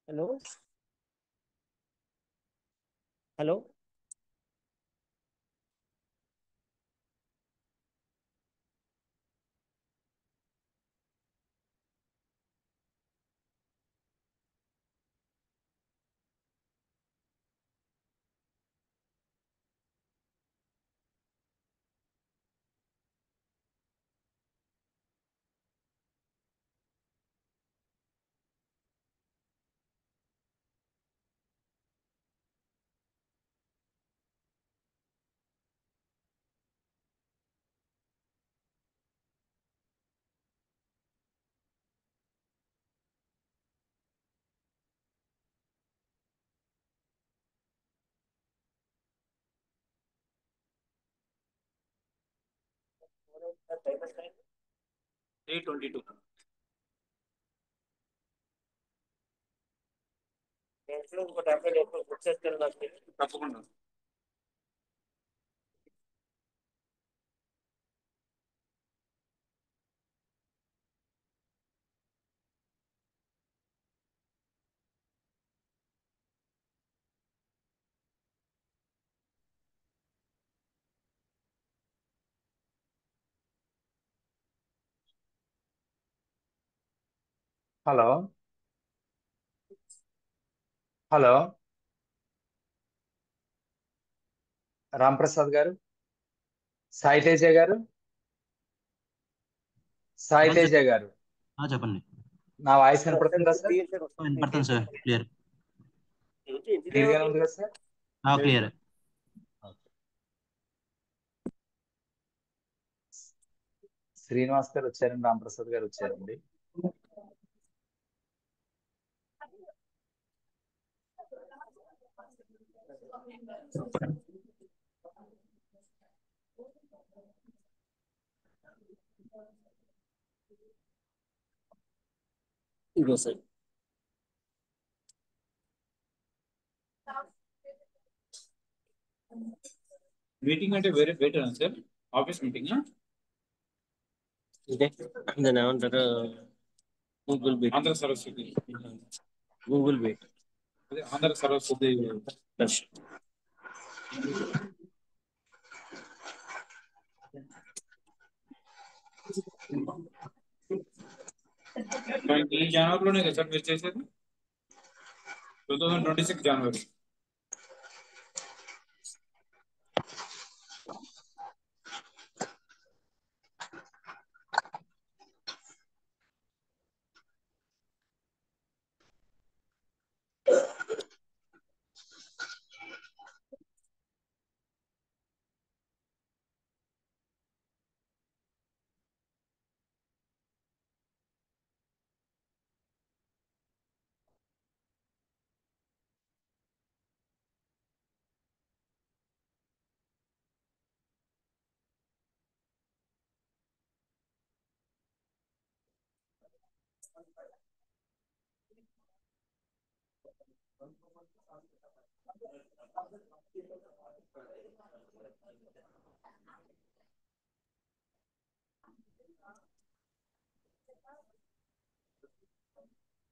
Hello hello తప్పకుండా. Hello hello Ramprasad గారు, సాయి తేజ గారు, సాయి చెప్పండి తేజ సార్. గారు, చెప్పండి. నా వాయిస్ వినపడుతుందా సార్? వినపడుతుంది సార్, క్లియర్. క్లియర్ గానే ఉంది కదా సార్? క్లియర్. శ్రీనివాస్ గారు వచ్చారండి, రాంప్రసాద్ గారు వచ్చారండి. ఇగో సార్ మీటింగ్ అంటే వేరే బెటర్ సార్, ఆఫీస్ మీటింగ్. ఇదే దాన్ని ఏమంటారు, Google meet. Andhra Saraswati, Google meet. అదే ఆంధ్ర సరస్వతి దర్శన్. ఈ జనవరిలోనే కదా సార్ మీరు చేసేది? 2026 జనవరి.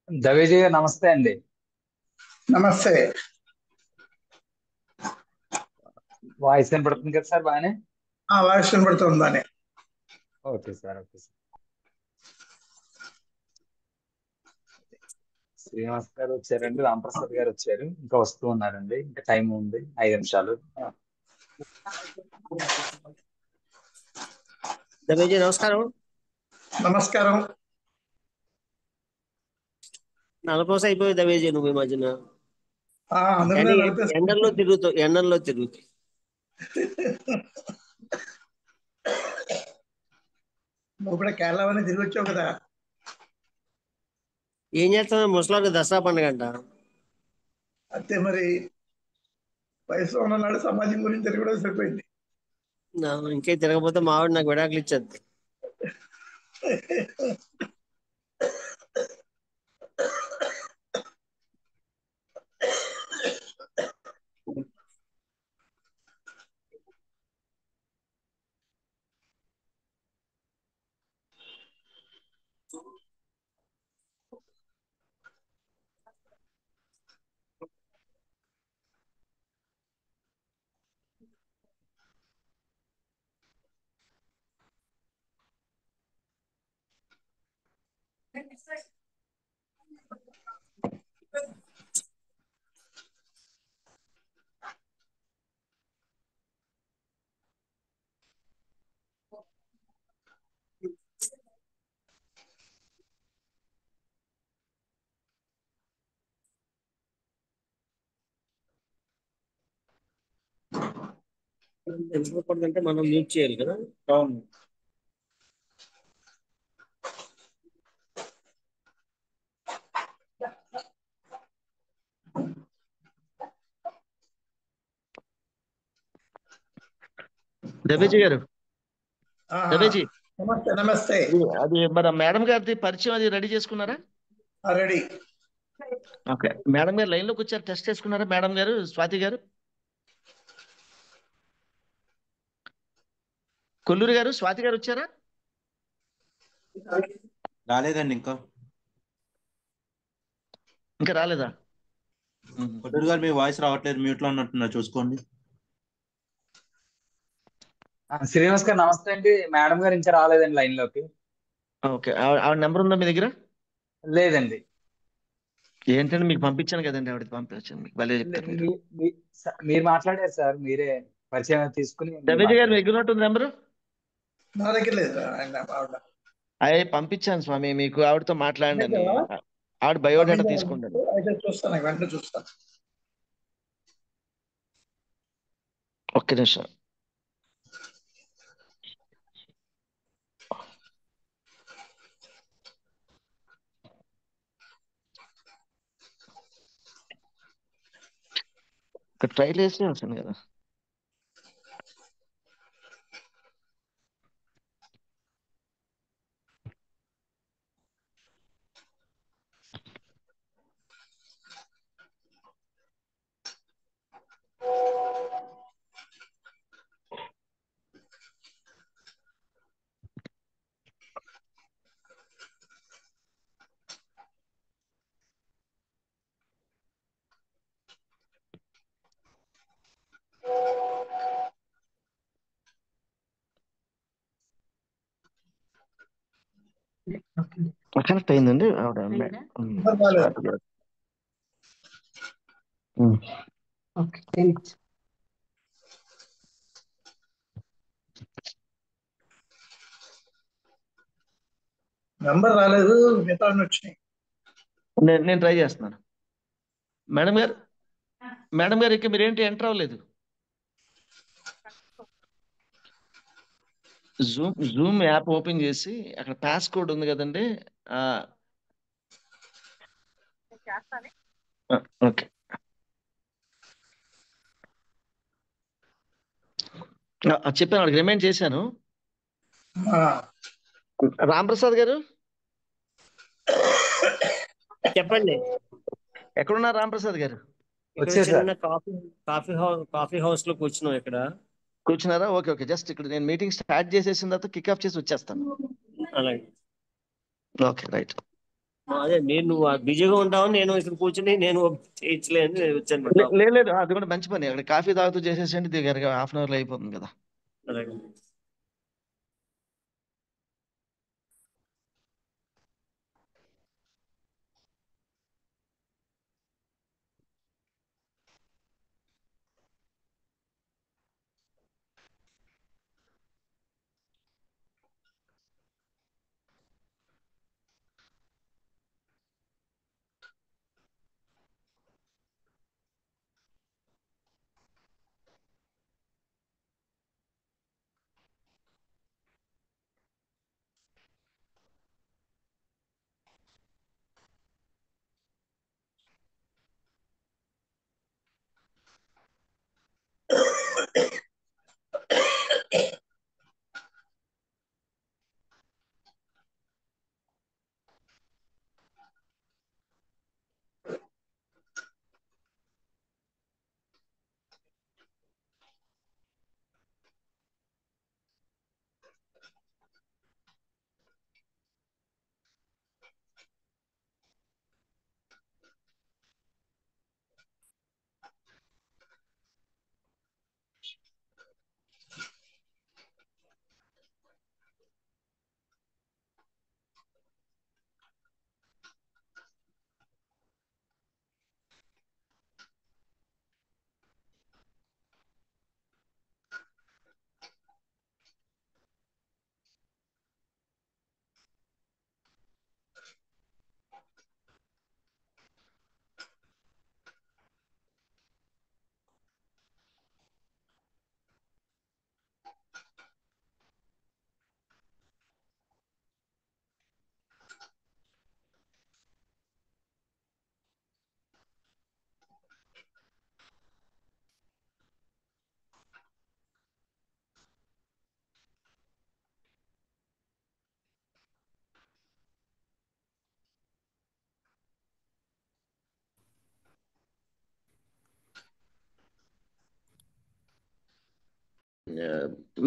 దవేజీ గారు నమస్తే అండి. నమస్తే. వాయిస్ వినపడుతుంది కదా సార్ బాగానే? వాయిస్ వినపడుతుంది బాగానే. Okay sir, okay sir. Srinivas గారు వచ్చారండి, రాంప్రసాద్ గారు వచ్చారు, ఇంకా వస్తూ ఉన్నారండి. ఇంకా టైం ఉంది 5 నిమిషాలు. దవేజీ నమస్కారం. నమస్కారం. నలకోసం అయిపోయి దవేజీ నువ్వు ఈ మధ్యన అందరినీ ఎండల్లో తిరుగుతావు. నువ్వు కూడా కేరళ అని తిరిగి వచ్చావు కదా. ఏం చేస్తాం ముసలాకు దసరా పండుగ అంట. అంతే మరి, వయసులో ఉన్ననాడు సమాజం గురించి తిరగడం సరిపోయింది. ఇంకే తిరగకపోతే మావాడు నాకు విడాకులు ఇచ్చేది. తెలుసుకోకూడదంటే మనం మ్యూట్ చేయాలి కదా. అవును. రమేష్ గారు, ఆహా. రమేష్ నమస్తే నమస్తే. అది మన మేడం గారి పరిచయం అది రెడీ చేసుకున్నారా? రెడీ. ఓకే, మేడం గారు లైన్ లోకి వచ్చారు, టెస్ట్ చేసుకున్నారా? మేడం గారు, స్వాతి గారు, కొల్లూరు గారు, స్వాతి గారు వచ్చారా? రాలేదండి ఇంకా. ఇంకా రాలేదా? కొట్టూరు గారు మీ వాయిస్ రావట్లేదు, మ్యూట్ లో ఉన్నట్టున్నారు, చూసుకోండి. శ్రీనివాస్ గారు నమస్తే అండి. మేడం గారు ఇంకా రాలేదండి లైన్ లోకి. ఓకే, ఆవిడ నెంబర్ ఉందా మీ దగ్గర? లేదండి. ఏంటంటే మీకు పంపించాను కదండి, ఆవిడకి పంపించాను. మీకు భలే చెప్తారు మీరు. మీరు మాట్లాడారు సార్, మీరే పరిచయం తీసుకుని మీరు రమేష్ గారు మీ మాట్లాడారు. దగ్గర ఉంటుంది నెంబరు? నా దగ్గర లేదు ఆయన ఆవిడ. అయ్యి పంపించాను స్వామి మీకు, ఆవిడతో మాట్లాడండి అని. పంపించావా? ఆవిడ బయోడేటా పంపించావా? తీసుకోండి. అయితే చూస్తాను, వెంటనే చూస్తాను. ఒక్క నిమిషం. ఇక్కడ ట్రైల్ వేసి వస్తుంది కదా. కనెక్ట్ అయిందండి ఆవిడ. రాలేదు. స్వాతి గారు. ఉమ్. నెంబర్ రాలేదు, మిగతా వచ్చినాయి. నేను ట్రై చేస్తున్నాను. మేడం గారు, మేడం గారు ఇక మీరేంటి ఎంటర్ అవ్వలేదు? జూమ్ యాప్ ఓపెన్ చేసి అక్కడ పాస్ కోడ్ ఉంది కదండి. ఆ, ఓకే. చెప్పాను, వాడికి రిమైండ్ చేశాను. ఆ, రాంప్రసాద్ గారు చెప్పండి. ఎక్కడున్నారు? రాంప్రసాద్ గారు ఇక్కడ వచ్చేసారు. చిన్న కాఫీ హౌస్ లో కూర్చున్నాం ఇక్కడ. కూర్చున్నారా? ఓకే ఓకే, జస్ట్ ఇక్కడ నేను మీటింగ్ స్టార్ట్ చేసేసిన తర్వాత కిక్ ఆఫ్ చేసి వచ్చేస్తాను. అలాగే. Okay, right. అదే నువ్వు బిజీగా ఉంటావని నేను ఇక్కడ కూర్చుని నేను చేయించలేని వచ్చాను. లేదు, అది కూడా మంచి పని. అక్కడ కాఫీ తాగుతూ చేసేసండి, దగ్గరగా హాఫ్ అన్ అవర్ లో అయిపోతుంది కదా. అలాగే.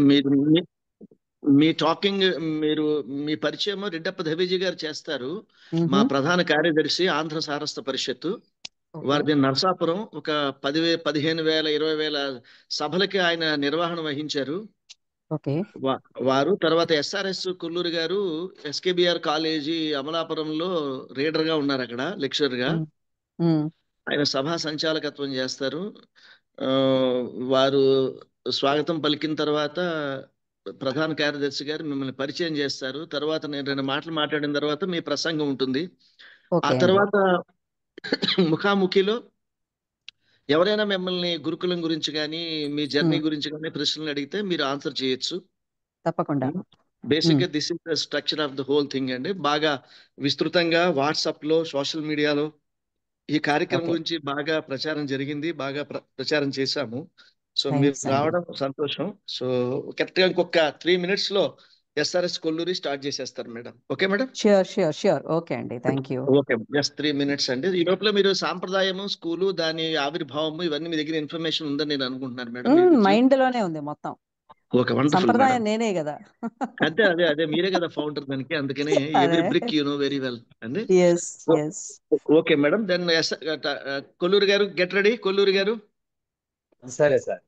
మీరు మీ టాకింగ్ మీరు మీ పరిచయం రెడ్డప్ప దవేజీ గారు చేస్తారు. మా ప్రధాన కార్యదర్శి ఆంధ్ర సారస్వత పరిషత్తు వారిది నరసాపురం. ఒక 10,000, 15,000, 20,000 సభలకి ఆయన నిర్వహణ వహించారు. వారు తర్వాత ఎస్ఆర్ఎస్ కొల్లూరు గారు ఎస్కేబిఆర్ కాలేజీ అమలాపురంలో రీడర్ గా ఉన్నారు, అక్కడ లెక్చరర్ గా. ఆయన సభా సంచాలకత్వం చేస్తారు. వారు స్వాగతం పలికిన తర్వాత ప్రధాన కార్యదర్శి గారు మిమ్మల్ని పరిచయం చేస్తారు. తర్వాత నేను 2 మాటలు మాట్లాడిన తర్వాత మీ ప్రసంగం ఉంటుంది. ఆ తర్వాత ముఖాముఖిలో ఎవరైనా మిమ్మల్ని గురుకులం గురించి కానీ మీ జర్నీ గురించి కానీ ప్రశ్నలు అడిగితే మీరు ఆన్సర్ చేయొచ్చు. తప్పకుండా. బేసిక్ గా this is the structure of the whole thing అండి. బాగా విస్తృతంగా వాట్సాప్ లో, సోషల్ మీడియాలో ఈ కార్యక్రమం గురించి బాగా ప్రచారం జరిగింది, బాగా ప్రచారం చేశాము. సో మీరు రావడం సంతోషం. సో కరెక్ట్ గా ఇంకొక 3 minutes లో ఎస్ఆర్ఎస్ కొల్లూరి స్టార్ట్ చేసేస్తారు madam. Okay madam? Sure. Okay అండి, thank you. Okay, just 3 minutes అండి. ఈ లోపల మీరు సాంప్రదాయము, స్కూలు, దాని ఆవిర్భావము ఇవన్నీ మీ దగ్గర ఇన్ఫర్మేషన్ ఉందని నేను అనుకుంటున్నాను మేడం. మైండ్ లోనే ఉంది మొత్తం. Okay, wonderful. సంప్రదాయం నేనే కదా. అదే మీరే కదా ఫౌండర్ దానికి, అందుకని every brick you know very well అండి. ఓకే మేడం, దెన్ కొల్లూరు గారు గెట్ రెడీ. కొల్లూరు గారు సరే సార్.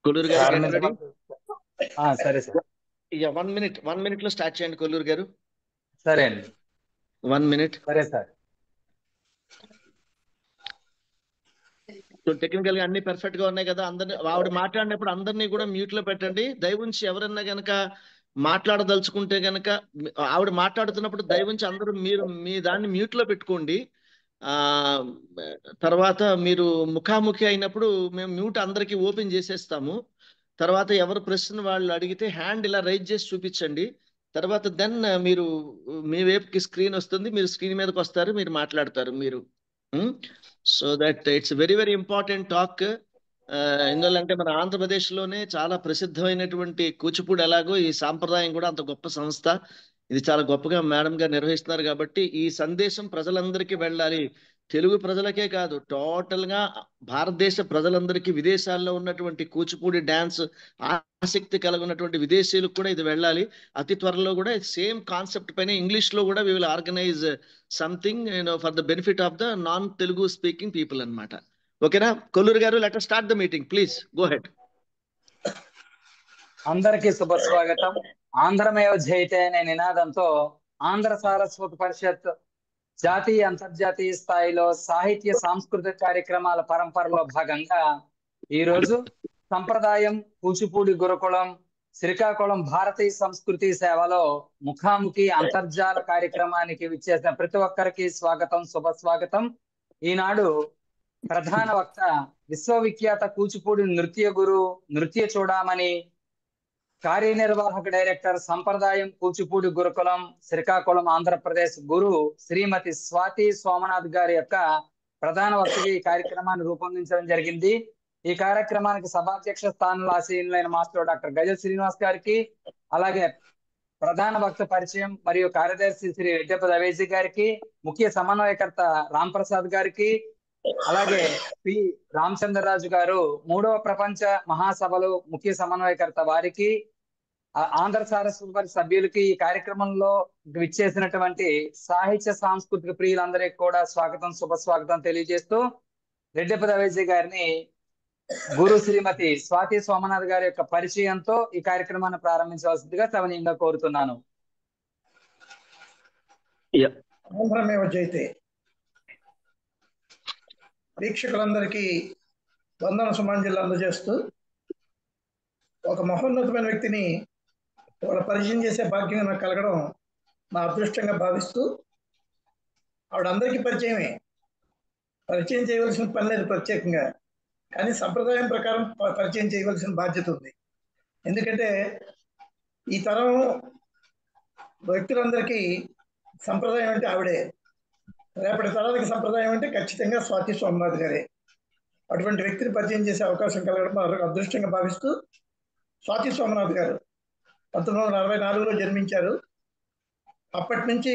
కొల్లూరు గారు గెట్ రెడీ. సరే సార్. 1 minute లో స్టార్ట్ చేయండి కొల్లూరు గారు. సరే అండి. 1 minute. సరే సార్. సో టెక్నికల్ గా అన్ని పర్ఫెక్ట్ గా ఉన్నాయి కదా. అందరినీ ఆవిడ మాట్లాడినప్పుడు అందరినీ కూడా మ్యూట్ లో పెట్టండి. దయవుంచి ఎవరన్నా గనక మాట్లాడదలుచుకుంటే గనక ఆవిడ మాట్లాడుతున్నప్పుడు దయవుంచి అందరూ మీరు మీ దాన్ని మ్యూట్ లో పెట్టుకోండి. తర్వాత మీరు ముఖాముఖి అయినప్పుడు మేము మ్యూట్ అందరికి ఓపెన్ చేసేస్తాము. తర్వాత ఎవరు ప్రశ్న వాళ్ళు అడిగితే హ్యాండ్ ఇలా రైజ్ చేసి చూపించండి. తర్వాత దెన్ మీరు మీ వైపుకి స్క్రీన్ వస్తుంది, మీరు స్క్రీన్ మీదకి వస్తారు, మీరు మాట్లాడతారు మీరు. So that it's very very important talk. ఎందుకంటే మన ఆంధ్రప్రదేశ్ లోనే చాలా ప్రసిద్ధమైనటువంటి కూచిపూడి ఎలాగో ఈ సాంప్రదాయం కూడా అంత గొప్ప సంస్థ. ఇది చాలా గొప్పగా మేడం గారు నిర్వహిస్తున్నారు కాబట్టి ఈ సందేశం ప్రజలందరికీ వెళ్ళాలి. తెలుగు ప్రజలకే కాదు, టోటల్ గా భారతదేశ ప్రజలందరికీ, విదేశాల్లో ఉన్నటువంటి కూచిపూడి డాన్స్ ఆసక్తి కలిగినటువంటి విదేశీయులకు కూడా ఇది వెళ్ళాలి. అతి త్వరలో కూడా సేమ్ కాన్సెప్ట్ పైన ఇంగ్లీష్ లో కూడా we will organise something for the benefit of the non Telugu speaking people అన్నమాట. ఓకేనా? కొల్లూరు గారు, let us start the meeting please, go ahead. అందరికీ శుభ స్వాగతం. ఆంధ్రమేవ జయతే అనే నినాదంతో ఆంధ్ర సారస్వత పరిషత్ జాతీయ, అంతర్జాతీయ స్థాయిలో సాహిత్య సాంస్కృతిక కార్యక్రమాల పరంపరలో భాగంగా ఈరోజు సంప్రదాయం కూచిపూడి గురుకులం శ్రీకాకుళం భారతీయ సంస్కృతి సేవలో ముఖాముఖి అంతర్జాల కార్యక్రమానికి విచ్చేసిన ప్రతి ఒక్కరికి స్వాగతం, శుభ స్వాగతం. ఈనాడు ప్రధాన వక్త విశ్వవిఖ్యాత కూచిపూడి నృత్య గురు, నృత్య చూడామణి, కార్యనిర్వాహక డైరెక్టర్, సంప్రదాయం కూచిపూడి గురుకులం శ్రీకాకుళం ఆంధ్రప్రదేశ్ గురు శ్రీమతి స్వాతి సోమనాథ్ గారి యొక్క ప్రధాన వక్తగా ఈ కార్యక్రమాన్ని రూపొందించడం జరిగింది. ఈ కార్యక్రమానికి సభాధ్యక్ష స్థానంలో ఆసీనులైన మాస్టర్ డాక్టర్ గజల్ శ్రీనివాస్ గారికి, అలాగే ప్రధాన భక్త పరిచయం మరియు కార్యదర్శి శ్రీ రెడ్డప్ప దవేజీ గారికి, ముఖ్య సమన్వయకర్త రామ్ ప్రసాద్ గారికి, అలాగే పి రామచంద్రరాజు గారు 3వ ప్రపంచ మహాసభలు ముఖ్య సమన్వయకర్త వారికి, ఆంధ్ర సారస్వత సభ్యులకి, ఈ కార్యక్రమంలో విచ్చేసినటువంటి సాహిత్య సాంస్కృతిక ప్రియులందరికీ కూడా స్వాగతం, శుభస్వాగతం తెలియజేస్తూ రెడ్డప్ప దవేజీ గారిని గురు శ్రీమతి స్వాతి సోమనాథ్ గారి యొక్క పరిచయంతో ఈ కార్యక్రమాన్ని ప్రారంభించవలసిందిగా సవినీయంగా కోరుతున్నాను. ఆంధ్రమేవ జయతే. వీక్షకులందరికీ వందన సుమాంజలు అందజేస్తూ, ఒక మహోన్నతమైన వ్యక్తిని వాళ్ళ పరిచయం చేసే భాగ్యం నాకు కలగడం నా అదృష్టంగా భావిస్తూ, ఆవిడ అందరికీ పరిచయమే, పరిచయం చేయవలసిన పని లేదు ప్రత్యేకంగా, కానీ సంప్రదాయం ప్రకారం పరిచయం చేయవలసిన బాధ్యత ఉంది. ఎందుకంటే ఈ తరం వ్యక్తులందరికీ సంప్రదాయం అంటే ఆవిడే, రేపటి తరానికి సంప్రదాయం అంటే ఖచ్చితంగా స్వాతి సోమనాథ్ గారే. అటువంటి వ్యక్తిని పరిచయం చేసే అవకాశం కలగడం అదృష్టంగా భావిస్తూ, స్వాతి సోమనాథ్ గారు 1964లో జన్మించారు. అప్పటి నుంచి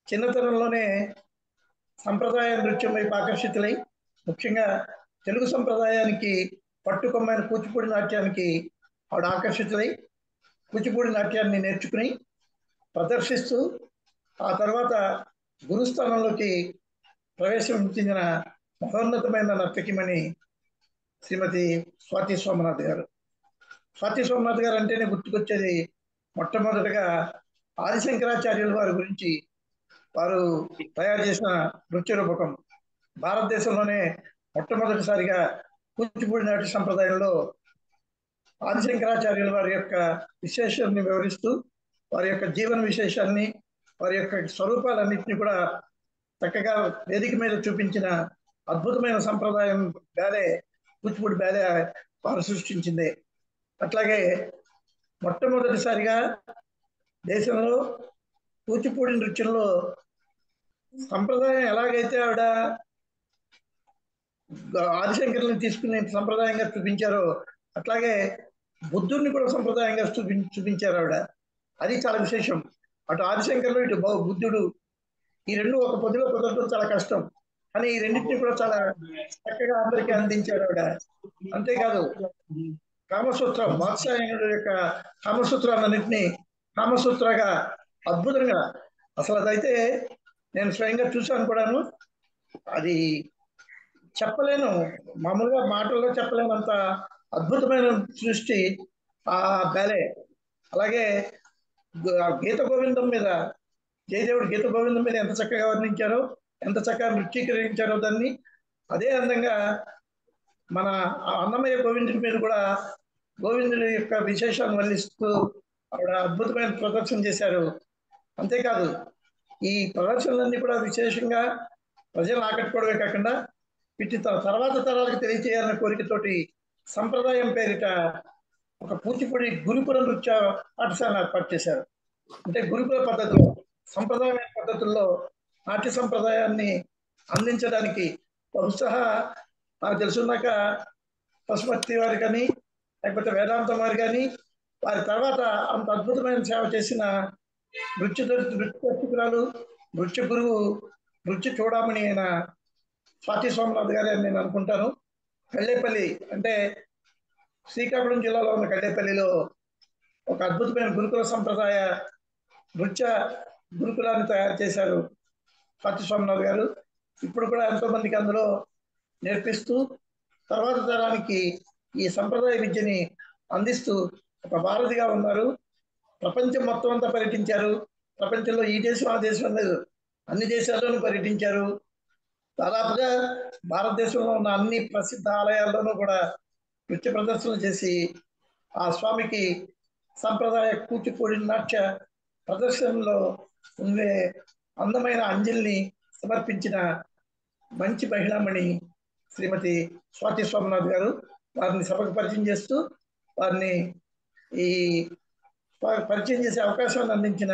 చిన్నతనంలోనే సంప్రదాయ నృత్యం వైపు ఆకర్షితులై, ముఖ్యంగా తెలుగు సంప్రదాయానికి పట్టుకొమ్మైన కూచిపూడి నాట్యానికి ఆవిడ ఆకర్షితులై కూచిపూడి నాట్యాన్ని నేర్చుకుని ప్రదర్శిస్తూ, ఆ తర్వాత గురుస్థానంలోకి ప్రవేశం చెందిన మహోన్నతమైన నర్తకిమణి శ్రీమతి స్వాతి సోమనాథ్ గారు. స్వాతి సోమనాథ్ గారు అంటేనే గుర్తుకొచ్చేది మొట్టమొదటిగా ఆదిశంకరాచార్యుల వారి గురించి. వారు తయారు చేసిన నృత్య రూపకం భారతదేశంలోనే మొట్టమొదటిసారిగా కూచిపూడి నాట్య సంప్రదాయంలో ఆదిశంకరాచార్యుల వారి యొక్క విశేషాన్ని వివరిస్తూ, వారి యొక్క జీవన విశేషాన్ని, వారి యొక్క స్వరూపాలన్నింటినీ కూడా చక్కగా వేదిక మీద చూపించిన అద్భుతమైన సంప్రదాయం బ్యాలే కూచిపూడి బ్యాలే వారు సృష్టించింది. అట్లాగే మొట్టమొదటిసారిగా దేశంలో కూచిపూడి నృత్యంలో సంప్రదాయం ఎలాగైతే ఆవిడ ఆదిశంకరులను తీసుకుని సంప్రదాయంగా చూపించారో, అట్లాగే బుద్ధుడిని కూడా సంప్రదాయంగా చూపించారు ఆవిడ. అది చాలా విశేషం. అటు ఆదిశంకరులు, ఇటు బుద్ధుడు, ఈ రెండు ఒక పొద్దులో కుదరడం చాలా కష్టం, కానీ ఈ రెండింటినీ కూడా చాలా చక్కగా అందరికీ అందించారు ఆవిడ. అంతేకాదు కామసూత్రం, వాత్సాయనుడు యొక్క కామసూత్రాలన్నింటినీ కామసూత్రగా అద్భుతంగా, అసలు అదైతే నేను స్వయంగా చూశాను కూడాను, అది చెప్పలేను, మామూలుగా మాటల్లో చెప్పలేనంత అద్భుతమైన సృష్టి ఆ బ్యాలే. అలాగే గీత గోవిందం మీద, జయదేవుడు గీత గోవిందం మీద ఎంత చక్కగా వర్ణించారో, ఎంత చక్కగా నృత్యీకరించారో దాన్ని, అదే అందంగా మన అన్నమయ్య గోవిందుడి మీద కూడా గోవిందుడి యొక్క విశేషాలను వర్ణిస్తూ ఆవిడ అద్భుతమైన ప్రదర్శన చేశారు. అంతేకాదు ఈ ప్రదర్శనలన్నీ కూడా విశేషంగా ప్రజలను ఆకట్టుకోవడమే కాకుండా వీటి తర్వాత తరాలకు తెలియజేయాలన్న కోరికతోటి సంప్రదాయం పేరిట ఒక కూచిపూడి గురుకుల నృత్య పాఠశాల ఏర్పాటు చేశారు. అంటే గురుకుల పద్ధతిలో, సంప్రదాయమైన పద్ధతుల్లో నాట్య సంప్రదాయాన్ని అందించడానికి బహుశా నాకు తెలుసున్నాక పశుపతి వారి కానీ, లేకపోతే వేదాంతం వారి కానీ, వారి తర్వాత అంత అద్భుతమైన సేవ చేసిన నృత్యకురాలు, నృత్య గురువు, నృత్య చూడమని అయిన స్వాతి సోమనాథ్ గారు అని నేను అనుకుంటాను. కళ్ళేపల్లి అంటే శ్రీకాకుళం జిల్లాలో ఉన్న కళ్ళేపల్లిలో ఒక అద్భుతమైన గురుకుల సంప్రదాయ నృత్య గురుకులాన్ని తయారు చేశారు స్వాతి సోమనాథ్ గారు. ఇప్పుడు కూడా ఎంతో మందికి అందులో నేర్పిస్తూ తర్వాత తరానికి ఈ సంప్రదాయ విద్యని అందిస్తూ ఒక వారధిగా ఉన్నారు. ప్రపంచం మొత్తం అంతా పర్యటించారు. ప్రపంచంలో ఈ దేశం ఆ దేశం లేదు, అన్ని దేశాల్లోనూ పర్యటించారు. దాదాపుగా భారతదేశంలో ఉన్న అన్ని ప్రసిద్ధ ఆలయాల్లోనూ కూడా నృత్య ప్రదర్శనలు చేసి ఆ స్వామికి సంప్రదాయ కూచిపూడి నాట్య ప్రదర్శనలో ఉండే అందమైన అంజలిని సమర్పించిన మంచి మహిళామణి శ్రీమతి స్వాతి సోమనాథ్ గారు. వారిని సభకు పరిచయం చేస్తూ వారిని ఈ పరిచయం చేసే అవకాశాన్ని అందించిన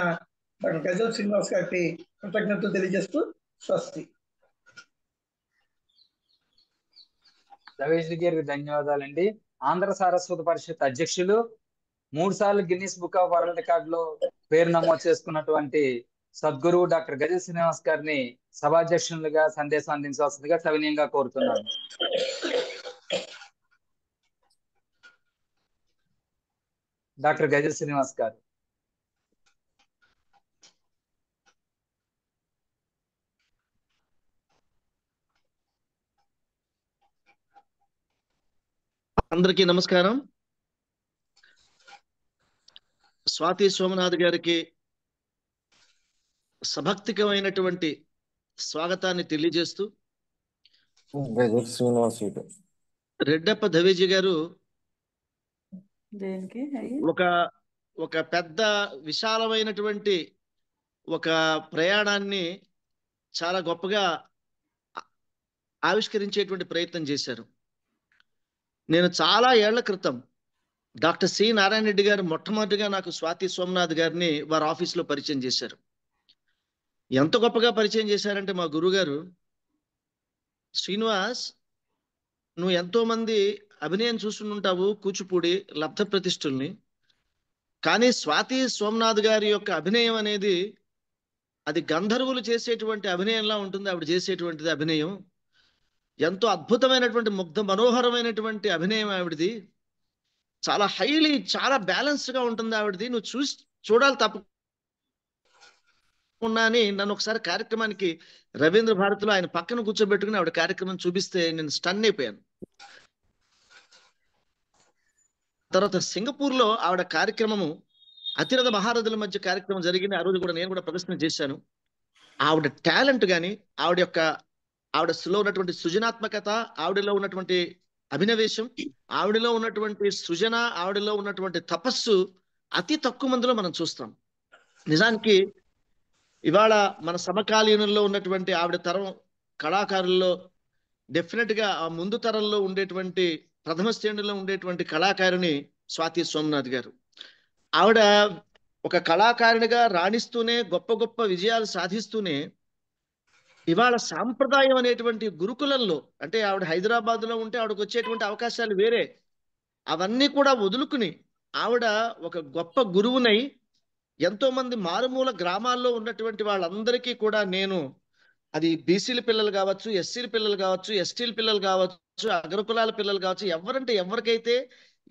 డాక్టర్ గజల్ శ్రీనివాస్ గారికి కృతజ్ఞతలు తెలియజేస్తూ స్వస్తి. దవేజీ గారికి ధన్యవాదాలండి. ఆంధ్ర సారస్వత పరిషత్ అధ్యక్షులు, 3 సార్లు Guinness book of world record లో పేరు నమోదు చేసుకున్నటువంటి సద్గురువు డాక్టర్ గజ శ్రీనివాస్ గారిని సభాధ్యక్షులుగా సందేశం అందించవలసిందిగా సవినయంగా కోరుతున్నాను. డాక్టర్ గజ శ్రీనివాస్ గారు. అందరికీ నమస్కారం. స్వాతి సోమనాథ్ గారికి సభక్తికమైనటువంటి స్వాగతాన్ని తెలియజేస్తూ, రెడ్డప్ప దవేజీ గారు ఒక పెద్ద విశాలమైనటువంటి ఒక ప్రయాణాన్ని చాలా గొప్పగా ఆవిష్కరించేటువంటి ప్రయత్నం చేశారు. నేను చాలా ఏళ్ల క్రితం డాక్టర్ సి నారాయణ రెడ్డి గారు మొట్టమొదటిగా నాకు స్వాతి సోమనాథ్ గారిని వారి ఆఫీస్లో పరిచయం చేశారు. ఎంత గొప్పగా పరిచయం చేశారంటే మా గురుగారు, శ్రీనివాస్, నువ్వు ఎంతో మంది అభినయం చూస్తుంటావు, కూచిపూడి లబ్ధ ప్రతిష్ఠుల్ని, కానీ స్వాతి సోమనాథ్ గారి యొక్క అభినయం అనేది అది గంధర్వులు చేసేటువంటి అభినయంలా ఉంటుంది. ఆవిడ చేసేటువంటిది అభినయం ఎంతో అద్భుతమైనటువంటి ముగ్ధ మనోహరమైనటువంటి అభినయం ఆవిడది. చాలా చాలా బ్యాలెన్స్డ్ గా ఉంటుంది ఆవిడది. నువ్వు చూడాలి తప్పకుండా అని నన్ను ఒకసారి కార్యక్రమానికి రవీంద్ర భారతిలో ఆయన పక్కన కూర్చోబెట్టుకుని ఆవిడ కార్యక్రమం చూపిస్తే నేను స్టన్ అయిపోయాను. తర్వాత సింగపూర్ లో ఆవిడ కార్యక్రమము అతిరథ మహారథుల మధ్య కార్యక్రమం జరిగింది. ఆ రోజు కూడా నేను కూడా ప్రదర్శన చేశాను. ఆవిడ టాలెంట్ కానీ, ఆవిడలో ఉన్నటువంటి సృజనాత్మకత, ఆవిడలో ఉన్నటువంటి అభినవేశం, ఆవిడలో ఉన్నటువంటి సృజన, ఆవిడలో ఉన్నటువంటి తపస్సు అతి తక్కువ మందిలో మనం చూస్తాం. నిజానికి ఇవాళ మన సమకాలీనంలో ఉన్నటువంటి ఆవిడ తరం కళాకారుల్లో డెఫినెట్ గా ఆ ముందు తరంలో ఉండేటువంటి ప్రథమ శ్రేణిలో ఉండేటువంటి కళాకారుని స్వాతి సోమనాథ్ గారు. ఆవిడ ఒక కళాకారునిగా రాణిస్తూనే గొప్ప గొప్ప విజయాలు సాధిస్తూనే ఇవాళ సాంప్రదాయం అనేటువంటి గురుకులంలో, అంటే ఆవిడ హైదరాబాద్ లో ఉంటే ఆవిడకు వచ్చేటువంటి అవకాశాలు వేరే, అవన్నీ కూడా వదులుకుని ఆవిడ ఒక గొప్ప గురువునై ఎంతో మంది మారుమూల గ్రామాల్లో ఉన్నటువంటి వాళ్ళందరికీ కూడా, నేను అది బీసీల పిల్లలు కావచ్చు, ఎస్సీల పిల్లలు కావచ్చు, ఎస్టీల పిల్లలు కావచ్చు, అగ్రకులాల పిల్లలు కావచ్చు, ఎవరికైతే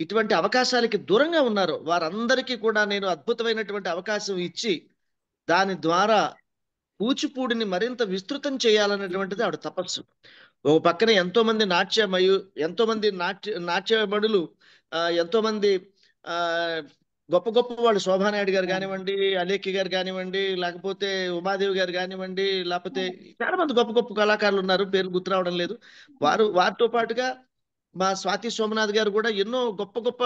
ఇటువంటి అవకాశాలకి దూరంగా ఉన్నారో వారందరికీ కూడా నేను అద్భుతమైనటువంటి అవకాశం ఇచ్చి దాని ద్వారా కూచిపూడిని మరింత విస్తృతం చేయాలనేటువంటిది ఆవిడ తపస్సు. ఒక పక్కన ఎంతో మంది నాట్యమణులు, ఎంతో మంది గొప్ప గొప్ప వాళ్ళు, శోభానాయుడు గారు కానివ్వండి, అలేఖి గారు కానివ్వండి, లేకపోతే ఉమాదేవి గారు కానివ్వండి, లేకపోతే చాలా మంది గొప్ప గొప్ప కళాకారులు ఉన్నారు, పేర్లు గుర్తు రావడం లేదు. వారితో పాటుగా మా స్వాతి సోమనాథ్ గారు కూడా ఎన్నో గొప్ప గొప్ప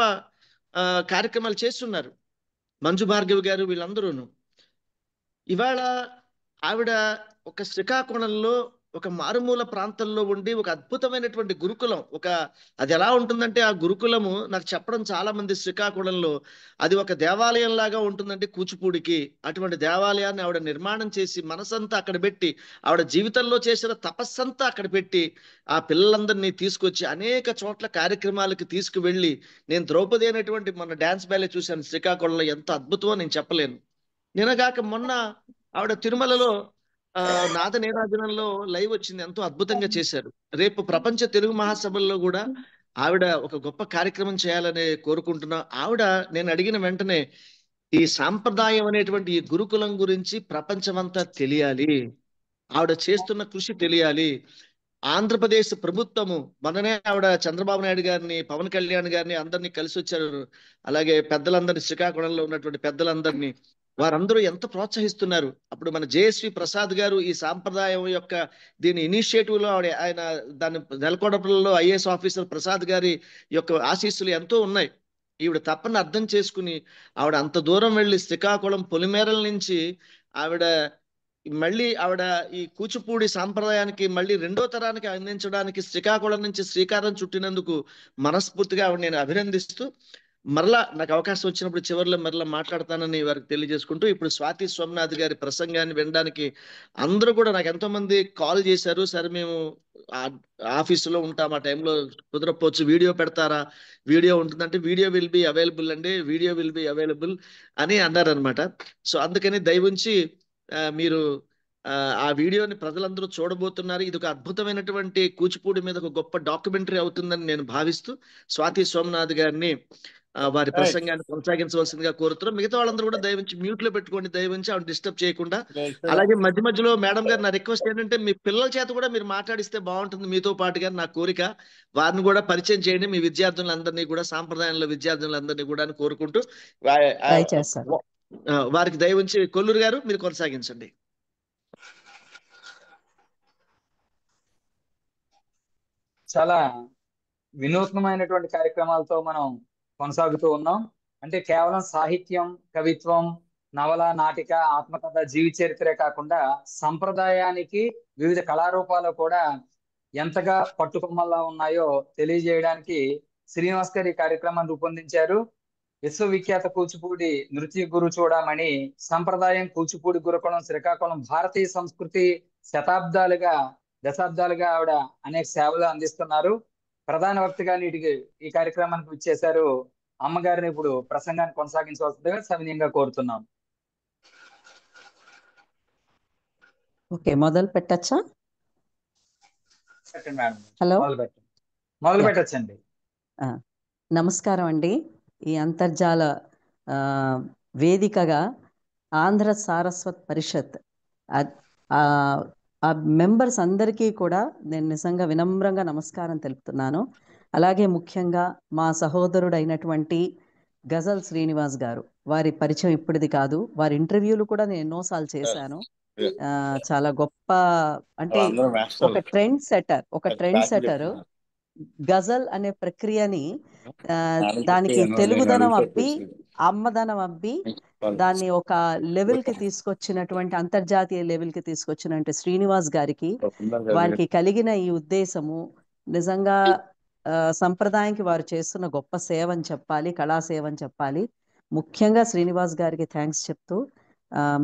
కార్యక్రమాలు చేస్తున్నారు. మంజు భార్గవి గారు, వీళ్ళందరూను. ఇవాళ ఆవిడ ఒక శ్రీకాకుళంలో ఒక మారుమూల ప్రాంతంలో ఉండి ఒక అద్భుతమైనటువంటి గురుకులం, అది ఎలా ఉంటుందంటే ఆ గురుకులము నాకు చెప్పడం చాలా మంది, శ్రీకాకుళంలో అది ఒక దేవాలయం లాగా ఉంటుందంటే కూచిపూడికి. అటువంటి దేవాలయాన్ని ఆవిడ నిర్మాణం చేసి మనసంతా అక్కడ పెట్టి, ఆవిడ జీవితంలో చేసిన తపస్సంతా అక్కడ పెట్టి ఆ పిల్లలందరినీ తీసుకొచ్చి అనేక చోట్ల కార్యక్రమాలకు తీసుకువెళ్ళి, నేను ద్రౌపది అనేటువంటి మన డాన్స్ బ్యాలే చూశాను శ్రీకాకుళంలో, ఎంత అద్భుతమో నేను చెప్పలేను. నిన్నగాక మొన్న ఆవిడ తిరుమలలో నాద నీరాజనంలో లైవ్ వచ్చింది, ఎంతో అద్భుతంగా చేశారు. రేపు ప్రపంచ తెలుగు మహాసభల్లో కూడా ఆవిడ ఒక గొప్ప కార్యక్రమం చేయాలని కోరుకుంటున్నా. ఆవిడ నేను అడిగిన వెంటనే ఈ సాంప్రదాయం అనేటువంటి ఈ గురుకులం గురించి ప్రపంచమంతా తెలియాలి, ఆవిడ చేస్తున్న కృషి తెలియాలి. ఆంధ్రప్రదేశ్ ప్రభుత్వము మొన్ననే ఆవిడ చంద్రబాబు నాయుడు గారిని, పవన్ కళ్యాణ్ గారిని అందరినీ కలిసి వచ్చారు. అలాగే పెద్దలందరినీ, శ్రీకాకుళంలో ఉన్నటువంటి పెద్దలందరినీ, వారందరూ ఎంత ప్రోత్సహిస్తున్నారు. అప్పుడు మన జేఎస్వి ప్రసాద్ గారు ఈ సాంప్రదాయం యొక్క దీని ఇనిషియేటివ్ లో ఆయన దాన్ని నెలకొడపల్లో ఐఏఎస్ ఆఫీసర్ ప్రసాద్ గారి యొక్క ఆశీస్సులు ఎంతో ఉన్నాయి. ఈవిడ తప్పని అర్థం చేసుకుని ఆవిడ అంత దూరం వెళ్ళి శ్రీకాకుళం పొలిమేరల నుంచి ఆవిడ ఈ కూచిపూడి సాంప్రదాయానికి మళ్ళీ రెండో తరానికి అందించడానికి శ్రీకాకుళం నుంచి శ్రీకారం చుట్టినందుకు మనస్ఫూర్తిగా ఆవిడ నేను అభినందిస్తూ, మరలా నాకు అవకాశం వచ్చినప్పుడు చివరిలో మరలా మాట్లాడతానని వారికి తెలియజేసుకుంటూ, ఇప్పుడు స్వాతి సోమనాథ్ గారి ప్రసంగాన్ని వినడానికి అందరూ కూడా నాకు ఎంతో మంది కాల్ చేశారు. సరే మేము ఆఫీసులో ఉంటాం, ఆ టైంలో కుదరకపోవచ్చు, వీడియో పెడతారా? వీడియో ఉంటుందంటే వీడియో విల్ బి అవైలబుల్ అండి, వీడియో విల్ బి అవైలబుల్ అని అన్నారనమాట. సో అందుకని దయవుంచి మీరు ఆ వీడియోని ప్రజలందరూ చూడబోతున్నారు. ఇది ఒక అద్భుతమైనటువంటి కూచిపూడి మీద ఒక గొప్ప డాక్యుమెంటరీ అవుతుందని నేను భావిస్తూ స్వాతి సోమనాథ్ గారిని వారి ప్రసంగాన్ని కొనసాగించవలసిందిగా కోరుతున్నాం. మిగతా వాళ్ళందరూ కూడా దయవుంచి మ్యూట్ లో పెట్టుకోండి, దయవుంచి ఆవిడ డిస్టర్బ్ చేయకుండా. అలాగే మధ్య మధ్యలో మేడం గారు నా రిక్వెస్ట్ ఏంటంటే మీ పిల్లల చేత కూడా మీరు మాట్లాడిస్తే బాగుంటుంది మీతో పాటుగా, నా కోరిక. వారిని కూడా పరిచయం చేయండి, మీ విద్యార్థులందరినీ కూడా, సాంప్రదాయంలో విద్యార్థులందరినీ కూడా అని కోరుకుంటూ వారికి దయవుంచి కొల్లూరు గారు మీరు కొనసాగించండి. చాలా వినూత్నమైనటువంటి కార్యక్రమాలతో మనం కొనసాగుతూ ఉన్నాం. అంటే కేవలం సాహిత్యం, కవిత్వం, నవల, నాటిక, ఆత్మకథ, జీవిత చరిత్రే కాకుండా సంప్రదాయానికి వివిధ కళారూపాలు కూడా ఎంతగా పట్టుకొమ్మల్లా ఉన్నాయో తెలియజేయడానికి శ్రీనివాస్ గారు ఈ కార్యక్రమాన్ని రూపొందించారు. విశ్వవిఖ్యాత కూచిపూడి నృత్య గురు చూడమని సంప్రదాయం కూచిపూడి గురుకులం శ్రీకాకుళం భారతీయ సంస్కృతి దశాబ్దాలుగా ఆవిడ అనేక సేవలు అందిస్తున్నారు. ప్రధాన వక్తగా ఈ కార్యక్రమానికి విచ్చేశారు. అమ్మగారిని ఇప్పుడు ప్రసంగాన్ని కొనసాగించవలసిందిగా సవినయంగా కోరుతున్నాం. ఓకే, మొదలు పెట్టచ్చా? పెట్టండి మేడం. హలో, మొదలు పెట్టచ్చండి. నమస్కారం అండి. ఈ అంతర్జాల వేదికగా ఆంధ్ర సారస్వత్ పరిషత్ ఆ మెంబర్స్ అందరికీ కూడా నేను నిజంగా వినమ్రంగా నమస్కారం తెలుపుతున్నాను. అలాగే ముఖ్యంగా మా సహోదరుడైనటువంటి గజల్ శ్రీనివాస్ గారు, వారి పరిచయం ఇప్పటిది కాదు, వారి ఇంటర్వ్యూలు కూడా నేను ఎన్నోసార్లు చేశాను. చాలా గొప్ప, అంటే ఒక ట్రెండ్ సెటర్ గజల్ అనే ప్రక్రియని దానికి తెలుగుదనం అబ్బి, అమ్మదనం అబ్బి, దాన్ని ఒక లెవెల్ కి తీసుకొచ్చినటువంటి, అంతర్జాతీయ లెవెల్ కి తీసుకొచ్చినటువంటి శ్రీనివాస్ గారికి, వారికి కలిగిన ఈ ఉద్దేశము నిజంగా సంప్రదాయానికి వారు చేస్తున్న గొప్ప సేవ అని చెప్పాలి, కళా సేవ అని చెప్పాలి. ముఖ్యంగా శ్రీనివాస్ గారికి థ్యాంక్స్ చెప్తూ,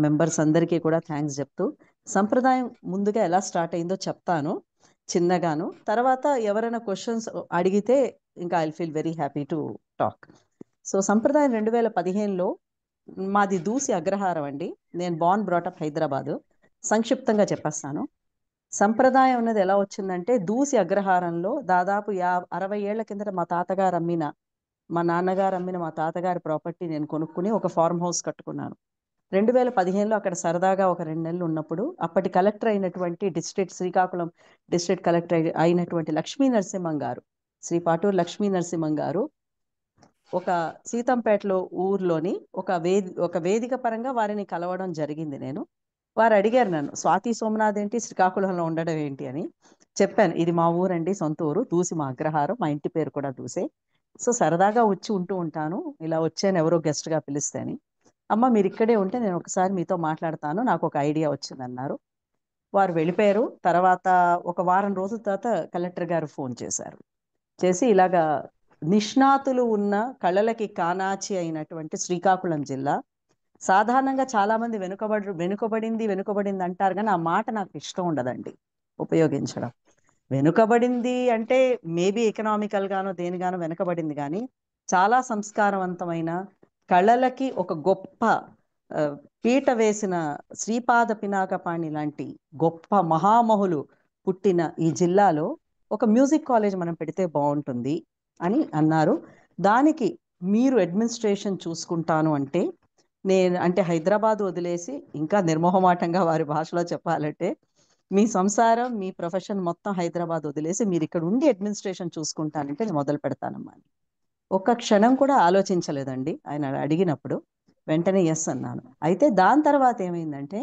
మెంబర్స్ అందరికీ కూడా థ్యాంక్స్ చెప్తూ, సంప్రదాయం ముందుగా ఎలా స్టార్ట్ అయిందో చెప్తాను చిన్నగాను. తర్వాత ఎవరైనా క్వశ్చన్స్ అడిగితే ఇంకా I feel very happy to talk. So సంప్రదాయం 2015లో మాది దూసి అగ్రహారం అండి. నేను బార్న్ బ్రాటప్ హైదరాబాదు. సంక్షిప్తంగా చెప్పేస్తాను. సంప్రదాయం అన్నది ఎలా వచ్చిందంటే, దూసి అగ్రహారంలో దాదాపు 60 ఏళ్ల కిందట మా నాన్నగారు అమ్మిన మా తాతగారి ప్రాపర్టీ నేను కొనుక్కుని ఒక ఫార్మ్ హౌస్ కట్టుకున్నాను. 2015లో అక్కడ సరదాగా ఒక 2 నెలలు ఉన్నప్పుడు అప్పటి కలెక్టర్ అయినటువంటి శ్రీకాకుళం డిస్ట్రిక్ట్ కలెక్టర్ అయినటువంటి లక్ష్మీ నరసింహం గారు, శ్రీ పాటూరు లక్ష్మీ నరసింహం గారు ఒక సీతంపేటలో ఊర్లోని ఒక వేదిక పరంగా వారిని కలవడం జరిగింది. వారు అడిగారు నన్ను, స్వాతి సోమనాథ్ ఏంటి, శ్రీకాకుళంలో ఉండడం ఏంటి అని. చెప్పాను, ఇది మా ఊరండి, సొంత ఊరు, దూసి మా అగ్రహారం, మా ఇంటి పేరు కూడా దూసే. సో సరదాగా వచ్చి ఉంటూ ఉంటాను, ఇలా వచ్చాను ఎవరో గెస్ట్గా పిలిస్తే అని. అమ్మ మీరు ఇక్కడే ఉంటే నేను ఒకసారి మీతో మాట్లాడతాను, నాకు ఒక ఐడియా వచ్చిందన్నారు. వారు వెళ్ళిపోయారు. తర్వాత ఒక వారం రోజుల తర్వాత కలెక్టర్ గారు ఫోన్ చేసి ఇలాగా నిష్ణాతులు ఉన్న కళలకి కానాచి అయినటువంటి శ్రీకాకుళం జిల్లా, సాధారణంగా చాలా మంది వెనుకబడింది అంటారు, కానీ ఆ మాట నాకు ఇష్టం ఉండదండి ఉపయోగించడం. వెనుకబడింది అంటే మేబీ ఎకనామికల్ గానో దేనిగానో వెనుకబడింది, కానీ చాలా సంస్కారవంతమైన కళలకి ఒక గొప్ప పీట వేసిన శ్రీపాద పినాకపాణి లాంటి గొప్ప మహామహులు పుట్టిన ఈ జిల్లాలో ఒక మ్యూజిక్ కాలేజ్ మనం పెడితే బాగుంటుంది అని అన్నారు. దానికి మీరు అడ్మినిస్ట్రేషన్ చూసుకుంటాను అంటే, నేను హైదరాబాద్ వదిలేసి, ఇంకా నిర్మోహమాటంగా వారి భాషలో చెప్పాలంటే, మీ సంసారం మీ ప్రొఫెషన్ మొత్తం హైదరాబాద్ వదిలేసి మీరు ఇక్కడ ఉండి అడ్మినిస్ట్రేషన్ చూసుకుంటానంటే నేను మొదలు పెడతానమ్మా అని. ఒక్క క్షణం కూడా ఆలోచించలేదండి ఆయన అడిగినప్పుడు, వెంటనే ఎస్ అన్నాను. అయితే దాని తర్వాత ఏమైందంటే,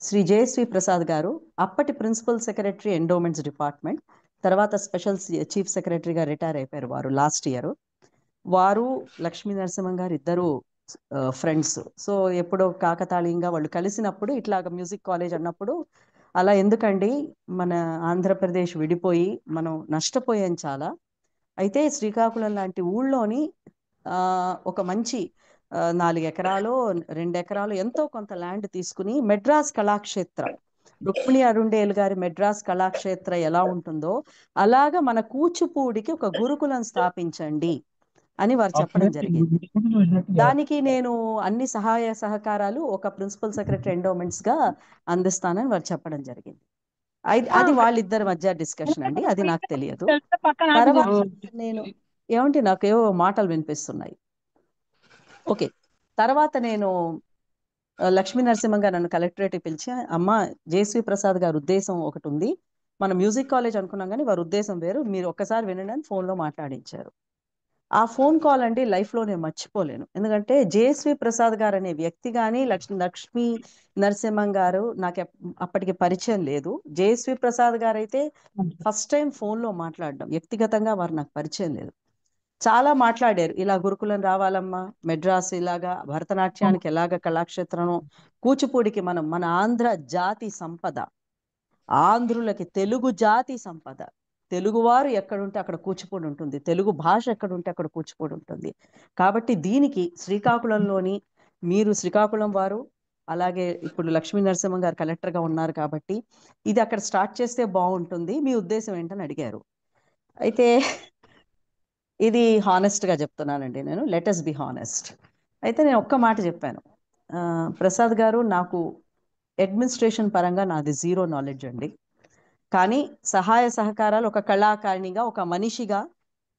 శ్రీ జయశ్రీ ప్రసాద్ గారు అప్పటి ప్రిన్సిపల్ సెక్రటరీ ఎండోమెంట్స్ డిపార్ట్మెంట్, తర్వాత స్పెషల్ చీఫ్ సెక్రటరీగా రిటైర్ అయిపోయారు వారు లాస్ట్ ఇయర్. వారు లక్ష్మీ నరసింహం గారు ఇద్దరు ఫ్రెండ్స్. సో ఎప్పుడో కాకతాళీయంగా వాళ్ళు కలిసినప్పుడు ఇట్లాగ మ్యూజిక్ కాలేజ్ అన్నప్పుడు, అలా ఎందుకండి మన ఆంధ్రప్రదేశ్ విడిపోయి మనం నష్టపోయాం చాలా, అయితే శ్రీకాకుళం లాంటి ఊళ్ళోని ఒక మంచి 4 ఎకరాలు 2 ఎకరాలు ఎంతో కొంత ల్యాండ్ తీసుకుని మెడ్రాస్ కళాక్షేత్ర, రుక్మిణి అరుండేలు గారి మెడ్రాస్ కళాక్షేత్ర ఎలా ఉంటుందో అలాగా మన కూచిపూడికి ఒక గురుకులం స్థాపించండి అని వారు చెప్పడం జరిగింది. దానికి నేను అన్ని సహాయ సహకారాలు ఒక ప్రిన్సిపల్ సెక్రటరీ ఎండోమెంట్స్ గా అందిస్తానని వారు చెప్పడం జరిగింది. అది వాళ్ళిద్దరి మధ్య డిస్కషన్ అండి, అది నాకు తెలియదు. తర్వాత నేను ఏమంటే నాకు ఏవో మాటలు వినిపిస్తున్నాయి. ఓకే, తర్వాత నేను లక్ష్మీ నరసింహం గారు నన్ను కలెక్టరేట్కి పిలిచి, అమ్మ జేసీ ప్రసాద్ గారి ఉద్దేశం ఒకటి ఉంది, మన మ్యూజిక్ కాలేజ్ అనుకున్నాం కానీ వారి ఉద్దేశం వేరు, మీరు ఒక్కసారి వినండి అని ఫోన్లో మాట్లాడించారు. ఆ ఫోన్ కాల్ అండి లైఫ్లో నేను మర్చిపోలేను. ఎందుకంటే జేఎస్వి ప్రసాద్ గారు అనే వ్యక్తి కానీ లక్ష్మీ నరసింహం గారు నాకు అప్పటికి పరిచయం లేదు. జేఎస్వి ప్రసాద్ గారు అయితే ఫస్ట్ టైం ఫోన్లో మాట్లాడడం, వ్యక్తిగతంగా వారు నాకు పరిచయం లేదు. చాలా మాట్లాడారు, ఇలా గురుకులం రావాలమ్మా, మెడ్రాస్ ఇలాగా భరతనాట్యానికి ఎలాగ కళాక్షేత్రం, కూచిపూడికి మన ఆంధ్ర జాతి సంపద, ఆంధ్రులకి తెలుగు జాతి సంపద, తెలుగువారు ఎక్కడుంటే అక్కడ కూచిపూడి ఉంటుంది, తెలుగు భాష ఎక్కడుంటే అక్కడ కూచిపూడి ఉంటుంది. కాబట్టి దీనికి శ్రీకాకుళంలోని మీరు శ్రీకాకుళం వారు, అలాగే ఇప్పుడు లక్ష్మీ నరసింహం గారు కలెక్టర్గా ఉన్నారు కాబట్టి ఇది అక్కడ స్టార్ట్ చేస్తే బాగుంటుంది, మీ ఉద్దేశం ఏంటని అడిగారు. అయితే ఇది హానెస్ట్గా చెప్తున్నానండి నేను, లెట్ us బి హానెస్ట్. అయితే నేను ఒక్క మాట చెప్పాను, ప్రసాద్ గారు నాకు అడ్మినిస్ట్రేషన్ పరంగా నాది 0 నాలెడ్జ్ అండి, కానీ సహాయ సహకారాలు ఒక కళాకారిణిగా ఒక మనిషిగా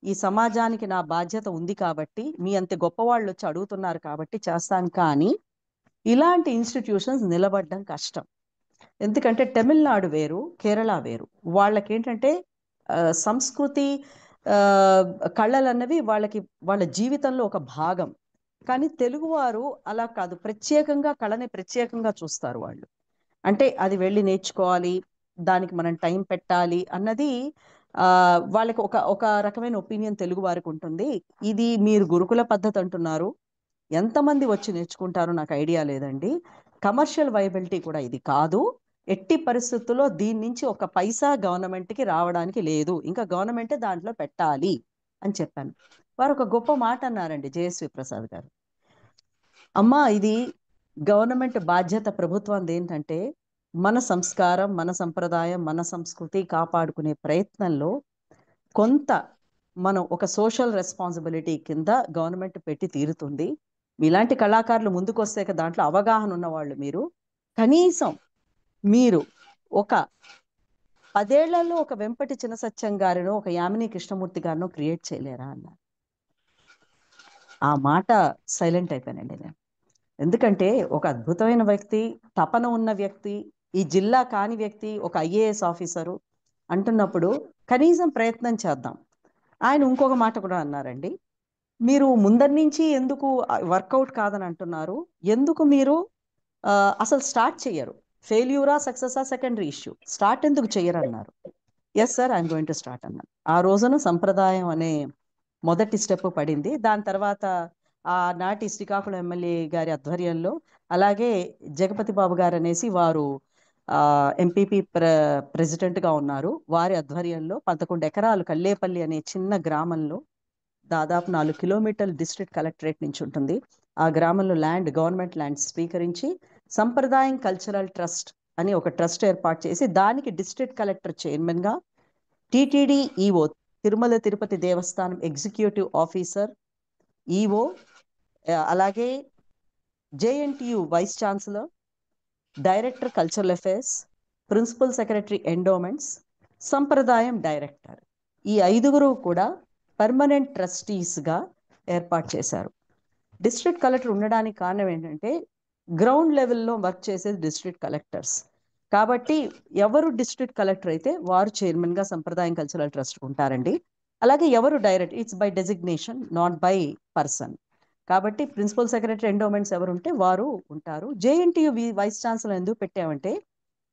ఈ సమాజానికి నా బాధ్యత ఉంది కాబట్టి, మీ అంత గొప్పవాళ్ళు వచ్చి అడుగుతున్నారు కాబట్టి చేస్తాను. కానీ ఇలాంటి ఇన్స్టిట్యూషన్స్ నిలబడడం కష్టం. ఎందుకంటే తమిళనాడు వేరు, కేరళ వేరు. వాళ్ళకి ఏంటంటే సంస్కృతి కళలు అన్నవి వాళ్ళ జీవితంలో ఒక భాగం. కానీ తెలుగువారు అలా కాదు, ప్రత్యేకంగా కళని ప్రత్యేకంగా చూస్తారు వాళ్ళు. అంటే అది వెళ్ళి నేర్చుకోవాలి, దానికి మనం టైం పెట్టాలి అన్నది వాళ్ళకి ఒక రకమైన ఒపీనియన్ తెలుగు వారికి ఉంటుంది. ఇది మీరు గురుకుల పద్ధతి అంటున్నారు, ఎంతమంది వచ్చి నేర్చుకుంటారో నాకు ఐడియా లేదండి. కమర్షియల్ వైబిలిటీ కూడా ఇది కాదు. ఎట్టి పరిస్థితుల్లో దీని నుంచి ఒక పైసా గవర్నమెంట్కి రావడానికి లేదు, ఇంకా గవర్నమెంటే దాంట్లో పెట్టాలి అని చెప్పాను. వారు ఒక గొప్ప మాట అన్నారండి జేఎస్వి ప్రసాద్ గారు, అమ్మా ఇది గవర్నమెంట్ బాధ్యత ప్రభుత్వం ఏంటంటే మన సంస్కారం, మన సంప్రదాయం, మన సంస్కృతి కాపాడుకునే ప్రయత్నంలో కొంత మనం ఒక సోషల్ రెస్పాన్సిబిలిటీ కింద గవర్నమెంట్ పెట్టి తీరుతుంది. మీలాంటి కళాకారులు ముందుకు వస్తే దాంట్లో అవగాహన ఉన్నవాళ్ళు మీరు, కనీసం మీరు ఒక 10 ఏళ్లలో ఒక వెంపటి చిన్న సత్యం గారినో ఒక యామిని కృష్ణమూర్తి గారినో క్రియేట్ చేయలేరా అన్నారు. ఆ మాట సైలెంట్ అయిపోయానండి నేను. ఎందుకంటే ఒక అద్భుతమైన వ్యక్తి, తపన ఉన్న వ్యక్తి, ఈ జిల్లా కాని వ్యక్తి, ఒక IAS ఆఫీసరు అంటున్నప్పుడు కనీసం ప్రయత్నం చేద్దాం. ఆయన ఇంకొక మాట కూడా అన్నారండి, మీరు ముందరి నుంచి ఎందుకు వర్కౌట్ కాదని అంటున్నారు, ఎందుకు మీరు అసలు స్టార్ట్ చెయ్యరు, ఫెయిల్యూరా సక్సెసా సెకండరీ ఇష్యూ, స్టార్ట్ ఎందుకు చెయ్యరు అన్నారు. Yes sir, I'm going to start అన్నాను. ఆ రోజున సంప్రదాయం అనే మొదటి స్టెప్ పడింది. దాని తర్వాత ఆనాటి శ్రీకాకుళం ఎమ్మెల్యే గారి ఆధ్వర్యంలో, అలాగే జగపతి బాబు గారు అనేసి వారు ఎంపీపీ ప్రెసిడెంట్గా ఉన్నారు, వారి ఆధ్వర్యంలో 11 ఎకరాలు కల్లేపల్లి అనే చిన్న గ్రామంలో, దాదాపు 4 కిలోమీటర్ల డిస్ట్రిక్ట్ కలెక్టరేట్ నుంచి ఉంటుంది, ఆ గ్రామంలో గవర్నమెంట్ ల్యాండ్ స్వీకరించి సంప్రదాయం కల్చరల్ ట్రస్ట్ అని ఒక ట్రస్ట్ ఏర్పాటు చేసి దానికి డిస్ట్రిక్ట్ కలెక్టర్ చైర్మన్గా, TTD EO Tirumala Tirupati Devasthanam executive officer EO, అలాగే JNTU vice chancellor, director cultural affairs, principal secretary endowments, Sampradayam director, ఈ 5గురు కూడా పర్మనెంట్ ట్రస్టీస్గా ఏర్పాటు చేశారు. డిస్ట్రిక్ట్ కలెక్టర్ ఉండడానికి కారణం ఏంటంటే గ్రౌండ్ లెవెల్లో వర్క్ చేసేది డిస్ట్రిక్ట్ కలెక్టర్స్ కాబట్టి, ఎవరు డిస్ట్రిక్ట్ కలెక్టర్ అయితే వారు చైర్మన్గా సంప్రదాయం కల్చరల్ ట్రస్ట్ ఉంటారండి. అలాగే ఎవరు direct, it's by designation not by person. కాబట్టి ప్రిన్సిపల్ సెక్రటరీ ఎండోమెంట్స్ ఎవరు ఉంటే వారు ఉంటారు. JNTU వైస్ ఛాన్సలర్ ఎందుకు పెట్టామంటే,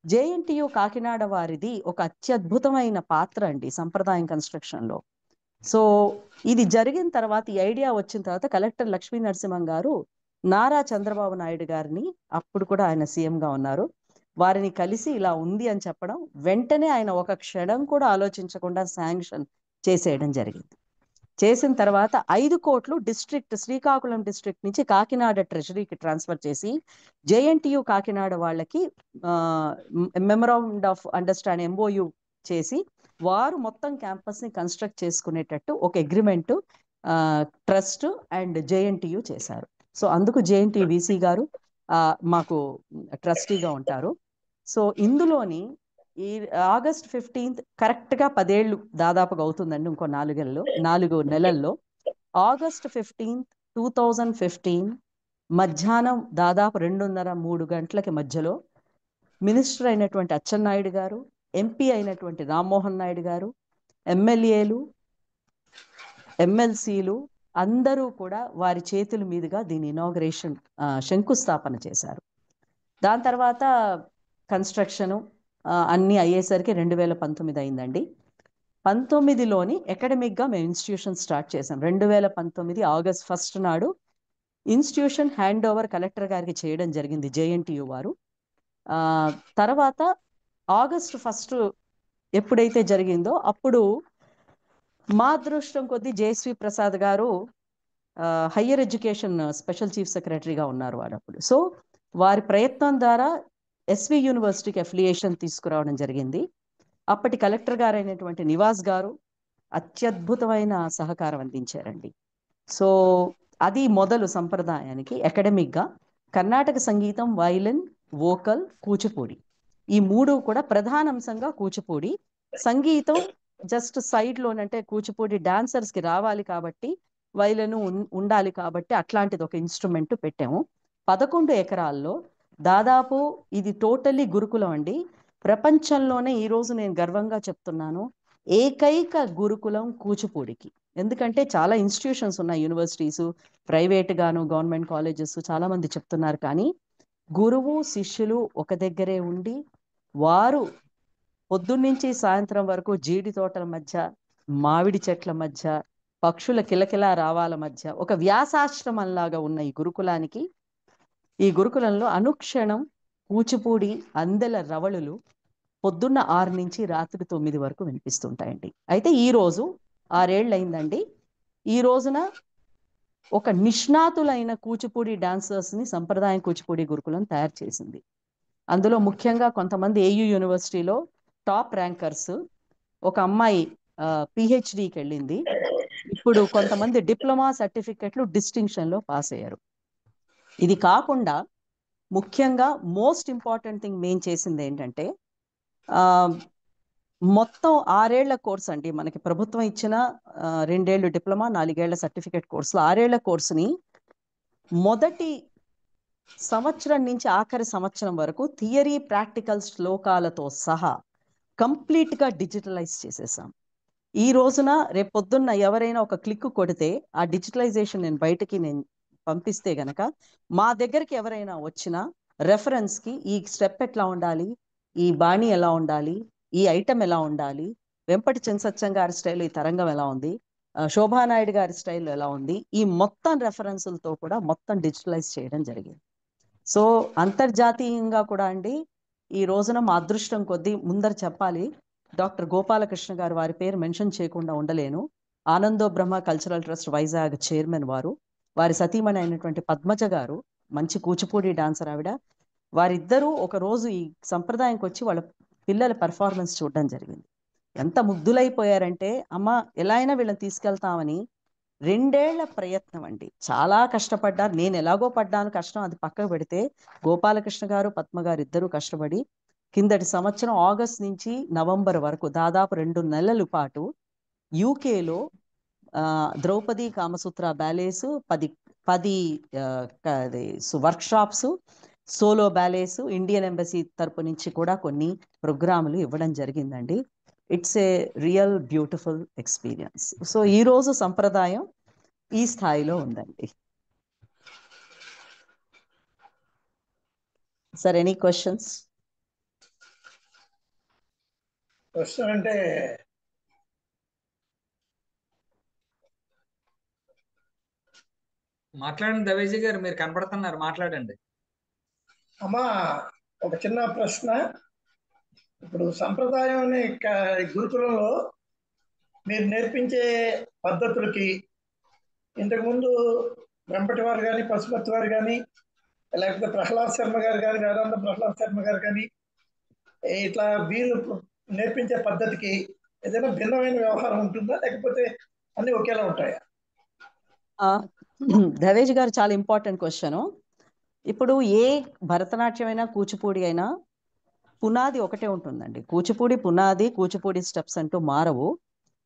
JNTU కాకినాడ వారిది ఒక అత్యద్భుతమైన పాత్ర అండి సంప్రదాయం కన్స్ట్రక్షన్లో. సో ఇది జరిగిన తర్వాత, ఈ ఐడియా వచ్చిన తర్వాత కలెక్టర్ లక్ష్మీ నరసింహం గారు నారా చంద్రబాబు నాయుడు గారిని, అప్పుడు కూడా ఆయన సీఎంగా ఉన్నారు, వారిని కలిసి ఇలా ఉంది అని చెప్పడం, వెంటనే ఆయన ఒక క్షణం కూడా ఆలోచించకుండా శాంక్షన్ చేసేయడం జరిగింది. చేసిన తర్వాత 5 కోట్లు శ్రీకాకుళం డిస్ట్రిక్ట్ నుంచి కాకినాడ ట్రెజరీకి ట్రాన్స్ఫర్ చేసి జేఎన్టీయు కాకినాడ వాళ్ళకి మెమరాండం ఆఫ్ అండర్స్టాండింగ్ ఎంఓయు చేసి వారు మొత్తం క్యాంపస్ని కన్స్ట్రక్ట్ చేసుకునేటట్టు ఒక అగ్రిమెంట్ ట్రస్ట్ అండ్ జేఎన్టీయు చేశారు. సో అందుకు జేఎన్టీయు వీసీ గారు మాకు ట్రస్టీగా ఉంటారు. సో ఇందులోని ఈ ఆగస్ట్ 15 కరెక్ట్గా 10 ఏళ్ళు దాదాపుగా అవుతుందండి, ఇంకో 4 నెలల్లో. ఆగస్ట్ 15, 2015 మధ్యాహ్నం దాదాపు 2:30-3 గంటలకి మధ్యలో మినిస్టర్ అయినటువంటి అచ్చెన్నాయుడు గారు, ఎంపీ అయినటువంటి రామ్మోహన్ నాయుడు గారు, ఎమ్మెల్యేలు, ఎమ్మెల్సీలు అందరూ కూడా వారి చేతుల మీదుగా దీని ఇనాగ్రేషన్ శంకుస్థాపన చేశారు. దాని తర్వాత కన్స్ట్రక్షను అన్నీ అయ్యేసరికి 2019 అయిందండి. 19లోని అకాడమిక్గా మేము ఇన్స్టిట్యూషన్ స్టార్ట్ చేసాం. 2019 ఆగస్ట్ 1 నాడు ఇన్స్టిట్యూషన్ హ్యాండ్ ఓవర్ కలెక్టర్ గారికి చేయడం జరిగింది జేఎన్టీయు వారు. తర్వాత ఆగస్ట్ 1 ఎప్పుడైతే జరిగిందో అప్పుడు మా అదృష్టం కొద్దీ జయశ్రీ ప్రసాద్ గారు హయ్యర్ ఎడ్యుకేషన్ స్పెషల్ చీఫ్ సెక్రటరీగా ఉన్నారు వారు అప్పుడు. సో వారి ప్రయత్నం ద్వారా ఎస్వి యూనివర్సిటీకి అఫిలియేషన్ తీసుకురావడం జరిగింది. అప్పటి కలెక్టర్ గారు అయినటువంటి నివాస్ గారు అత్యద్భుతమైన సహకారం అందించారండి. సో అది మొదలు సంప్రదాయానికి. అకాడమిక్గా కర్ణాటక సంగీతం, వైలిన్, వోకల్, కూచిపూడి, ఈ 3 కూడా ప్రధాన అంశంగా కూచిపూడి. సంగీతం జస్ట్ సైడ్లోనంటే కూచిపూడి డాన్సర్స్కి రావాలి కాబట్టి వైలిన్ ఉండాలి కాబట్టి అట్లాంటిది ఒక ఇన్స్ట్రుమెంట్ పెట్టాము. 11 ఎకరాల్లో దాదాపు ఇది టోటల్లీ గురుకులం అండి. ప్రపంచంలోనే ఈరోజు నేను గర్వంగా చెప్తున్నాను, ఏకైక గురుకులం కూచిపూడికి. ఎందుకంటే చాలా ఇన్స్టిట్యూషన్స్ ఉన్నాయి, యూనివర్సిటీసు, ప్రైవేట్గాను, గవర్నమెంట్ కాలేజెస్ చాలామంది చెప్తున్నారు. కానీ గురువు శిష్యులు ఒక దగ్గరే ఉండి వారు పొద్దున్నుంచి సాయంత్రం వరకు జీడి తోటల మధ్య, మామిడి చెట్ల మధ్య, పక్షుల కిలకిలా రావాల మధ్య ఒక వ్యాసాశ్రమంలాగా ఉన్న ఈ గురుకులంలో అనుక్షణం కూచిపూడి అందెల రవళులు పొద్దున్న 6 నుంచి రాత్రి 9 వరకు వినిపిస్తుంటాయండి. అయితే ఈరోజు 6 ఏళ్ళు అయిందండి. ఈ రోజున ఒక నిష్ణాతులైన కూచిపూడి డాన్సర్స్ని సంప్రదాయం కూచిపూడి గురుకులం తయారు చేసింది. అందులో ముఖ్యంగా కొంతమంది ఏయూ యూనివర్సిటీలో టాప్ ర్యాంకర్స్, ఒక అమ్మాయి పిహెచ్డికి వెళ్ళింది. ఇప్పుడు కొంతమంది డిప్లొమా సర్టిఫికెట్లు డిస్టింక్షన్లో పాస్ అయ్యారు. ఇది కాకుండా ముఖ్యంగా మోస్ట్ ఇంపార్టెంట్ థింగ్ మేము చేసింది ఏంటంటే, మొత్తం 6 ఏళ్ల కోర్స్ అండి. మనకి ప్రభుత్వం ఇచ్చిన 2 ఏళ్ళు డిప్లొమా, 4 ఏళ్ల సర్టిఫికెట్ కోర్సులు. 6 ఏళ్ల కోర్సుని మొదటి సంవత్సరం నుంచి ఆఖరి సంవత్సరం వరకు థియరీ, ప్రాక్టికల్ శ్లోకాలతో సహా కంప్లీట్గా డిజిటలైజ్ చేసేసాం. ఈ రోజున రేపు పొద్దున్న ఎవరైనా ఒక క్లిక్ కొడితే ఆ డిజిటలైజేషన్ నేను బయటకి పంపిస్తే గనక మా దగ్గరికి ఎవరైనా వచ్చినా రెఫరెన్స్కి ఈ స్టెప్ ఎట్లా ఉండాలి, ఈ బాణి ఎలా ఉండాలి, ఈ ఐటెం ఎలా ఉండాలి, వెంపటి చెన్సత్యం గారి స్టైల్ ఈ తరంగం ఎలా ఉంది, శోభానాయుడు గారి స్టైల్ ఎలా ఉంది, ఈ మొత్తం రెఫరెన్సులతో కూడా మొత్తం డిజిటలైజ్ చేయడం జరిగింది. సో అంతర్జాతీయంగా కూడా అండి ఈ రోజున మా అదృష్టం కొద్దీ ముందర చెప్పాలి, డాక్టర్ గోపాలకృష్ణ గారు, వారి పేరు మెన్షన్ చేయకుండా ఉండలేను, ఆనందో బ్రహ్మ కల్చరల్ ట్రస్ట్ వైజాగ్ చైర్మన్ వారు, వారి సతీమణి అయినటువంటి పద్మజ గారు మంచి కూచిపూడి డాన్సర్ ఆవిడ. వారిద్దరూ ఒకరోజు ఈ సంప్రదాయంకి వచ్చి వాళ్ళ పిల్లల పెర్ఫార్మెన్స్ చూడడం జరిగింది. ఎంత ముగ్ధులైపోయారంటే, అమ్మ ఎలా అయినా వీళ్ళని తీసుకెళ్తామని 2 ఏళ్ల ప్రయత్నం అండి. చాలా కష్టపడ్డారు. నేను ఎలాగో పడ్డాను కష్టం, అది పక్కకు పెడితే గోపాలకృష్ణ గారు, పద్మ గారు ఇద్దరూ కష్టపడి కిందటి సంవత్సరం ఆగస్ట్ నుంచి నవంబర్ వరకు దాదాపు 2 నెలల పాటు యూకేలో Draupadi Kamasutra ballets 10 workshops, solo ballets, Indian embassy తరపు నుంచి కూడా కొన్ని ప్రోగ్రాములు ఇవ్వడం జరిగిందండి. It's a real beautiful experience. So ఈరోజు సంప్రదాయం ఈ స్థాయిలో ఉందండి. Sir any questions? క్వశ్చన్ అంటే మాట్లాడండి దవేజీ గారు, మీరు కనపడుతున్నారు, మాట్లాడండి. అమ్మా ఒక చిన్న ప్రశ్న. ఇప్పుడు సంప్రదాయం గురుకులంలో మీరు నేర్పించే పద్ధతులకి ఇంతకుముందు వెంపటి వారు కానీ పశుపతి వారు కానీ లేకపోతే ప్రహ్లాద్ శర్మ గారు కానీ వేదాంత ప్రహ్లాద్ శర్మ గారు కానీ ఇట్లా వీళ్ళు నేర్పించే పద్ధతికి ఏదైనా భిన్నమైన వ్యవహారం ఉంటుందా లేకపోతే అన్ని ఒకేలా ఉంటాయా? దవేజ్ గారు చాలా ఇంపార్టెంట్ క్వశ్చన్. ఇప్పుడు ఏ భరతనాట్యం అయినా కూచిపూడి అయినా పునాది ఒకటే ఉంటుందండి. కూచిపూడి పునాది, కూచిపూడి స్టెప్స్ అంటూ మారవు.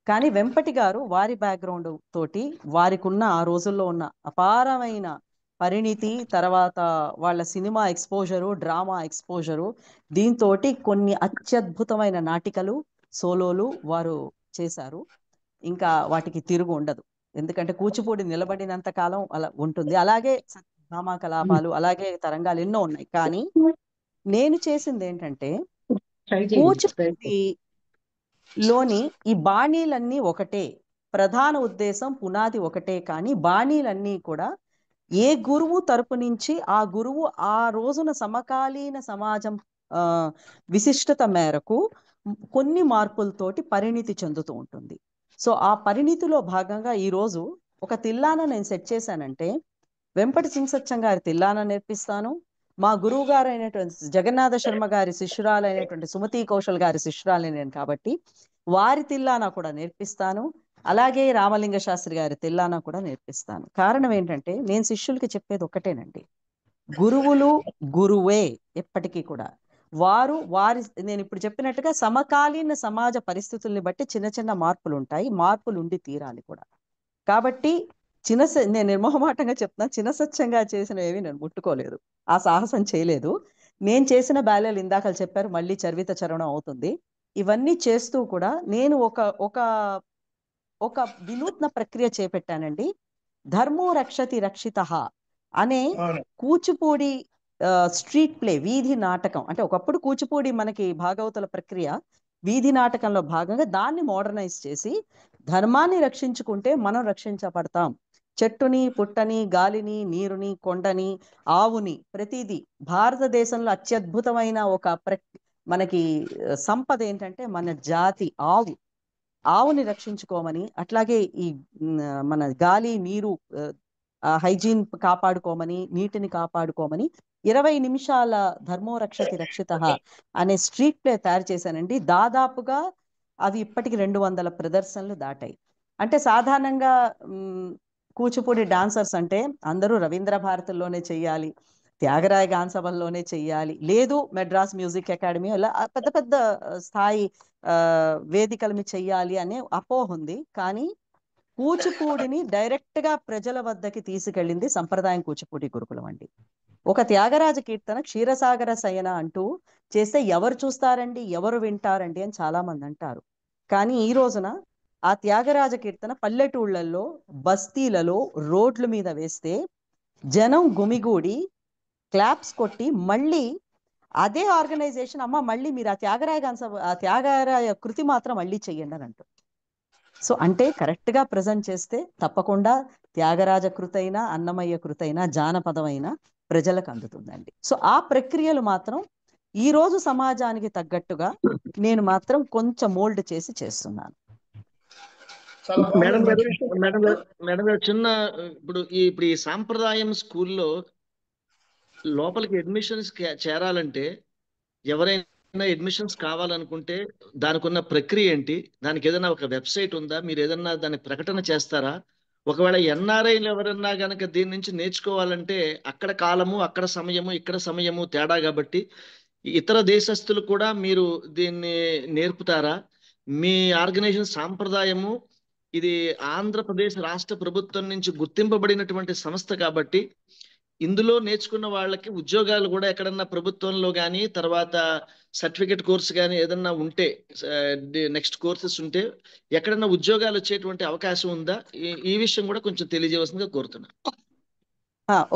కానీ వెంపటి గారు వారి బ్యాక్గ్రౌండ్ తోటి వారికి ఉన్న ఆ రోజుల్లో ఉన్న అపారమైన పరిణితి, తర్వాత వాళ్ళ సినిమా ఎక్స్పోజరు, డ్రామా ఎక్స్పోజరు, దీంతో కొన్ని అత్యద్భుతమైన నాటికలు, సోలోలు వారు చేశారు. ఇంకా వాటికి తిరుగు ఉండదు. ఎందుకంటే కూచిపూడి నిలబడినంత కాలం అలా ఉంటుంది. అలాగే డ్రామా కలాపాలు, అలాగే తరంగాలు ఎన్నో ఉన్నాయి. కానీ నేను చేసింది ఏంటంటే కూచిపూడిలోని ఈ బాణీలన్నీ ఒకటే, ప్రధాన ఉద్దేశం పునాది ఒకటే. కానీ బాణీలన్నీ కూడా ఏ గురువు తరపు నుంచి ఆ గురువు ఆ రోజున సమకాలీన సమాజం విశిష్టత మేరకు కొన్ని మార్పులతోటి పరిణితి చెందుతూ ఉంటుంది. సో ఆ పరిణితిలో భాగంగా ఈరోజు ఒక తిల్లాన నేను సెట్ చేశానంటే వెంపటి సింగసత్యం గారి తిల్లాన నేర్పిస్తాను. మా గురువు గారు అయినటువంటి జగన్నాథ శర్మ గారి శిష్యురాలైనటువంటి సుమతి కౌశల్ గారి శిష్యురాలని నేను కాబట్టి వారి తిల్లానా కూడా నేర్పిస్తాను. అలాగే రామలింగ శాస్త్రి గారి తిల్లానా కూడా నేర్పిస్తాను. కారణం ఏంటంటే నేను శిష్యులకి చెప్పేది ఒకటేనండి, గురువులు గురువే ఎప్పటికీ కూడా. వారి నేను ఇప్పుడు చెప్పినట్టుగా సమకాలీన సమాజ పరిస్థితుల్ని బట్టి చిన్న చిన్న మార్పులు ఉంటాయి, మార్పులు ఉండి తీరాలి కూడా. కాబట్టి నేను నిర్మోహమాటంగా చెప్తున్నా, చిన్నసత్యంగా చేసినవి నేను ముట్టుకోలేదు, ఆ సాహసం చేయలేదు. నేను చేసిన బాల్యాలు ఇందాక చెప్పారు, మళ్ళీ చర్విత చరణం అవుతుంది. ఇవన్నీ చేస్తూ కూడా నేను ఒక వినూత్న ప్రక్రియ చేపట్టానండి. ధర్మో రక్షతి రక్షితః అనే కూచిపూడి స్ట్రీట్ ప్లే, వీధి నాటకం. అంటే ఒకప్పుడు కూచిపూడి మనకి భాగవతుల ప్రక్రియ వీధి నాటకంలో భాగంగా దాన్ని మోడర్నైజ్ చేసి ధర్మాన్ని రక్షించుకుంటే మనం రక్షించబడతాం. చెట్టుని, పుట్టని, గాలిని, నీరుని, కొండని, ఆవుని, ప్రతిదీ భారతదేశంలో అత్యద్భుతమైన ఒక మనకి సంపద ఏంటంటే మన జాతి ఆవు. ఆవుని రక్షించుకోమని, అట్లాగే ఈ మన గాలి, నీరు హైజీన్ కాపాడుకోమని, నీటిని కాపాడుకోమని 20 నిమిషాల ధర్మో రక్షతి రక్షితః అనే స్ట్రీట్ ప్లే తయారు చేశానండి. దాదాపుగా అవి ఇప్పటికి 200 ప్రదర్శనలు దాటాయి. అంటే సాధారణంగా కూచిపూడి డాన్సర్స్ అంటే అందరూ రవీంద్ర భారతిలోనే చెయ్యాలి, త్యాగరాయ గాన సభల్లోనే చెయ్యాలి, లేదు మెడ్రాస్ మ్యూజిక్ అకాడమీ అలా పెద్ద పెద్ద స్థాయి వేదికల మీద చెయ్యాలి అనే అపోహ ఉంది. కానీ కూచిపూడిని డైరెక్ట్ గా ప్రజల వద్దకి తీసుకెళ్ళింది సంప్రదాయం కూచిపూడి గురుకులం అండి. ఒక త్యాగరాజ కీర్తన క్షీరసాగర శయన అంటూ చేస్తే ఎవరు చూస్తారండి, ఎవరు వింటారండి అని చాలా మంది అంటారు. కానీ ఈ రోజున ఆ త్యాగరాజ కీర్తన పల్లెటూళ్లలో, బస్తీలలో, రోడ్ల మీద వేస్తే జనం గుమిగూడి క్లాప్స్ కొట్టి మళ్ళీ అదే ఆర్గనైజేషన్ అమ్మ మళ్ళీ మీరు ఆ త్యాగరాయ కృతి మాత్రం మళ్ళీ చెయ్యండి అని అంటారు. సో అంటే కరెక్ట్ గా ప్రజెంట్ చేస్తే తప్పకుండా త్యాగరాజ కృతైనా, అన్నమయ్య కృతైనా, జానపదమైనా ప్రజలకు అందుతుందండి. సో ఆ ప్రక్రియలు మాత్రం ఈ రోజు సమాజానికి తగ్గట్టుగా నేను మాత్రం కొంచెం మోల్డ్ చేసి చేస్తున్నాను. మేడం గారు చిన్న ఇప్పుడు ఈ సాంప్రదాయం స్కూల్లో లోపలికి అడ్మిషన్స్ చేరాలంటే ఎవరైనా అడ్మిషన్స్ కావాలనుకుంటే దానికి ఉన్న ప్రక్రియ ఏంటి? దానికి ఏదైనా ఒక వెబ్సైట్ ఉందా? మీరు ఏదైనా దాన్ని ప్రకటన చేస్తారా? ఒకవేళ ఎన్ఆర్ఐలు ఎవరన్నా గనక దీని నుంచి నేర్చుకోవాలంటే అక్కడ కాలము, అక్కడ సమయము, ఇక్కడ సమయము తేడా కాబట్టి ఇతర దేశస్తులు కూడా మీరు దీన్ని నేర్పుతారా? మీ ఆర్గనైజేషన్ సాంప్రదాయము ఇది ఆంధ్రప్రదేశ్ రాష్ట్ర ప్రభుత్వం నుంచి గుర్తింపబడినటువంటి సంస్థ కాబట్టి ఇందులో నేర్చుకున్న వాళ్ళకి ఉద్యోగాలు కూడా ఎక్కడన్నా ప్రభుత్వంలో కానీ, తర్వాత సర్టిఫికెట్ కోర్సు కానీ ఏదన్నా ఉంటే, నెక్స్ట్ కోర్సెస్ ఉంటే ఎక్కడన్నా ఉద్యోగాలు వచ్చేటువంటి అవకాశం ఉందా? ఈ విషయం కూడా కొంచెం తెలియజేయవలసిందిగా కోరుతున్నా.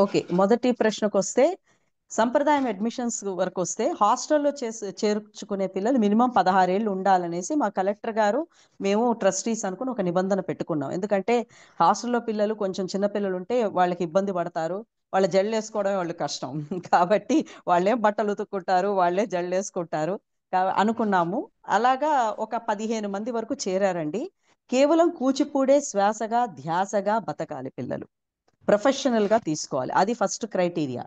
ఓకే, మొదటి ప్రశ్నకు వస్తే సంప్రదాయం అడ్మిషన్స్ వరకు వస్తే హాస్టల్లో చేర్చుకునే పిల్లలు మినిమం 16 ఏళ్ళు ఉండాలనేసి మా కలెక్టర్ గారు మేము ట్రస్టీస్ అనుకుని ఒక నిబంధన పెట్టుకున్నాం. ఎందుకంటే హాస్టల్లో పిల్లలు కొంచెం చిన్న పిల్లలు ఉంటే వాళ్ళకి ఇబ్బంది పడతారు, వాళ్ళ జళ్ళు వేసుకోవడం వాళ్ళు కష్టం కాబట్టి వాళ్ళేం బట్టలు ఉతుక్కుంటారు, వాళ్ళే జళ్ళు వేసుకుంటారు అనుకున్నాము. అలాగా ఒక 15 మంది వరకు చేరారండి. కేవలం కూచిపూడే శ్వాసగా ధ్యాసగా బతకాలి పిల్లలు, ప్రొఫెషనల్గా తీసుకోవాలి. అది ఫస్ట్ క్రైటీరియా.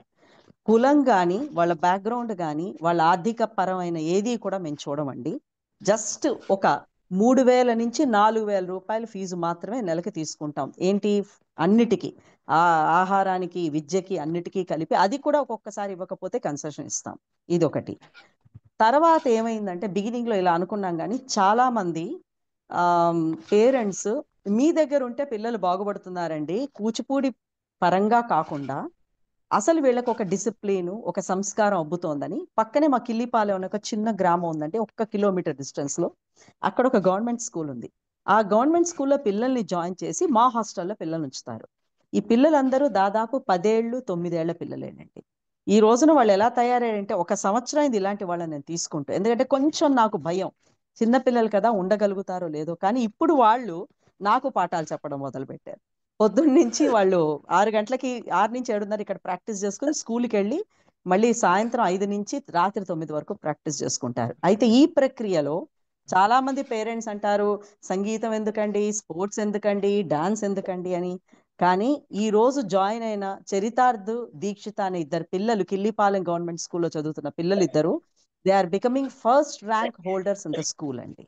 కులం కానీ వాళ్ళ బ్యాక్గ్రౌండ్ కానీ వాళ్ళ ఆర్థిక పరమైన ఏది కూడా మేము చూడమండి. జస్ట్ ఒక 3,000 నుంచి 4,000 రూపాయల ఫీజు మాత్రమే నెలకి తీసుకుంటాం. ఏంటి అన్నిటికీ, ఆహారానికి విద్యకి అన్నిటికీ కలిపి. అది కూడా ఒక్కొక్కసారి ఇవ్వకపోతే కన్సెషన్ ఇస్తాం. ఇది ఒకటి. తర్వాత ఏమైందంటే బిగినింగ్లో ఇలా అనుకున్నాం, కానీ చాలామంది పేరెంట్స్ మీ దగ్గర ఉంటే పిల్లలు బాగుపడుతున్నారండి, కూచిపూడి పరంగా కాకుండా అసలు వీళ్ళకి ఒక డిసిప్లిన్ ఒక సంస్కారం అబ్బుతోందని పక్కనే మా కిల్లిపాలెం అనే ఒక చిన్న గ్రామం ఉందండి, 1 కిలోమీటర్ డిస్టెన్స్లో. అక్కడ ఒక గవర్నమెంట్ స్కూల్ ఉంది. ఆ గవర్నమెంట్ స్కూల్లో పిల్లల్ని జాయిన్ చేసి మా హాస్టల్లో పిల్లల్ని ఉంచుతారు. ఈ పిల్లలందరూ దాదాపు 10 ఏళ్ళు 9 ఏళ్ల పిల్లలేనండి. ఈ రోజున వాళ్ళు ఎలా తయారయ్యారంటే, 1 సంవత్సరం అయింది ఇలాంటి వాళ్ళని నేను తీసుకుంటూ, ఎందుకంటే కొంచెం నాకు భయం, చిన్నపిల్లలు కదా ఉండగలుగుతారో లేదో. కానీ ఇప్పుడు వాళ్ళు నాకు పాఠాలు చెప్పడం మొదలుపెట్టారు. పొద్దున్న నుంచి వాళ్ళు 6 గంటలకి 6 నుంచి 7:30 ఇక్కడ ప్రాక్టీస్ చేసుకుని స్కూల్కి వెళ్ళి మళ్ళీ సాయంత్రం 5 నుంచి రాత్రి 9 వరకు ప్రాక్టీస్ చేసుకుంటారు. అయితే ఈ ప్రక్రియలో చాలా మంది పేరెంట్స్ అంటారు, సంగీతం ఎందుకండి, స్పోర్ట్స్ ఎందుకండి, డాన్స్ ఎందుకండి అని. కానీ ఈ రోజు జాయిన్ అయిన చరితార్థ్, దీక్షిత అనే 2 పిల్లలు కిల్లిపాలెం గవర్నమెంట్ స్కూల్లో చదువుతున్న పిల్లలు ఇద్దరు, they are becoming first rank holders in the school అండి.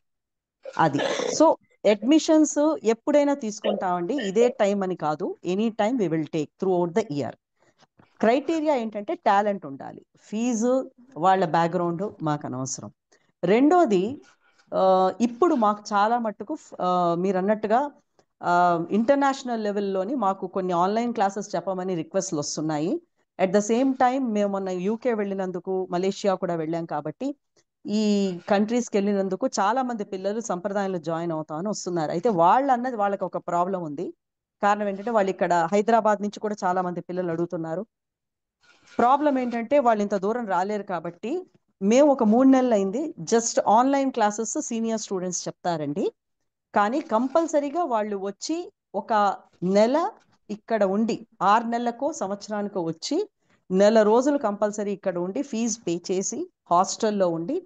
అది సో అడ్మిషన్స్ ఎప్పుడైనా తీసుకుంటామండి, ఇదే టైం అని కాదు, any time we will take throughout the year. Criteria ఏంటంటే టాలెంట్ ఉండాలి, ఫీజు వాళ్ళ బ్యాక్గ్రౌండ్ మాకు అనవసరం. రెండోది, ఇప్పుడు మాకు చాలా మట్టుకు మీరు అన్నట్టుగా ఇంటర్నేషనల్ లెవెల్లోని మాకు కొన్ని ఆన్లైన్ క్లాసెస్ చెప్పమని రిక్వెస్ట్లు వస్తున్నాయి. అట్ ద సేమ్ టైం మేము మొన్న యూకే వెళ్ళినందుకు, మలేషియా కూడా వెళ్ళాం కాబట్టి ఈ కంట్రీస్కి వెళ్ళినందుకు చాలా మంది పిల్లలు సంప్రదాయంలో జాయిన్ అవుతామని వస్తున్నారు. అయితే వాళ్ళు అన్నది వాళ్ళకి ఒక ప్రాబ్లం ఉంది. కారణం ఏంటంటే వాళ్ళు ఇక్కడ హైదరాబాద్ నుంచి కూడా చాలా మంది పిల్లలు అడుగుతున్నారు. ప్రాబ్లం ఏంటంటే వాళ్ళు ఇంత దూరం రాలేరు కాబట్టి మేము ఒక 3 నెలలు అయింది just online classes senior students చెప్తారండి. కానీ కంపల్సరీగా వాళ్ళు వచ్చి ఒక నెల ఇక్కడ ఉండి, 6 నెలలకో సంవత్సరానికో వచ్చి నెల రోజులు కంపల్సరీ ఇక్కడ ఉండి ఫీజు పే చేసి హాస్టల్లో ఉండి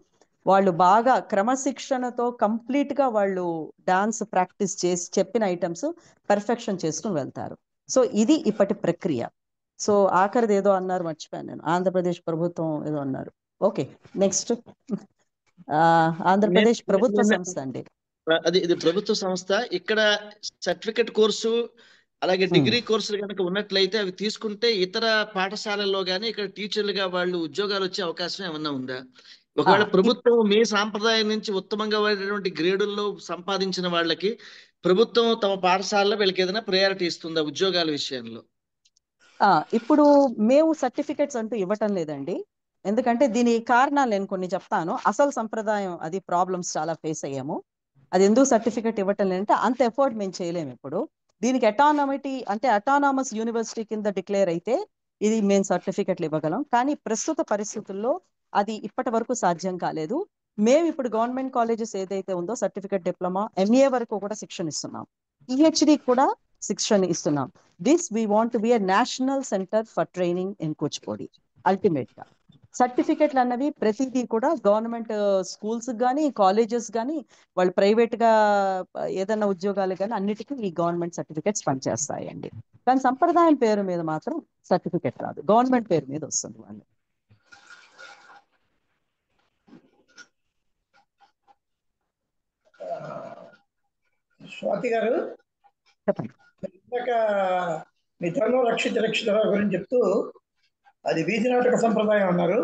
వాళ్ళు బాగా క్రమశిక్షణతో కంప్లీట్గా వాళ్ళు డాన్స్ ప్రాక్టీస్ చేసి చెప్పిన ఐటమ్స్ పర్ఫెక్షన్ చేసుకుని వెళ్తారు. సో ఇది ఇప్పటి ప్రక్రియ. సో ఆఖరిది ఏదో అన్నారు, మర్చిపోయాను నేను, ఆంధ్రప్రదేశ్ ప్రభుత్వం ఏదో అన్నారు. Okay, next. ఆంధ్రప్రదేశ్ ప్రభుత్వ సంస్థ అండి. అది ఇది ప్రభుత్వ సంస్థ. ఇక్కడ సర్టిఫికెట్ కోర్సు అలాగే డిగ్రీ కోర్సులు కనుక ఉన్నట్లయితే అవి తీసుకుంటే ఇతర పాఠశాలల్లో గానీ ఇక్కడ టీచర్లుగా వాళ్ళు ఉద్యోగాలు వచ్చే అవకాశం ఏమన్నా ఉందా? ఒకవేళ ప్రభుత్వం మీ సాంప్రదాయం నుంచి ఉత్తమంగా ఉన్నటువంటి గ్రేడుల్లో సంపాదించిన వాళ్ళకి ప్రభుత్వం తమ పాఠశాలలో వీళ్ళకి ఏదైనా ప్రయారిటీ ఇస్తుందా ఉద్యోగాల విషయంలో? ఇప్పుడు మేము సర్టిఫికెట్స్ అంటూ ఇవ్వటం లేదండి. ఎందుకంటే దీని కారణాలు నేను కొన్ని చెప్తాను. అసలు సంప్రదాయం అది ప్రాబ్లమ్స్ చాలా ఫేస్ అయ్యాము. అది ఎందుకు సర్టిఫికెట్ ఇవ్వటం లేదంటే అంత ఎఫర్ట్ మేము చేయలేము. ఇప్పుడు దీనికి అటానమస్ యూనివర్సిటీ కింద డిక్లేర్ అయితే ఇది మేము సర్టిఫికెట్లు ఇవ్వగలం. కానీ ప్రస్తుత పరిస్థితుల్లో అది ఇప్పటి వరకు సాధ్యం కాలేదు. మేము ఇప్పుడు గవర్నమెంట్ కాలేజెస్ ఏదైతే ఉందో సర్టిఫికెట్, డిప్లొమా, ఎంఏ వరకు కూడా శిక్షణ ఇస్తున్నాం, పిహెచ్డి కూడా శిక్షణ ఇస్తున్నాం. This we want to be a national centre for training in Kuchipudi. Ultimate గా సర్టిఫికెట్లు అన్నవి ప్రతిదీ కూడా గవర్నమెంట్ స్కూల్స్ కానీ కాలేజెస్ కానీ వాళ్ళు ప్రైవేట్ గా ఏదైనా ఉద్యోగాలు కానీ అన్నిటికీ ఈ గవర్నమెంట్ సర్టిఫికెట్స్ పనిచేస్తాయండి. కానీ సంప్రదాయం పేరు మీద మాత్రం సర్టిఫికెట్ రాదు, గవర్నమెంట్ పేరు మీద వస్తుంది వాళ్ళు. స్వాతి గారు, చెప్పండి. ఇందాక మిత్రంలో రక్షిత గురించి చెప్తూ అది వీధి నాటక సంప్రదాయం అన్నారు.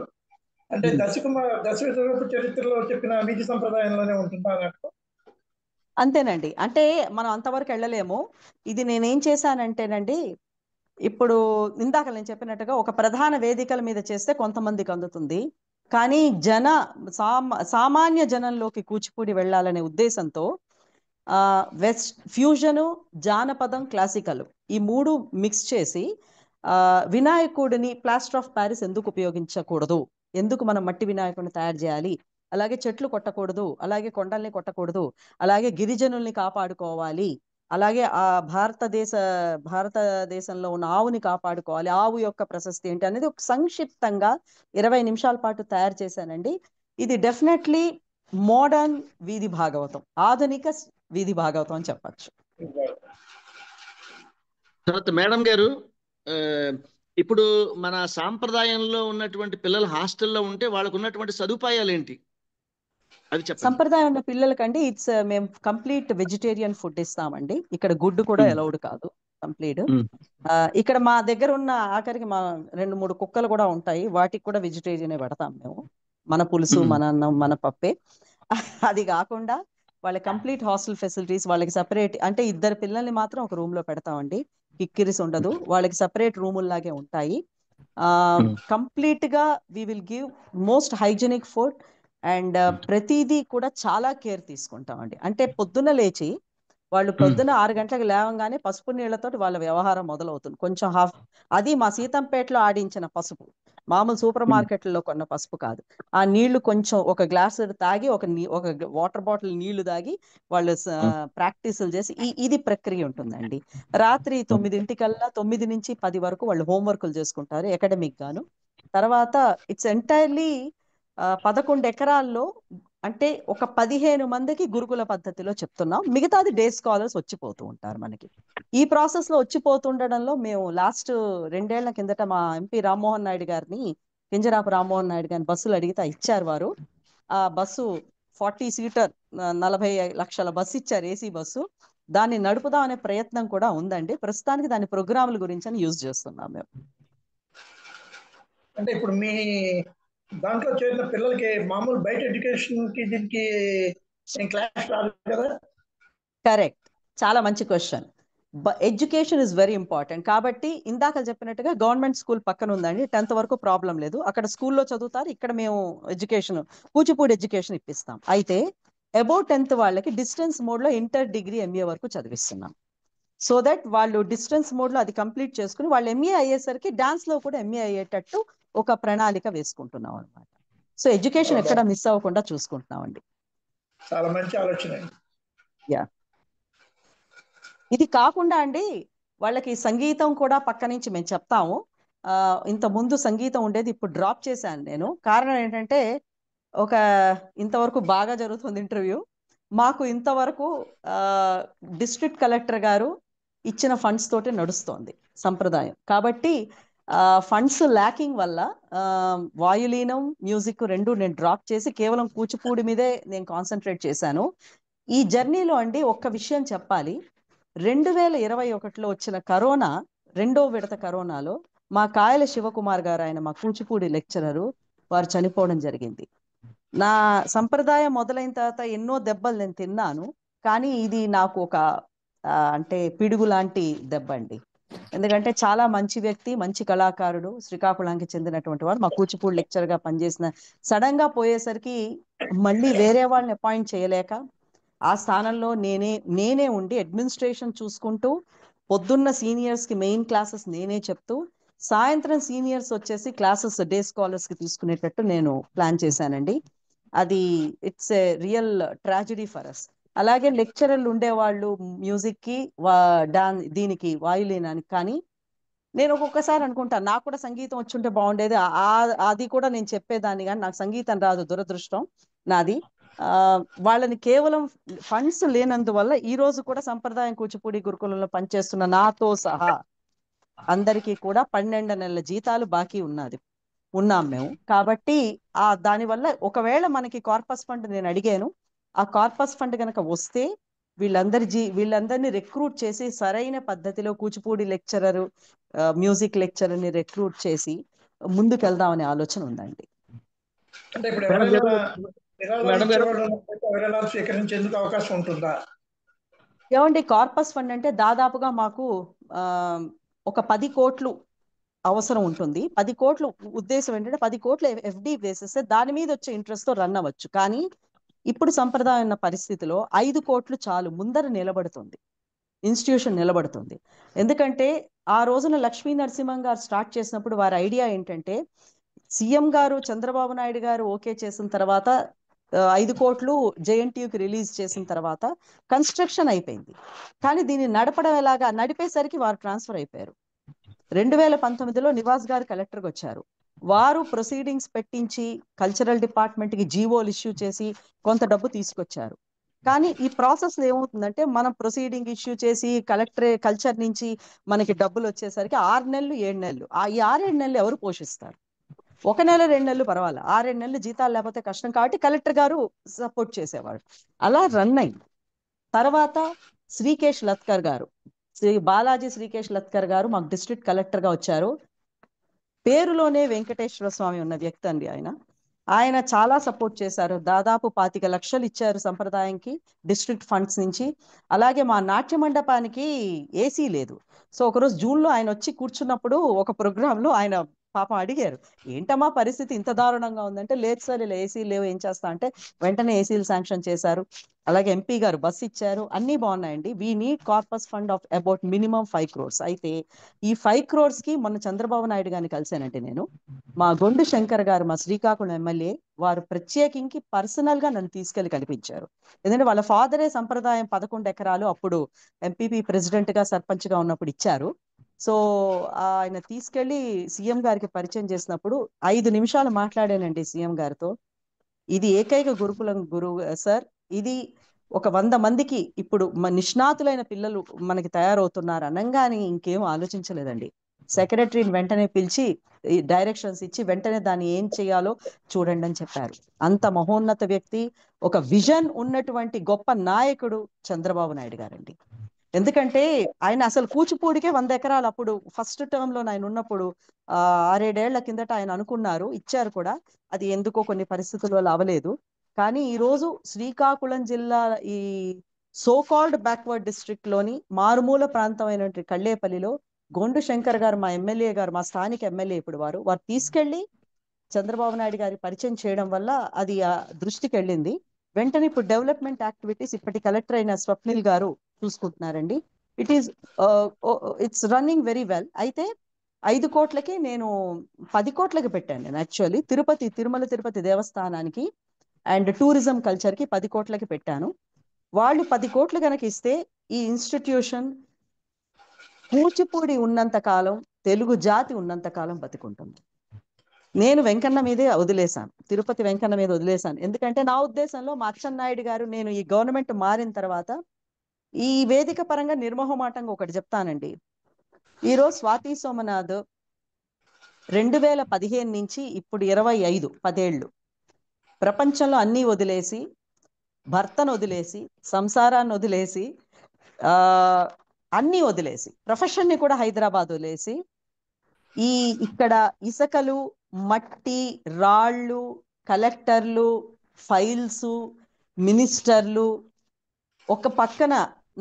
అంటే దశరథ చరిత్రలో చెప్పిన వీధి సంప్రదాయంలోనే ఉంటుందా అన్నట్టు? అంతేనండి. అంటే మనం అంతవరకు వెళ్ళలేము. ఇది నేనేం చేశానంటేనండి, ఇప్పుడు ఇందాక నేను చెప్పినట్టుగా ఒక ప్రధాన వేదికల మీద చేస్తే కొంతమందికి అందుతుంది. కానీ సామాన్య జనంలోకి కూచిపూడి వెళ్ళాలనే ఉద్దేశంతో వెస్ట్ ఫ్యూజను, జానపదం, క్లాసికల్ ఈ 3 మిక్స్ చేసి వినాయకుడిని ప్లాస్టర్ ఆఫ్ ప్యారిస్ ఎందుకు ఉపయోగించకూడదు, ఎందుకు మనం మట్టి వినాయకుడిని తయారు చేయాలి, అలాగే చెట్లు కొట్టకూడదు, అలాగే కొండల్ని కొట్టకూడదు, అలాగే గిరిజనుల్ని కాపాడుకోవాలి, అలాగే భారతదేశంలో ఉన్న ఆవుని కాపాడుకోవాలి, ఆవు యొక్క ప్రశస్తి ఏంటి అనేది ఒక సంక్షిప్తంగా 20 నిమిషాల పాటు తయారు చేశానండి. ఇది డెఫినెట్లీ మోడర్న్ వీధి భాగవతం, ఆధునిక వీధి భాగవతం అని చెప్పచ్చు. తర్వాత మేడం గారు, ఇప్పుడు మన సాంప్రదాయంలో ఉన్నటువంటి పిల్లలు హాస్టల్లో ఉంటే వాళ్ళకు ఉన్నటువంటి సదుపాయాలు ఏంటి అది చెప్పండి. సంప్రదాయం ఉన్న పిల్లలకండి మేము కంప్లీట్ వెజిటేరియన్ ఫుడ్ ఇస్తామండి. ఇక్కడ గుడ్డు కూడా అలౌడ్ కాదు కంప్లీట్. ఇక్కడ మా దగ్గర ఉన్న ఆఖరికి మా 2-3 కుక్కలు కూడా ఉంటాయి, వాటికి కూడా వెజిటేరియనే పెడతాం మేము. మన పులుసు, మన అన్నం, మన పప్పే. అది కాకుండా వాళ్ళ కంప్లీట్ హాస్టల్ ఫెసిలిటీస్, వాళ్ళకి సపరేట్ అంటే 2 పిల్లల్ని మాత్రం ఒక రూమ్ లో పెడతామండి. కిక్కిరిస్ ఉండదు, వాళ్ళకి సపరేట్ రూముల్లాగే ఉంటాయి. కంప్లీట్ గా we will give most hygienic food and ప్రతిదీ కూడా చాలా కేర్ తీసుకుంటామండి. అంటే పొద్దున్న లేచి వాళ్ళు పొద్దున 6 గంటలకు లేవగానే పసుపు నీళ్లతో వాళ్ళ వ్యవహారం మొదలవుతుంది. కొంచెం అది మా సీతంపేటలో ఆడించిన పసుపు, మామూలు సూపర్ మార్కెట్లలో కొన్న పసుపు కాదు. ఆ నీళ్లు కొంచెం ఒక గ్లాసు తాగి ఒక వాటర్ బాటిల్ నీళ్లు తాగి వాళ్ళు ప్రాక్టీసులు చేసి ఇది ప్రక్రియ ఉంటుందండి. రాత్రి 9 నుంచి 10 వరకు వాళ్ళు హోంవర్క్లు చేసుకుంటారు అకాడమిక్ గాను. తర్వాత ఇట్స్ ఎంటైర్లీ 11 ఎకరాల్లో అంటే ఒక 15 మందికి గురుకుల పద్ధతిలో చెప్తున్నాం. మిగతాది డే స్కాలర్స్ వచ్చిపోతూ ఉంటారు మనకి. ఈ ప్రాసెస్ లో వచ్చిపోతుండడంలో మేము లాస్ట్ 2 ఏళ్ల కిందట మా ఎంపీ రామ్మోహన్ నాయుడు గారిని, కింజరాపు రామ్మోహన్ నాయుడు గారిని బస్సులు అడిగితే ఇచ్చారు వారు. ఆ బస్సు 40 సీటర్ 40 లక్షల బస్సు ఇచ్చారు, ఏసీ బస్సు. దాన్ని నడుపుదాం అనే ప్రయత్నం కూడా ఉందండి. ప్రస్తుతానికి దాని ప్రోగ్రాముల గురించి అని యూజ్ చేస్తున్నాం మేము. అంటే ఇప్పుడు మీ దాంట్లో చేరిన పిల్లలకి మామూలు బయట ఎడ్యుకేషన్ కి దీనికి క్లాస్ రాదు కదా? కరెక్ట్, చాలా మంచి question. Education is very important. కాబట్టి ఇందాక చెప్పినట్టుగా గవర్నమెంట్ స్కూల్ పక్కన ఉందండి, 10th వరకు ప్రాబ్లం లేదు. అక్కడ స్కూల్లో చదువుతారు, ఇక్కడ మేము ఎడ్యుకేషన్ కూచిపూడి ఎడ్యుకేషన్ ఇప్పిస్తాం. అయితే అబౌట్ 10th వాళ్ళకి డిస్టెన్స్ మోడ్ లో ఇంటర్ డిగ్రీ ఎంఏ వరకు చదివిస్తున్నాం. సో దట్ వాళ్ళు డిస్టెన్స్ మోడ్ లో అది కంప్లీట్ చేసుకుని వాళ్ళు ఎంఏ అయ్యేసరికి డాన్స్ లో కూడా ఎంఏ అయ్యేటట్టు ఒక ప్రణాళిక వేసుకుంటున్నాం అనమాట. సో ఎడ్యుకేషన్ ఎక్కడ మిస్ అవ్వకుండా చూసుకుంటున్నామండి. చాలా మంచి ఆలోచన. యా, ఇది కాకుండా అండి వాళ్ళకి సంగీతం కూడా పక్క నుంచి మేము చెప్తాము. ఇంత ముందు సంగీతం ఉండేది, ఇప్పుడు డ్రాప్ చేశాను నేను. కారణం ఏంటంటే ఇంతవరకు బాగా జరుగుతుంది ఇంటర్వ్యూ. మాకు ఇంతవరకు డిస్ట్రిక్ట్ కలెక్టర్ గారు ఇచ్చిన ఫండ్స్ తోటి నడుస్తోంది సంప్రదాయం. కాబట్టి ఫండ్స్ ల్యాకింగ్ వల్ల వాయులీనం, మ్యూజిక్ 2 నేను డ్రాప్ చేసి కేవలం కూచిపూడి మీదే నేను కాన్సన్ట్రేట్ చేశాను. ఈ జర్నీలో అండి ఒక్క విషయం చెప్పాలి. 2021లో వచ్చిన కరోనా, 2వ విడత కరోనాలో మా కాయల శివకుమార్ గారు, ఆయన మా కూచిపూడి లెక్చరరు, వారు చనిపోవడం జరిగింది. నా సంప్రదాయం మొదలైన తర్వాత ఎన్నో దెబ్బలు నేను తిన్నాను, కానీ ఇది నాకు ఒక అంటే పిడుగు లాంటి దెబ్బ అండి. ఎందుకంటే చాలా మంచి వ్యక్తి, మంచి కళాకారుడు, శ్రీకాకుళానికి చెందినటువంటి వాడు, మా కూచిపూడి లెక్చర్గా పనిచేసిన. సడన్ గా పోయేసరికి మళ్ళీ వేరే వాళ్ళని అపాయింట్ చేయలేక ఆ స్థానంలో నేనే ఉండి అడ్మినిస్ట్రేషన్ చూసుకుంటూ, పొద్దున్న సీనియర్స్ కి మెయిన్ క్లాసెస్ నేనే చెప్తూ, సాయంత్రం సీనియర్స్ వచ్చేసి క్లాసెస్ డే స్కాలర్స్ కి తీసుకునేటట్టు నేను ప్లాన్ చేశానండి. అది it's a real tragedy for us. అలాగే లెక్చరర్లు ఉండేవాళ్ళు మ్యూజిక్ కి దీనికి వాయులీనానికి. కానీ నేను ఒక్కొక్కసారి అనుకుంటాను నాకు కూడా సంగీతం వచ్చుంటే బాగుండేది, అది కూడా నేను చెప్పేదాన్ని, కానీ నాకు సంగీతం రాదు, దురదృష్టం నాది. వాళ్ళని కేవలం ఫండ్స్ లేనందువల్ల ఈ రోజు కూడా సంప్రదాయం కూచిపూడి గురుకులంలో పనిచేస్తున్న నాతో సహా అందరికీ కూడా 12 నెలల జీతాలు బాకీ ఉన్నాం మేము. కాబట్టి దానివల్ల ఒకవేళ మనకి కార్పస్ ఫండ్ నేను అడిగాను, ఆ కార్పస్ ఫండ్ కనుక వస్తే వీళ్ళందరినీ రిక్రూట్ చేసి సరైన పద్ధతిలో కూచిపూడి లెక్చరర్, మ్యూజిక్ లెక్చరర్ని రిక్రూట్ చేసి ముందుకు వెళ్దామనే ఆలోచన ఉందండి. అంటే ఇప్పుడు విరాళాలు స్వీకరించేందుకు అవకాశం ఉంటుందా? ఏమండి, కార్పస్ ఫండ్ అంటే దాదాపుగా మాకు ఒక 10 కోట్లు అవసరం ఉంటుంది. 10 కోట్లు ఉద్దేశం ఏంటంటే 10 కోట్లు ఎఫ్డి వేసేస్తే దాని మీద వచ్చే ఇంట్రెస్ట్ తో రన్ అవ్వచ్చు. కానీ ఇప్పుడు సంప్రదాయం ఉన్న పరిస్థితిలో 5 కోట్లు చాలు, ముందర నిలబడుతుంది, ఇన్స్టిట్యూషన్ నిలబడుతుంది. ఎందుకంటే ఆ రోజున లక్ష్మీ నరసింహన్ గారు స్టార్ట్ చేసినప్పుడు వారి ఐడియా ఏంటంటే, సీఎం గారు చంద్రబాబు నాయుడు గారు ఓకే చేసిన తర్వాత 5 కోట్లు జేఎన్టీయూకి రిలీజ్ చేసిన తర్వాత కన్స్ట్రక్షన్ అయిపోయింది. కానీ దీన్ని నడపడం ఎలాగా, నడిపేసరికి వారు ట్రాన్స్ఫర్ అయిపోయారు. 2019లో నివాస్ గారు కలెక్టర్గా వచ్చారు. వారు ప్రొసీడింగ్స్ పెట్టించి కల్చరల్ డిపార్ట్మెంట్కి జీవోలు ఇష్యూ చేసి కొంత డబ్బు తీసుకొచ్చారు. కానీ ఈ ప్రాసెస్ ఏమవుతుందంటే మనం ప్రొసీడింగ్ ఇష్యూ చేసి కల్చర్ నుంచి మనకి డబ్బులు వచ్చేసరికి 6 నెలలు 7 నెలలు ఈ 6-7 నెలలు ఎవరు పోషిస్తారు? 1 నెల 2 నెలలు పర్వాలేదు, 6-7 నెలలు జీతాలు లేకపోతే కష్టం కాబట్టి కలెక్టర్ గారు సపోర్ట్ చేసేవాడు. అలా రన్ అయింది. తర్వాత శ్రీకేష్ లత్కర్ గారు, బాలాజీ శ్రీకేష్ లత్కర్ గారు మాకు డిస్ట్రిక్ట్ కలెక్టర్ గా వచ్చారు. పేరులోనే వెంకటేశ్వర స్వామి ఉన్న వ్యక్తి అండి ఆయన చాలా సపోర్ట్ చేశారు. దాదాపు 25 లక్షలు ఇచ్చారు సంప్రదాయంకి డిస్ట్రిక్ట్ ఫండ్స్ నుంచి. అలాగే మా నాట్య మండపానికి ఏసీ లేదు. సో ఒకరోజు జూన్లో ఆయన వచ్చి కూర్చున్నప్పుడు ఒక ప్రోగ్రాంలో ఆయన పాపం అడిగారు, ఏంటమ్మా పరిస్థితి ఇంత దారుణంగా ఉందంటే, లేదు సార్ ఇలా ఏసీ లేవు ఏం చేస్తా అంటే వెంటనే ఏసీలు శాంక్షన్ చేశారు. అలాగే ఎంపీ గారు బస్ ఇచ్చారు, అన్నీ బాగున్నాయండి. We need corpus fund of about minimum 5 crores. అయితే ఈ 5 crores కి మొన్న చంద్రబాబు నాయుడు గారిని కలిశానంటే నేను, మా గొండు శంకర్ గారు మా శ్రీకాకుళం ఎమ్మెల్యే వారు ప్రత్యేకించి పర్సనల్ గా నన్ను తీసుకెళ్లి కనిపించారు. ఎందుకంటే వాళ్ళ ఫాదరే సంప్రదాయం 11 ఎకరాలు అప్పుడు ఎంపీపీ ప్రెసిడెంట్ గా సర్పంచ్ గా ఉన్నప్పుడు ఇచ్చారు. సో ఆయన తీసుకెళ్లి సీఎం గారికి పరిచయం చేసినప్పుడు 5 నిమిషాలు మాట్లాడానండి సీఎం గారితో. ఇది ఏకైక గురుకులం గురువు సార్, ఇది ఒక 100 మందికి ఇప్పుడు నిష్ణాతులైన పిల్లలు మనకి తయారవుతున్నారు అనగానే ఇంకేం ఆలోచించలేదండి. సెక్రటరీని వెంటనే పిలిచి డైరెక్షన్స్ ఇచ్చి వెంటనే దాన్ని ఏం చేయాలో చూడండి అని చెప్పారు. అంత మహోన్నత వ్యక్తి, ఒక విజన్ ఉన్నటువంటి గొప్ప నాయకుడు చంద్రబాబు నాయుడు గారండి. ఎందుకంటే ఆయన అసలు కూచిపూడికే 100 ఎకరాలు అప్పుడు ఫస్ట్ టర్మ్ లో ఆయన ఉన్నప్పుడు 6-7 ఏళ్ల కిందట ఆయన అనుకున్నారు, ఇచ్చారు కూడా. అది ఎందుకో కొన్ని పరిస్థితుల వల్ల అవ్వలేదు. కానీ ఈ రోజు శ్రీకాకుళం జిల్లా ఈ సోకాల్డ్ బ్యాక్వర్డ్ డిస్ట్రిక్ట్ లోని మారుమూల ప్రాంతమైనటువంటి కళ్ళేపల్లిలో గొండు శంకర్ గారు మా ఎమ్మెల్యే గారు, మా స్థానిక ఎమ్మెల్యే ఇప్పుడు వారు తీసుకెళ్లి చంద్రబాబు నాయుడు గారి పరిచయం చేయడం వల్ల అది దృష్టికి వెళ్ళింది. వెంటనే ఇప్పుడు డెవలప్మెంట్ యాక్టివిటీస్ ఇప్పటి కలెక్టర్ అయిన స్వప్నిల్ గారు చూసుకుంటున్నారండి. It's running very well. అయితే 5 కోట్లకి నేను 10 కోట్లకి పెట్టాను నేను యాక్చువల్లీ తిరుమల తిరుపతి దేవస్థానానికి అండ్ టూరిజం కల్చర్ కి 10 కోట్లకి పెట్టాను. వాళ్ళు 10 కోట్లు కనుక ఇస్తే ఈ ఇన్స్టిట్యూషన్ కూచిపూడి ఉన్నంత కాలం, తెలుగు జాతి ఉన్నంత కాలం బతికుంటుంది. నేను వెంకన్న మీదే వదిలేశాను, తిరుపతి వెంకన్న మీద వదిలేశాను. ఎందుకంటే నా ఉద్దేశంలో మా అచ్చెన్నాయుడు గారు, నేను ఈ గవర్నమెంట్ మారిన తర్వాత ఈ వేదిక పరంగా నిర్మోహమాటంగా ఒకటి చెప్తానండి. ఈరోజు స్వాతి సోమనాథ్ 2015 నుంచి ఇప్పుడు 25 10 ఏళ్ళు ప్రపంచంలో అన్నీ వదిలేసి, భర్తను వదిలేసి, సంసారాన్ని వదిలేసి, అన్నీ వదిలేసి, ప్రొఫెషన్ని కూడా హైదరాబాద్ వదిలేసి ఇక్కడ ఇసుకలు, మట్టి, రాళ్ళు, కలెక్టర్లు, ఫైల్స్, మినిస్టర్లు, ఒక పక్కన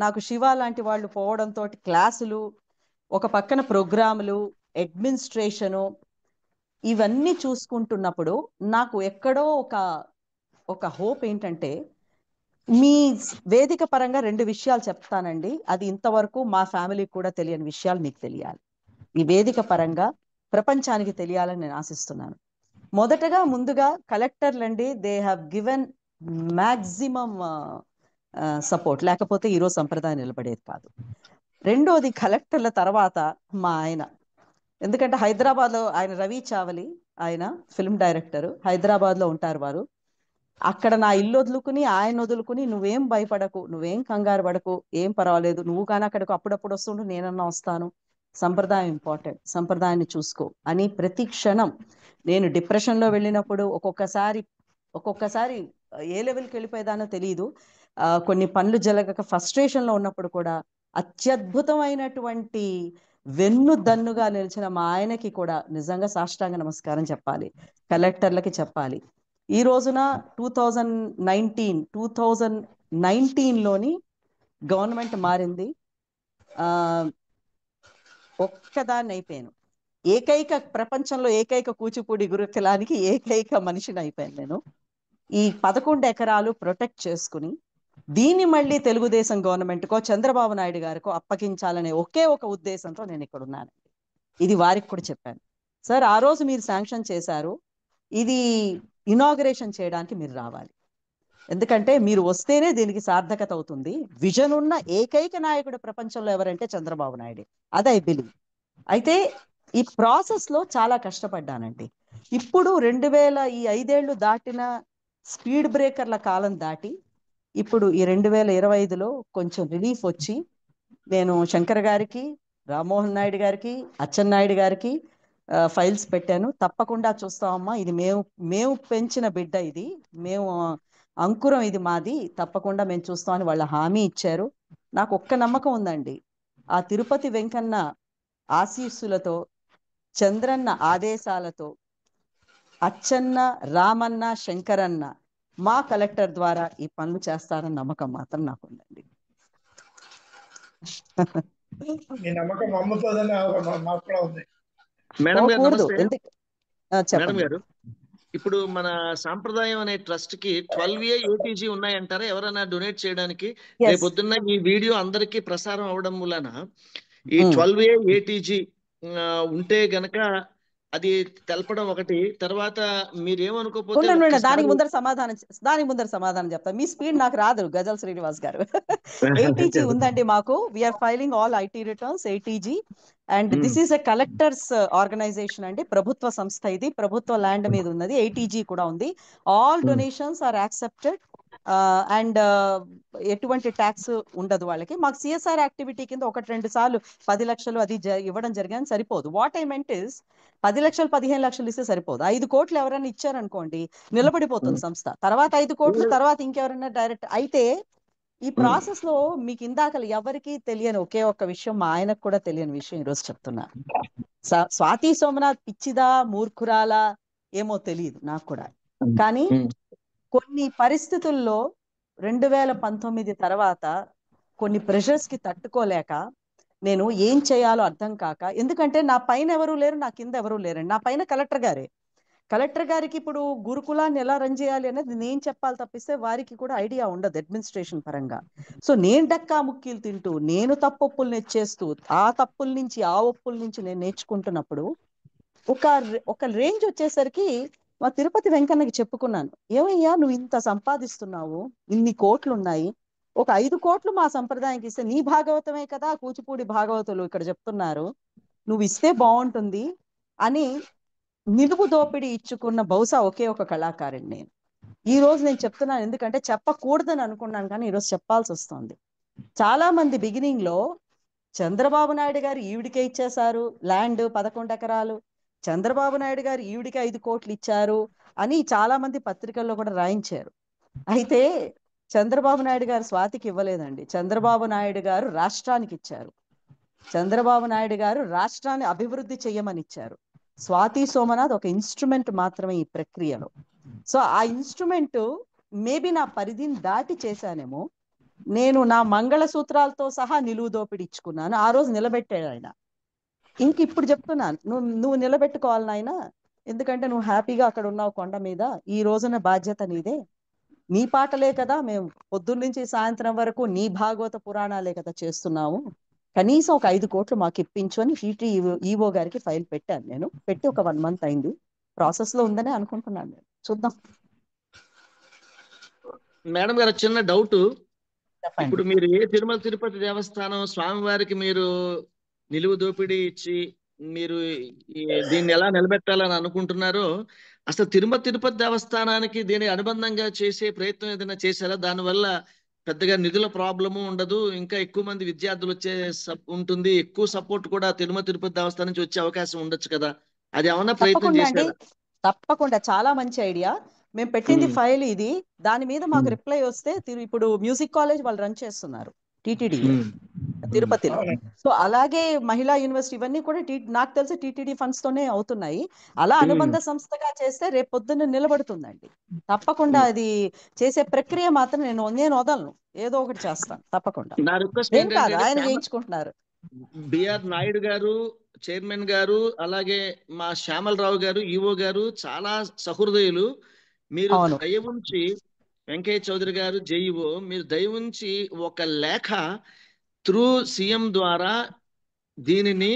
నాకు శివ లాంటి వాళ్ళు పోవడంతో క్లాసులు, ఒక పక్కన ప్రోగ్రాములు, అడ్మినిస్ట్రేషను, ఇవన్నీ చూసుకుంటున్నప్పుడు నాకు ఎక్కడో ఒక హోప్ ఏంటంటే, మీ వేదిక పరంగా 2 విషయాలు చెప్తానండి. అది ఇంతవరకు మా ఫ్యామిలీకి కూడా తెలియని విషయాలు మీకు తెలియాలి. ఈ వేదిక పరంగా ప్రపంచానికి తెలియాలని నేను ఆశిస్తున్నాను. ముందుగా కలెక్టర్లండి, they have given maximum support, లేకపోతే ఈరోజు సంప్రదాయం నిలబడేది కాదు. రెండోది కలెక్టర్ల తర్వాత మా ఆయన, ఎందుకంటే హైదరాబాద్లో ఆయన రవి చావలి, ఆయన ఫిల్మ్ డైరెక్టర్, హైదరాబాద్లో ఉంటారు వారు. అక్కడ నా ఇల్లు వదులుకుని ఆయన వదులుకుని, నువ్వేం భయపడకు, నువ్వేం కంగారు పడకు, ఏం పర్వాలేదు, నువ్వు కానీ అక్కడికి అప్పుడప్పుడు వస్తుండు, నేనన్నా వస్తాను, సంప్రదాయం ఇంపార్టెంట్, సంప్రదాయాన్ని చూసుకో అని ప్రతి క్షణం. నేను డిప్రెషన్లో వెళ్ళినప్పుడు ఒక్కొక్కసారి ఏ లెవెల్కి వెళ్ళిపోయేదానో తెలియదు, కొన్ని పనులు జరగక ఫ్రస్ట్రేషన్లో ఉన్నప్పుడు కూడా అత్యద్భుతమైనటువంటి వెన్నుదన్నుగా నిలిచిన మా ఆయనకి కూడా నిజంగా సాష్టాంగ నమస్కారం చెప్పాలి, కలెక్టర్లకి చెప్పాలి. ఈ రోజున 2019లోని గవర్నమెంట్ మారింది, ఒక్కదాన్ని అయిపోయాను. ప్రపంచంలో ఏకైక కూచిపూడి గురుకులానికి ఏకైక మనిషిని అయిపోయాను నేను. ఈ 11 ఎకరాలు ప్రొటెక్ట్ చేసుకుని దీన్ని మళ్ళీ తెలుగుదేశం గవర్నమెంట్కో చంద్రబాబు నాయుడు గారికో అప్పగించాలనే ఒకే ఒక ఉద్దేశంతో నేను ఇక్కడ ఉన్నాను. ఇది వారికి కూడా చెప్పాను. సార్, ఆ రోజు మీరు శాంక్షన్ చేశారు, ఇది ఇనాగరేషన్ చేయడానికి మీరు రావాలి, ఎందుకంటే మీరు వస్తేనే దీనికి సార్థకత అవుతుంది. విజన్ ఉన్న ఏకైక నాయకుడు ప్రపంచంలో ఎవరంటే చంద్రబాబు నాయుడు, అది ఐ బిలీవ్. అయితే ఈ ప్రాసెస్లో చాలా కష్టపడ్డానండి. ఇప్పుడు 2000 ఈ 5 ఏళ్ళు దాటిన స్పీడ్ బ్రేకర్ల కాలం దాటి ఇప్పుడు ఈ 2025లో కొంచెం రిలీఫ్ వచ్చి నేను శంకర్ గారికి, రామ్మోహన్ నాయుడు గారికి, అచ్చెన్నాయుడు గారికి ఫైల్స్ పెట్టాను. తప్పకుండా చూస్తామమ్మా, ఇది మేము పెంచిన బిడ్డ, ఇది మేము అంకురం, ఇది మాది, తప్పకుండా మేము చూస్తామని వాళ్ళ హామీ ఇచ్చారు. నాకు ఒక్క నమ్మకం ఉందండి, ఆ తిరుపతి వెంకన్న ఆశీస్సులతో, చంద్రన్న ఆదేశాలతో అచ్చన్న, రామన్న, శంకరన్న మా కలెక్టర్ ద్వారా ఈ పనులు చేస్తారని నమ్మకం మాత్రం నాకుందండి. మీ నమ్మకం అమ్ముతుందని మాకు కూడా ఉంది. మేడం గారు పోకూడదు. నమస్తే. మేడం చెప్పండి. గారు, ఇప్పుడు మన సాంప్రదాయం అనే ట్రస్ట్ కి 12A ATG ఉన్నాయంటారా ఎవరైనా డొనేట్ చేయడానికి? Yes. రేపొద్దున్న ఈ వీడియో అందరికీ ప్రసారం అవడం వలన ఈ Mm. 12A ATG ఉంటే గనక అది తెలపడం ఒకటి. తర్వాత మీరేమనుకోకపోతే ఉండండి, దానికి ఒక్కసారి ముందర సమాధానం చెప్తా. మీ స్పీడ్ నాకు రాదు గజల్ శ్రీనివాస్ గారు. ATG ఉందండి మాకు. We're filing all IT returns ATG, and this is a collector's organisation అండి. ప్రభుత్వ సంస్థ ఇది, ప్రభుత్వ ల్యాండ్ మీద ఉన్నది. ATG కూడా ఉంది. All donations are accepted and ఎటువంటి ట్యాక్స్ ఉండదు వాళ్ళకి. మాకు CSR యాక్టివిటీ కింద 1-2 సార్లు 10 లక్షలు అది ఇవ్వడం జరిగింది, సరిపోదు. వాట్ ఐ మెంట్ ఇస్ 10 లక్షలు 15 లక్షలు ఇస్తే సరిపోదు. 5 కోట్లు ఎవరైనా ఇచ్చారనుకోండి, నిలబడిపోతుంది సంస్థ. తర్వాత 5 కోట్లు, తర్వాత ఇంకెవరైనా డైరెక్ట్ అయితే ఈ ప్రాసెస్ లో మీకు ఇందాక ఎవరికి తెలియని ఒకే ఒక్క విషయం, మా ఆయనకు కూడా తెలియని విషయం ఈరోజు చెప్తున్నా. స్వాతి సోమనాథ్ పిచ్చిదా మూర్ఖురాలా ఏమో తెలియదు నాకు కూడా, కానీ కొన్ని పరిస్థితుల్లో 2019 తర్వాత కొన్ని ప్రెషర్స్ కి తట్టుకోలేక నేను ఏం చేయాలో అర్థం కాక, ఎందుకంటే నా పైన ఎవరు లేరు, నా కింద ఎవరు లేరండి. నా పైన కలెక్టర్ గారే. కలెక్టర్ గారికి ఇప్పుడు గురుకులాన్ని ఎలా రన్ చేయాలి అనేది నేను చెప్పాలి తప్పిస్తే వారికి కూడా ఐడియా ఉండదు అడ్మినిస్ట్రేషన్ పరంగా. సో నేను డక్కా ముక్కీలు తింటూ, నేను తప్పొప్పులు నెచ్చేస్తూ, ఆ తప్పుల నుంచి ఆ ఒప్పుల నుంచి నేను నేర్చుకుంటున్నప్పుడు ఒక రేంజ్ వచ్చేసరికి మా తిరుపతి వెంకన్నకి చెప్పుకున్నాను, ఏమయ్యా నువ్వు ఇంత సంపాదిస్తున్నావు, ఇన్ని కోట్లు ఉన్నాయి, ఒక 5 కోట్లు మా సంప్రదాయానికి ఇస్తే, నీ భాగవతమే కదా కూచిపూడి భాగవతులు ఇక్కడ చెప్తున్నారు, నువ్వు ఇస్తే బాగుంటుంది అని నిలువు దోపిడీ ఇచ్చుకున్న బహుశా ఒకే ఒక కళాకారుని నేను. ఈ రోజు నేను చెప్తున్నాను, ఎందుకంటే చెప్పకూడదని అనుకున్నాను, కానీ ఈరోజు చెప్పాల్సి వస్తుంది. చాలా మంది బిగినింగ్ లో చంద్రబాబు నాయుడు గారు ఈవిడికే ఇచ్చేశారు ల్యాండ్ 11 ఎకరాలు, చంద్రబాబు నాయుడు గారు ఈవిడికి 5 కోట్లు ఇచ్చారు అని చాలా మంది పత్రికల్లో కూడా రాయించారు. అయితే చంద్రబాబు నాయుడు గారు స్వాతికి ఇవ్వలేదండి. చంద్రబాబు నాయుడు గారు రాష్ట్రానికి ఇచ్చారు. చంద్రబాబు నాయుడు గారు రాష్ట్రాన్ని అభివృద్ధి చేయమని ఇచ్చారు. స్వాతి సోమనాథ్ ఒక ఇన్స్ట్రుమెంట్ మాత్రమే ఈ ప్రక్రియలో. సో ఆ ఇన్స్ట్రుమెంట్ మేబీ నా పరిధిని దాటి చేశానేమో. నేను నా మంగళసూత్రాలతో సహా నిలువు దోపిడి ఇచ్చుకున్నాను. ఆ రోజు నిలబెట్టాడు ఆయన. ఇంక ఇప్పుడు చెప్తున్నాను, నువ్వు నిలబెట్టుకోవాలి నాయన, ఎందుకంటే నువ్వు హ్యాపీగా అక్కడ ఉన్నావు కొండ మీద. ఈ రోజున బాధ్యత నీదే. నీ పాటలే కదా మేము పొద్దున్న నుంచి సాయంత్రం వరకు, నీ భాగవత పురాణాలే కదా చేస్తున్నాము. కనీసం ఒక 5 కోట్లు మాకు ఇప్పించు అని టీటీ ఈవో గారికి ఫైల్ పెట్టాను. నేను పెట్టి ఒక 1 మంత్ అయింది. ప్రాసెస్ లో ఉందని అనుకుంటున్నాను. నేను చూద్దాం. మేడం గారు చిన్న డౌట్. చెప్పండి. ఇప్పుడు మీరు ఏ తిరుమల తిరుపతి దేవస్థానం స్వామివారికి మీరు నిలువు దోపిడీ ఇచ్చి మీరు దీన్ని ఎలా నిలబెట్టాలని అనుకుంటున్నారో, అసలు తిరుమల తిరుపతి దేవస్థానానికి దీని అనుబంధంగా చేసే ప్రయత్నం ఏదైనా చేశారా? దానివల్ల పెద్దగా నిధుల ప్రాబ్లము ఉండదు, ఇంకా ఎక్కువ మంది విద్యార్థులు వచ్చే ఉంటుంది, ఎక్కువ సపోర్ట్ కూడా తిరుమల తిరుపతి దేవస్థానం నుంచి వచ్చే అవకాశం ఉండొచ్చు కదా, అది ఏమన్నా ప్రయత్నం చేశారా? తప్పకుండా, చాలా మంచి ఐడియా. మేము పెట్టింది ఫైల్ ఇది. దాని మీద మాకు రిప్లై వస్తే, ఇప్పుడు మ్యూజిక్ కాలేజ్ వాళ్ళు రన్ చేస్తున్నారు టీటీడీ తిరుపతిలో. సో అలాగే మహిళా యూనివర్సిటీ ఇవన్నీ కూడా నాకు తెలిసి టీటీడీ ఫండ్స్ తోనే అవుతున్నాయి. అలా అనుబంధ సంస్థగా చేస్తే రేపు పొద్దున్న నిలబడుతుందండి. తప్పకుండా అది చేసే ప్రక్రియ మాత్రం నేను వదలను, ఏదో ఒకటి చేస్తాను తప్పకుండా. నా రిక్వెస్ట్ ఏం కాదు, ఆయన చేయించుకుంటున్నారు. బిఆర్ నాయుడు గారు చైర్మన్ గారు, అలాగే మా శ్యామలరావు గారు ఈవో గారు చాలా సహృదయులు. మీరు దయ ఉంచి, వెంకయ్య చౌదరి గారు జేఈఓ, మీరు దయ ఉంచి ఒక లేఖ త్రూ సీఎం ద్వారా దీనిని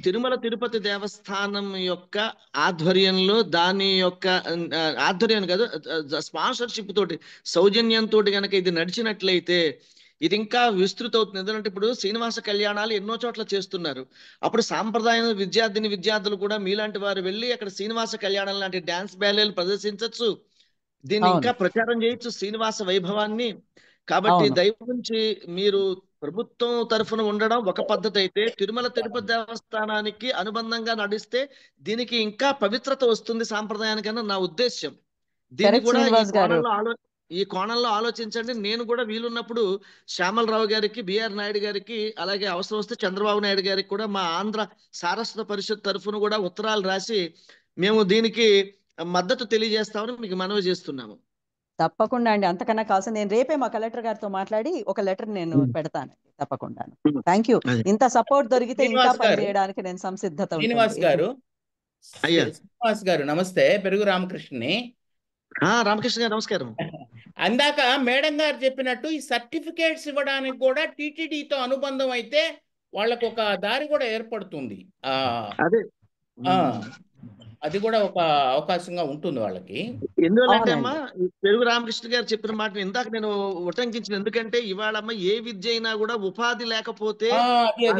తిరుమల తిరుపతి దేవస్థానం యొక్క ఆధ్వర్యంలో, దాని యొక్క ఆధ్వర్యం కాదు, స్పాన్సర్షిప్ తోటి, సౌజన్యంతో గనక ఇది నడిచినట్లయితే ఇది ఇంకా విస్తృత అవుతుంది. ఎందుకంటే ఇప్పుడు శ్రీనివాస కళ్యాణాలు ఎన్నో చోట్ల చేస్తున్నారు. అప్పుడు సాంప్రదాయ విద్యార్థులు కూడా మీలాంటి వారు వెళ్ళి అక్కడ శ్రీనివాస కళ్యాణం లాంటి డాన్స్ బ్యాలేలు ప్రదర్శించవచ్చు, దీన్ని అవును. ఇంకా ప్రచారం చేయొచ్చు శ్రీనివాస వైభవాన్ని. కాబట్టి అవును. దయ ఉంచి మీరు ప్రభుత్వం తరఫున ఉండడం ఒక పద్ధతి అయితే, తిరుమల తిరుపతి దేవస్థానానికి అనుబంధంగా నడిస్తే దీనికి ఇంకా పవిత్రత వస్తుంది సాంప్రదాయానికన్నా నా ఉద్దేశ్యం. దీన్ని కరెక్ట్ కూడా శ్రీనివాస్ గారు. ఈ కోణంలో ఆలోచించండి. నేను కూడా వీలున్నప్పుడు శ్యామలరావు గారికి, బిఆర్ నాయుడు గారికి, అలాగే అవసరం వస్తే చంద్రబాబు నాయుడు గారికి కూడా మా ఆంధ్ర సారస్వత పరిషత్ తరఫున కూడా ఉత్తరాలు రాసి మేము దీనికి మద్దతు తెలియజేస్తామని మీకు మనవి చేస్తున్నాము. తప్పకుండా అండి. అంతకన్నా కావాల్సింది నేను రేపే మా కలెక్టర్ గారితో మాట్లాడి ఒక లెటర్ నేను పెడతానండి తప్పకుండా. Thank you. ఇంత సపోర్ట్ దొరికితే ఇంకా శ్రీనివాస్ గారు, పనిచేయడానికి నేను సంసిద్ధత శ్రీనివాస్ ఉంటుంది. గారు, అయ్యా. శ్రీనివాస్ గారు నమస్తే. పెరుగు రామకృష్ణని. రామకృష్ణ గారు నమస్కారం. అందాక మేడం గారు చెప్పినట్టు ఈ సర్టిఫికేట్స్ ఇవ్వడానికి కూడా టీటీడీతో అనుబంధం అయితే వాళ్ళకు ఒక దారి కూడా ఏర్పడుతుంది. అదే అది కూడా ఒక అవకాశంగా ఉంటుంది వాళ్ళకి. ఎందువల్లంటే అమ్మా, పెరుగు రామకృష్ణ గారు చెప్పిన మాట ఇందాక నేను ఉటంకించిన. ఎందుకంటే ఇవాళ అమ్మ ఏ విద్య అయినా కూడా ఉపాధి లేకపోతే ఆ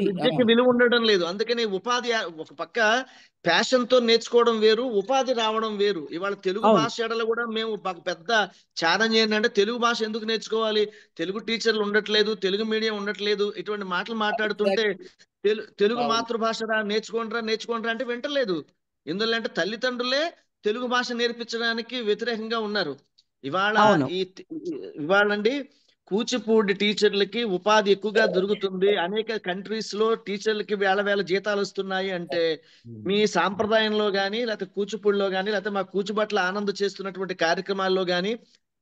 విద్యకి విలువ ఉండడం లేదు. అందుకని ఉపాధి ఒక పక్క ప్యాషన్ తో నేర్చుకోవడం వేరు, ఉపాధి రావడం వేరు. ఇవాళ తెలుగు భాష ఎడల కూడా మేము పెద్ద ఛాలెంజ్ ఏంటంటే, తెలుగు భాష ఎందుకు నేర్చుకోవాలి, తెలుగు టీచర్లు ఉండట్లేదు, తెలుగు మీడియం ఉండట్లేదు, ఇటువంటి మాటలు మాట్లాడుతుంటే తెలుగు మాతృభాష నేర్చుకోండిరా అంటే వింటలేదు. ఎందుకంటే తల్లిదండ్రులే తెలుగు భాష నేర్పించడానికి వ్యతిరేకంగా ఉన్నారు. ఇవాళండి కూచిపూడి టీచర్లకి ఉపాధి ఎక్కువగా దొరుకుతుంది. అనేక కంట్రీస్ లో టీచర్లకి వేల జీతాలు వస్తున్నాయి అంటే మీ సాంప్రదాయంలో గాని, లేకపోతే కూచిపూడిలో గాని, లేకపోతే మా కూచిబట్ల ఆనంద్ చేస్తున్నటువంటి కార్యక్రమాల్లో గాని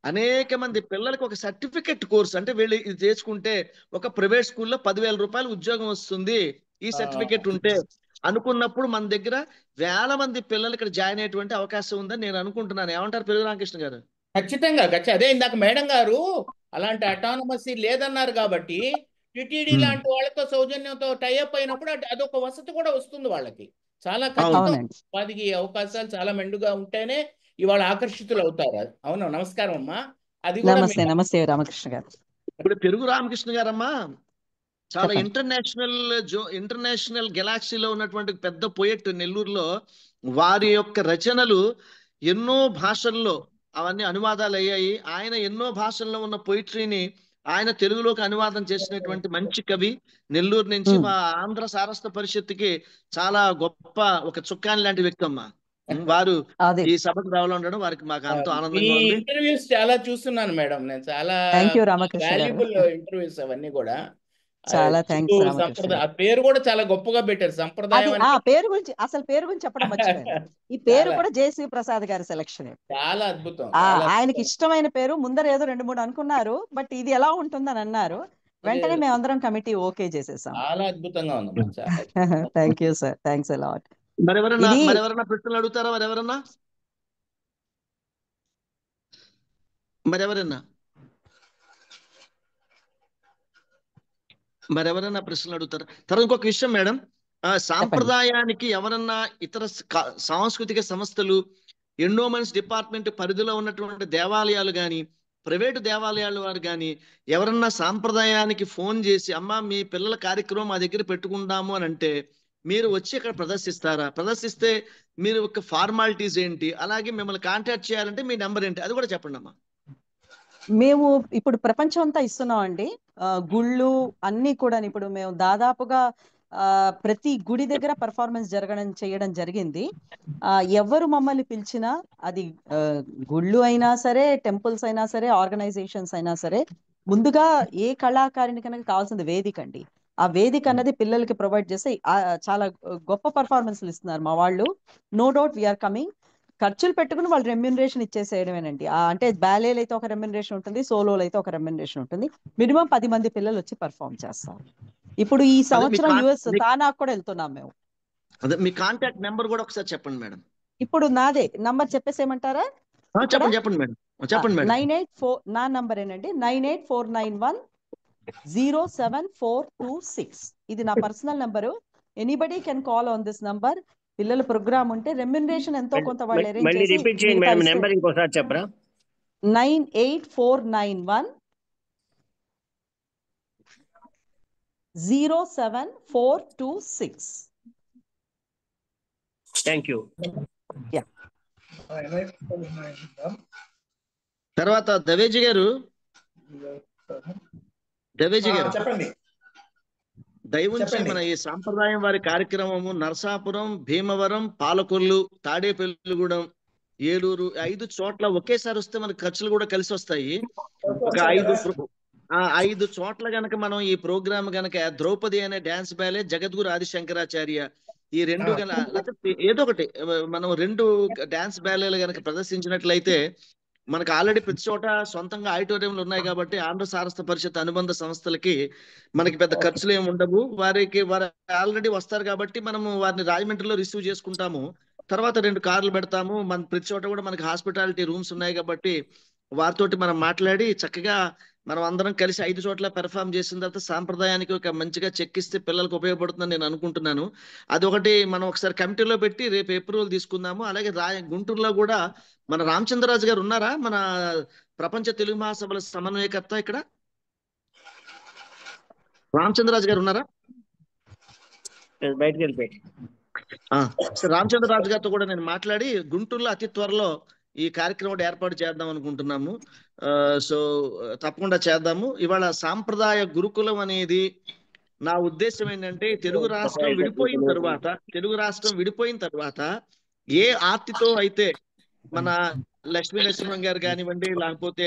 అనేక మంది పిల్లలకి ఒక సర్టిఫికెట్ కోర్స్ అంటే వీళ్ళు ఇది చేసుకుంటే ఒక ప్రైవేట్ స్కూల్లో 10,000 రూపాయలు ఉద్యోగం వస్తుంది ఈ సర్టిఫికెట్ ఉంటే అనుకున్నప్పుడు మన దగ్గర వేల మంది పిల్లలు ఇక్కడ జాయిన్ అయ్యేటువంటి అవకాశం ఉందని నేను అనుకుంటున్నాను. ఏమంటారు పెరుగు రామకృష్ణ గారు? ఖచ్చితంగా అదే ఇందాక మేడం గారు అలాంటి అటానమసీ లేదన్నారు కాబట్టి టిటిడి లాంటి వాళ్ళతో సౌజన్యంతో టైఅప్ అయినప్పుడు అదొక వసతి కూడా వస్తుంది వాళ్ళకి. చాలా ఖచ్చితంగా ఉపాధికి అవకాశాలు చాలా మెండుగా ఉంటేనే ఇవాళ ఆకర్షితులు అవుతారు. అవును. నమస్కారం అమ్మా. అది కూడా నమస్తే రామకృష్ణ గారు. ఇప్పుడు పెరుగు రామకృష్ణ గారమ్మా చాలా ఇంటర్నేషనల్ గెలాక్సీలో ఉన్నటువంటి పెద్ద పోయెట్ నెల్లూరులో వారి యొక్క రచనలు ఎన్నో భాషల్లో అవన్నీ అనువాదాలు అయ్యాయి. ఆయన ఎన్నో భాషల్లో ఉన్న పొయిటరీని ఆయన తెలుగులోకి అనువాదం చేసినటువంటి మంచి కవి. నెల్లూరు నుంచి మా ఆంధ్ర సారస్వత పరిషత్తుకి చాలా గొప్ప ఒక చుక్కాని లాంటి వ్యక్తి అమ్మా. వారు ఈ సభకు రావాలని ఉండడం వారికి మాకు ఎంతో ఆనందంగా ఉంది. ఇంటర్వ్యూస్ చాలా చూస్తున్నాను మేడం నేను. చాలా వాల్యుబుల్ ఇంటర్వ్యూస్ అవన్నీ కూడా. చాలా థ్యాంక్స్. ఆ పేరు కూడా చాలా గొప్పగా పెట్టారు. సంప్రదాయం పేరు గురించి చెప్పడం మర్చిపోయాను. ఈ పేరు కూడా జేసీ ప్రసాద్ గారి సెలక్షన్. చాలా అద్భుతం. ఆయనకి ఇష్టమైన పేరు. ముందర ఏదో 2-3 అనుకున్నారు, బట్ ఇది ఎలా ఉంటుందని అన్నారు. వెంటనే మేమందరం కమిటీ ఓకే చేసేసాం. చాలా అద్భుతంగా ఉంది. Thank you sir. Thanks a lot. మరెవరన్నా ప్రశ్నలు అడుగుతారా? మరెవరన్నా ప్రశ్నలు అడుగుతారా? తర్వాత ఇంకొక విషయం మేడం, సాంప్రదాయానికి ఎవరన్నా ఇతర సాంస్కృతిక సంస్థలు, ఎండోమెంట్స్ డిపార్ట్మెంట్ పరిధిలో ఉన్నటువంటి దేవాలయాలు కానీ, ప్రైవేటు దేవాలయాల వారు కానీ ఎవరన్నా సాంప్రదాయానికి ఫోన్ చేసి అమ్మా మీ పిల్లల కార్యక్రమం మా దగ్గర పెట్టుకుంటాము అని అంటే మీరు వచ్చి ఇక్కడ ప్రదర్శిస్తారా? ప్రదర్శిస్తే మీరు ఒక ఫార్మాలిటీస్ ఏంటి, అలాగే మిమ్మల్ని కాంటాక్ట్ చేయాలంటే మీ నెంబర్ ఏంటి, అది కూడా చెప్పండి అమ్మా. మేము ఇప్పుడు ప్రపంచం అంతా ఇస్తున్నాం అండి. గుళ్ళు అన్ని కూడా ఇప్పుడు మేము దాదాపుగా ప్రతి గుడి దగ్గర పర్ఫార్మెన్స్ చేయడం జరిగింది. ఎవరు మమ్మల్ని పిలిచినా, అది గుళ్ళు అయినా సరే, టెంపుల్స్ అయినా సరే, ఆర్గనైజేషన్స్ అయినా సరే, ముందుగా ఏ కళాకారుని కనుక కావాల్సింది వేదిక అండి. ఆ వేదిక అన్నది పిల్లలకి ప్రొవైడ్ చేస్తే చాలా గొప్ప పర్ఫార్మెన్స్లు ఇస్తున్నారు మా వాళ్ళు. No doubt we're coming. ఖర్చులు పెట్టుకుని వాళ్ళు రెమ్యూనరేషన్ ఇచ్చేసేయడమేనండి. అంటే బ్యాలేలు అయితే ఒక రెమ్యూనరేషన్ ఉంటుంది, సోలోలు అయితే ఒక రెమ్యూనరేషన్ ఉంటుంది. మినిమం 10 మంది పిల్లలు వచ్చి పర్ఫార్మ్ చేస్తారు. ఇప్పుడు ఈ సంవత్సరం యుఎస్ తానాకు కూడా వెళ్తున్నాం మేము. మీ కాంటాక్ట్ నెంబర్ కూడా ఒకసారి చెప్పండి మేడం. ఇప్పుడు నాదే నంబర్ చెప్పేసేయమంటారా? చెప్పండి మేడం. 984 నా నంబర్ ఏనండి, 984910746. ఇది నా personal number. Anybody can call on this number. పిల్లల ప్రోగ్రామ్ ఉంటే రెమ్యూనరేషన్ ఎంతో కొంత వాళ్ళు అరేంజ్ చేసి. రిపీట్ చేయండి మేడం, నంబర్ ఇంకోసారి చెప్పరా? 984910746. Thank you. తర్వాత దవేజీ గారు చెప్పండి. దయవుంచి మన ఈ సాంప్రదాయం వారి కార్యక్రమము నరసాపురం, భీమవరం, పాలకొల్లు, తాడేపల్లిగూడెం, ఏలూరు 5 చోట్ల ఒకేసారి వస్తే మనకు ఖర్చులు కూడా కలిసి వస్తాయి. ఒక 5 చోట్ల గనక మనం ఈ ప్రోగ్రామ్ గనక ద్రౌపది అనే డాన్స్ బ్యాలే, జగద్గురు ఆదిశంకరాచార్య ఈ 2 లేకపోతే ఏదో ఒకటి మనం 2 డాన్స్ బ్యాలేలు గనక ప్రదర్శించినట్లయితే మనకు ఆల్రెడీ ప్రతి చోట సొంతంగా ఆడిటోరియంలు ఉన్నాయి కాబట్టి ఆంధ్ర సారస్వత పరిషత్ అనుబంధ సంస్థలకి మనకి పెద్ద ఖర్చులు ఏమి ఉండవు. వారు ఆల్రెడీ వస్తారు కాబట్టి మనము వారిని రాజమండ్రిలో రిసీవ్ చేసుకుంటాము. తర్వాత 2 కార్లు పెడతాము. మన ప్రతి చోట కూడా మనకి హాస్పిటాలిటీ రూమ్స్ ఉన్నాయి కాబట్టి వారితోటి మనం మాట్లాడి చక్కగా మనం అందరం కలిసి 5 చోట్ల పెర్ఫామ్ చేసిన తర్వాత సాంప్రదాయానికి ఒక మంచిగా చెక్కిస్తే పిల్లలకు ఉపయోగపడుతుందని నేను అనుకుంటున్నాను. అదొకటి మనం ఒకసారి కమిటీలో పెట్టి రేపు అప్రూవల్ తీసుకుందాము. అలాగే గుంటూరులో కూడా మన రామచంద్రరాజు గారు ఉన్నారా, మన ప్రపంచ తెలుగు మహాసభల సమన్వయకర్త ఇక్కడ రామచంద్రరాజు గారు ఉన్నారా? బయటకు వెళ్ళిపోయి రామచంద్రరాజు గారితో కూడా నేను మాట్లాడి గుంటూరులో అతి త్వరలో ఈ కార్యక్రమం ఏర్పాటు చేద్దాం అనుకుంటున్నాము. సో తప్పకుండా చేద్దాము. ఇవాళ సాంప్రదాయ గురుకులం అనేది నా ఉద్దేశం ఏంటంటే తెలుగు రాష్ట్రం విడిపోయిన తర్వాత ఏ ఆర్తితో అయితే మన లక్ష్మీ నరసింహం గారు కానివ్వండి, లేకపోతే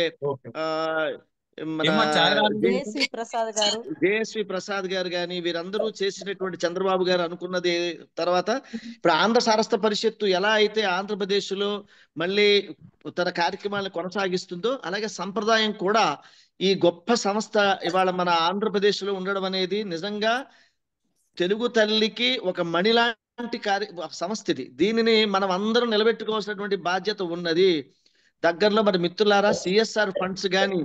జేఎస్వి ప్రసాద్ గారు కానీ వీరందరూ చేసినటువంటి చంద్రబాబు గారు అనుకున్నది తర్వాత ఇప్పుడు ఆంధ్ర సారస్వత పరిషత్తు ఎలా అయితే ఆంధ్రప్రదేశ్ లో మళ్ళీ తన కార్యక్రమాలను కొనసాగిస్తుందో అలాగే సంప్రదాయం కూడా ఈ గొప్ప సంస్థ ఇవాళ మన ఆంధ్రప్రదేశ్ లో ఉండడం అనేది నిజంగా తెలుగు తల్లికి ఒక మణిలాంటి సంస్థ ఇది. దీనిని మనం అందరం నిలబెట్టుకోవాల్సినటువంటి బాధ్యత ఉన్నది. దగ్గరలో మరి మిత్రులారా సిఎస్ఆర్ ఫండ్స్ కానీ,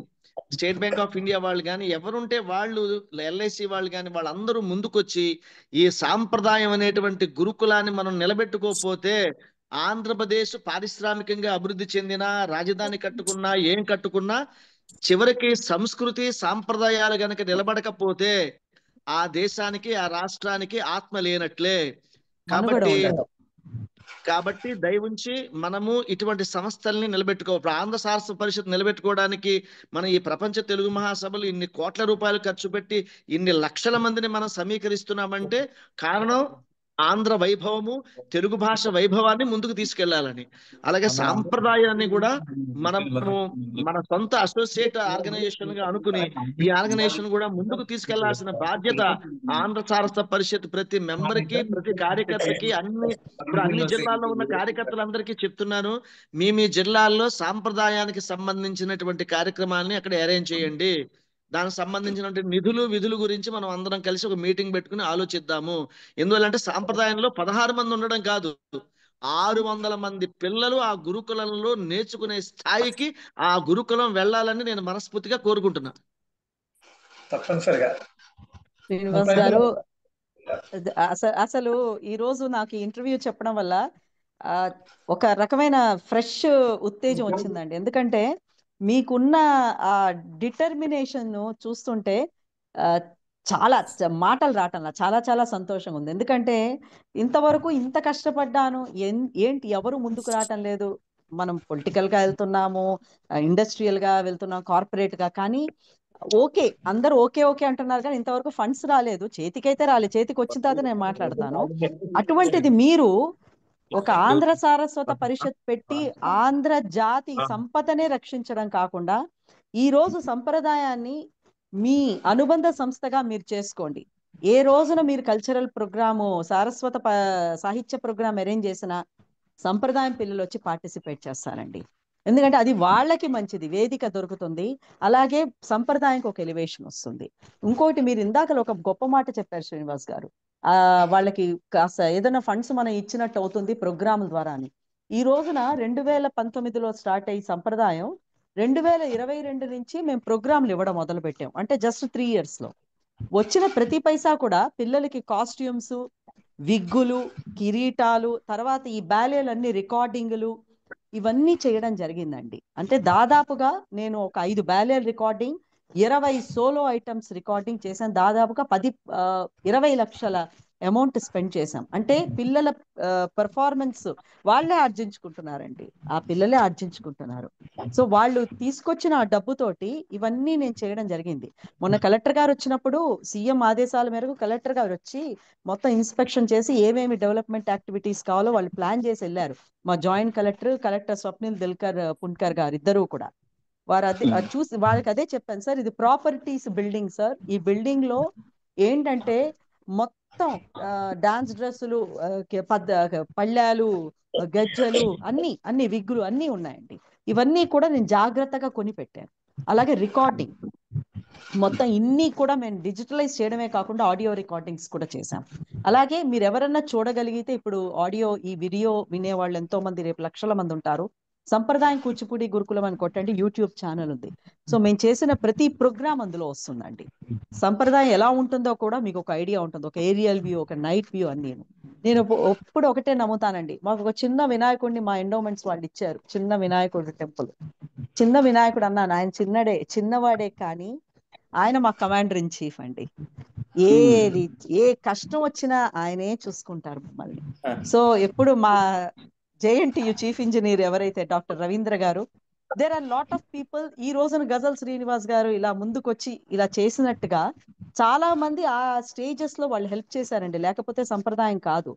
స్టేట్ బ్యాంక్ ఆఫ్ ఇండియా వాళ్ళు కానీ, ఎవరుంటే వాళ్ళు, ఎల్ఐసి వాళ్ళు కానీ, వాళ్ళందరూ ముందుకొచ్చి ఈ సాంప్రదాయం అనేటువంటి గురుకులాన్ని మనం నిలబెట్టుకోకపోతే ఆంధ్రప్రదేశ్ పారిశ్రామికంగా అభివృద్ధి చెందిన రాజధాని కట్టుకున్నా ఏం కట్టుకున్నా చివరికి సంస్కృతి సాంప్రదాయాలు గనక నిలబడకపోతే ఆ దేశానికి ఆ రాష్ట్రానికి ఆత్మ లేనట్లే. కాబట్టి దయవుంచి మనము ఇటువంటి సంస్థల్ని నిలబెట్టుకోవాలి. ఆంధ్ర సారస్వత పరిషత్ నిలబెట్టుకోవడానికి మనం ఈ ప్రపంచ తెలుగు మహాసభలు ఇన్ని కోట్ల రూపాయలు ఖర్చు పెట్టి ఇన్ని లక్షల మందిని మనం సమీకరిస్తున్నామంటే కారణం ఆంధ్ర వైభవము, తెలుగు భాష వైభవాన్ని ముందుకు తీసుకెళ్లాలని. అలాగే సాంప్రదాయాన్ని కూడా మనము మన సొంత అసోసియేట్ ఆర్గనైజేషన్ గా అనుకుని ఈ ఆర్గనైజేషన్ కూడా ముందుకు తీసుకెళ్లాల్సిన బాధ్యత ఆంధ్ర సారస్వత పరిషత్ ప్రతి మెంబర్ కి, ప్రతి కార్యకర్తకి, అన్ని జిల్లాల్లో ఉన్న కార్యకర్తలందరికీ చెప్తున్నాను, మీ జిల్లాల్లో సాంప్రదాయానికి సంబంధించినటువంటి కార్యక్రమాలని అక్కడ అరేంజ్ చేయండి. దానికి సంబంధించినటువంటి నిధులు విధులు గురించి మనం అందరం కలిసి ఒక మీటింగ్ పెట్టుకుని ఆలోచిద్దాము. ఎందువల్లంటే సాంప్రదాయంలో 16 మంది ఉండడం కాదు, 600 మంది పిల్లలు ఆ గురుకులంలో నేర్చుకునే స్థాయికి ఆ గురుకులం వెళ్ళాలని నేను మనస్ఫూర్తిగా కోరుకుంటున్నా. తప్పనిసరిగా శ్రీనివాస్ గారు, అసలు ఈ రోజు నాకు ఇంటర్వ్యూ చెప్పడం వల్ల ఒక రకమైన ఫ్రెష్ ఉత్తేజం వచ్చిందండి. ఎందుకంటే మీకున్న ఆ డిటర్మినేషన్ చూస్తుంటే చాలా మాటలు రావటంలా చాలా చాలా సంతోషంగా ఉంది. ఎందుకంటే ఇంతవరకు ఇంత కష్టపడ్డాను, ఏంటి ఎవరు ముందుకు రావటం లేదు. మనం పొలిటికల్ గా వెళ్తున్నాము, ఇండస్ట్రియల్ గా వెళ్తున్నాం, కార్పొరేట్ గా, కానీ ఓకే అందరూ ఓకే అంటున్నారు కానీ ఇంతవరకు ఫండ్స్ రాలేదు. చేతికైతే రాలేదు. చేతికి వచ్చిన తర్వాత నేను మాట్లాడతాను. అటువంటిది మీరు ఒక ఆంధ్ర సారస్వత పరిషత్ పెట్టి ఆంధ్ర జాతి సంపదనే రక్షించడం కాకుండా ఈ రోజు సంప్రదాయాన్ని మీ అనుబంధ సంస్థగా మీరు చేసుకోండి. ఏ రోజున మీరు కల్చరల్ ప్రోగ్రాము, సారస్వత సాహిత్య ప్రోగ్రామ్ అరేంజ్ చేసిన సంప్రదాయం పిల్లలు వచ్చి పార్టిసిపేట్ చేస్తారండి. ఎందుకంటే అది వాళ్ళకి మంచిది, వేదిక దొరుకుతుంది, అలాగే సంప్రదాయానికి ఒక ఎలివేషన్ వస్తుంది. ఇంకోటి మీరు ఇందాకలో ఒక గొప్ప మాట చెప్పారు శ్రీనివాస్ గారు, వాళ్ళకి కాస్త ఏదైనా ఫండ్స్ మనం ఇచ్చినట్టు అవుతుంది ప్రోగ్రాముల ద్వారా అని. ఈ రోజున 2019లో స్టార్ట్ అయ్యి సంప్రదాయం 2022 నుంచి మేము ప్రోగ్రాంలు ఇవ్వడం మొదలు పెట్టాం. అంటే జస్ట్ 3 years లో వచ్చిన ప్రతి పైసా కూడా పిల్లలకి కాస్ట్యూమ్స్, విగ్గులు, కిరీటాలు, తర్వాత ఈ బ్యాలేలన్నీ రికార్డింగ్లు ఇవన్నీ చేయడం జరిగిందండి. అంటే దాదాపుగా నేను ఒక 5 బ్యాలేల్ రికార్డింగ్, 20 సోలో ఐటమ్స్ రికార్డింగ్ చేశాను. దాదాపుగా 20 లక్షల అమౌంట్ స్పెండ్ చేశాం. అంటే పిల్లల పెర్ఫార్మెన్స్ వాళ్ళే ఆర్జించుకుంటున్నారండి, ఆ పిల్లలే ఆర్జించుకుంటున్నారు. సో వాళ్ళు తీసుకొచ్చిన ఆ డబ్బుతోటి ఇవన్నీ నేను చేయడం జరిగింది. మొన్న కలెక్టర్ గారు వచ్చినప్పుడు సీఎం ఆదేశాల మేరకు కలెక్టర్ గారు వచ్చి మొత్తం ఇన్స్పెక్షన్ చేసి ఏమేమి డెవలప్మెంట్ యాక్టివిటీస్ కావాలో వాళ్ళు ప్లాన్ చేసి వెళ్ళారు. మా జాయింట్ కలెక్టర్ స్వప్నిల్ దిల్కర్ పున్కర్ గారు ఇద్దరు కూడా వారు అదే చూసి వాళ్ళకి అదే చెప్పాను సార్, ఇది ప్రాపర్టీస్ బిల్డింగ్ సార్. ఈ బిల్డింగ్ లో ఏంటంటే మొత్తం డాన్స్ డ్రెస్సులు, పళ్ళాలు, గజ్జలు, అన్ని విగ్గులు అన్నీ ఉన్నాయండి. ఇవన్నీ కూడా నేను జాగ్రత్తగా కొని పెట్టాను. అలాగే రికార్డింగ్ మొత్తం ఇన్ని కూడా మేము డిజిటలైజ్ చేయడమే కాకుండా ఆడియో రికార్డింగ్స్ కూడా చేశాం. అలాగే మీరు ఎవరన్నా చూడగలిగితే ఇప్పుడు ఆడియో ఈ వీడియో వినేవాళ్ళు ఎంతో మంది, రేపు లక్షల మంది ఉంటారు. సంప్రదాయం కూచిపూడి గురుకులం అని కొట్టండి, యూట్యూబ్ ఛానల్ ఉంది. సో మేము చేసిన ప్రతి ప్రోగ్రామ్ అందులో వస్తుందండి. సంప్రదాయం ఎలా ఉంటుందో కూడా మీకు ఒక ఐడియా ఉంటుంది, ఒక ఏరియల్ వ్యూ, ఒక నైట్ వ్యూ అన్ని. నేను ఎప్పుడు ఒకటే నమ్ముతానండి, మాకు ఒక చిన్న వినాయకుడిని మా ఎండోమెంట్స్ వాళ్ళు ఇచ్చారు, చిన్న వినాయకుడు టెంపుల్. చిన్న వినాయకుడు అన్నాను, ఆయన చిన్నవాడే కానీ ఆయన మా కమాండర్ ఇన్ చీఫ్ అండి. ఏ కష్టం వచ్చినా ఆయనే చూసుకుంటారు మమ్మల్ని. సో ఎప్పుడు మా జేఎన్టీయు చీఫ్ ఇంజనీర్ ఎవరైతే డాక్టర్ రవీంద్ర గారు, there are lot of people. ఈ రోజున గజల్ శ్రీనివాస్ గారు ఇలా ముందుకొచ్చి ఇలా చేసినట్టుగా చాలా మంది ఆ స్టేజెస్ లో వాళ్ళు హెల్ప్ చేశారండి, లేకపోతే సంప్రదాయం కాదు.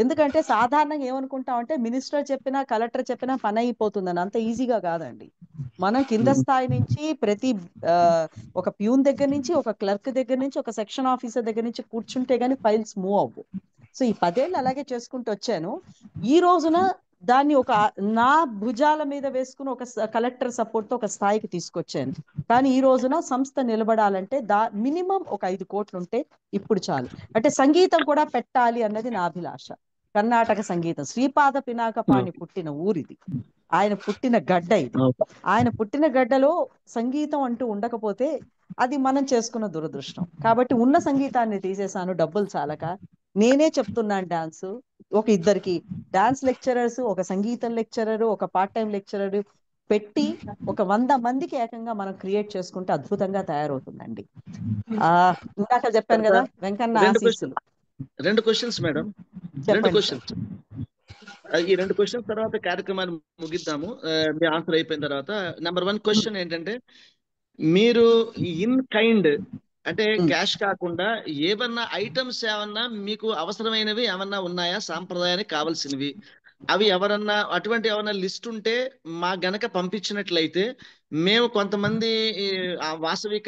ఎందుకంటే సాధారణంగా ఏమనుకుంటామంటే మినిస్టర్ చెప్పినా కలెక్టర్ చెప్పినా పని అయిపోతుందని, అంత ఈజీగా కాదండి. మనం కింద స్థాయి నుంచి ప్రతి ఒక ప్యూన్ దగ్గర నుంచి, ఒక క్లర్క్ దగ్గర నుంచి, ఒక సెక్షన్ ఆఫీసర్ దగ్గర నుంచి కూర్చుంటే గానీ ఫైల్స్ మూవ్ అవ్వు. సో ఈ 10 ఏళ్ళు అలాగే చేసుకుంటూ వచ్చాను. ఈ రోజున దాన్ని ఒక నా భుజాల మీద వేసుకుని ఒక కలెక్టర్ సపోర్ట్ తో ఒక స్థాయికి తీసుకొచ్చాను. కానీ ఈ రోజున సంస్థ నిలబడాలంటే మినిమం ఒక 5 కోట్లు ఉంటే ఇప్పుడు చాలు. అంటే సంగీతం కూడా పెట్టాలి అన్నది నా అభిలాష. కర్ణాటక సంగీతం, శ్రీపాద పినాకపాణి పుట్టిన ఊరిది, ఆయన పుట్టిన గడ్డ ఇది. ఆయన పుట్టిన గడ్డలో సంగీతం అంటూ ఉండకపోతే అది మనం చేసుకున్న దురదృష్టం. కాబట్టి ఉన్న సంగీతాన్ని తీసేశాను, డబ్బులు చాలక. నేనే చెప్తున్నాను డాన్స్, ఒక 2 డాన్స్ లెక్చరర్స్, ఒక సంగీతం లెక్చరర్, ఒక పార్ట్ టైం లెక్చరర్ పెట్టి ఒక 100 మందికి ఏకంగా మనం క్రియేట్ చేసుకుంటే అద్భుతంగా తయారవుతుందండి. ఇందాక చెప్పాను కదా వెంకన్న ఆశీస్సులు. 2 క్వశ్చన్స్ మేడం, 2 క్వశ్చన్స్. ఈ 2 క్వశ్చన్స్ తర్వాత కార్యక్రమాన్ని ముగిద్దాము, మీ ఆన్సర్ అయిపోయిన తర్వాత. నెంబర్ 1 క్వశ్చన్ ఏంటంటే, మీరు ఇన్ కైండ్ అంటే క్యాష్ కాకుండా ఏమన్నా ఐటమ్స్ ఏమన్నా మీకు అవసరమైనవి ఏమన్నా ఉన్నాయా సాంప్రదాయానికి కావాల్సినవి? అవి ఎవరన్నా అటువంటి ఏమన్నా లిస్ట్ ఉంటే మా గనక పంపించినట్లయితే మేము కొంతమంది వాసవి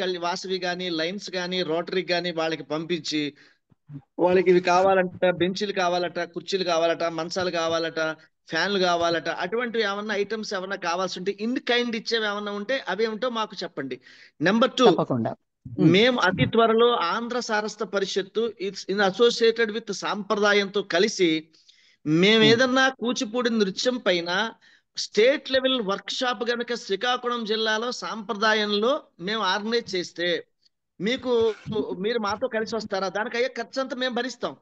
కానీ, లైన్స్ కానీ, రోటరీ కానీ వాళ్ళకి పంపించి వాళ్ళకి ఇవి కావాలంట, బెంచీలు కావాలట, కుర్చీలు కావాలట, మంచాలు కావాలట, ఫ్యాన్లు కావాలట, అటువంటివి ఏమన్నా ఐటమ్స్ ఏమన్నా కావాల్సి ఉంటే ఇన్ కైండ్ ఇచ్చేవి ఏమన్నా ఉంటే అవి ఏమిటో మాకు చెప్పండి. నెంబర్ 2, మేము అతి త్వరలో ఆంధ్ర సారస్వత పరిషత్తు ఇన్ అసోసియేటెడ్ విత్ సాంప్రదాయంతో కలిసి మేము ఏదన్నా కూచిపూడి నృత్యం పైన స్టేట్ లెవెల్ వర్క్ షాప్ గనక శ్రీకాకుళం జిల్లాలో సాంప్రదాయంలో మేము ఆర్గనైజ్ చేస్తే మీరు మాతో కలిసి వస్తారా? దానికి అయ్యే ఖర్చు అంతా మేము భరిస్తాం.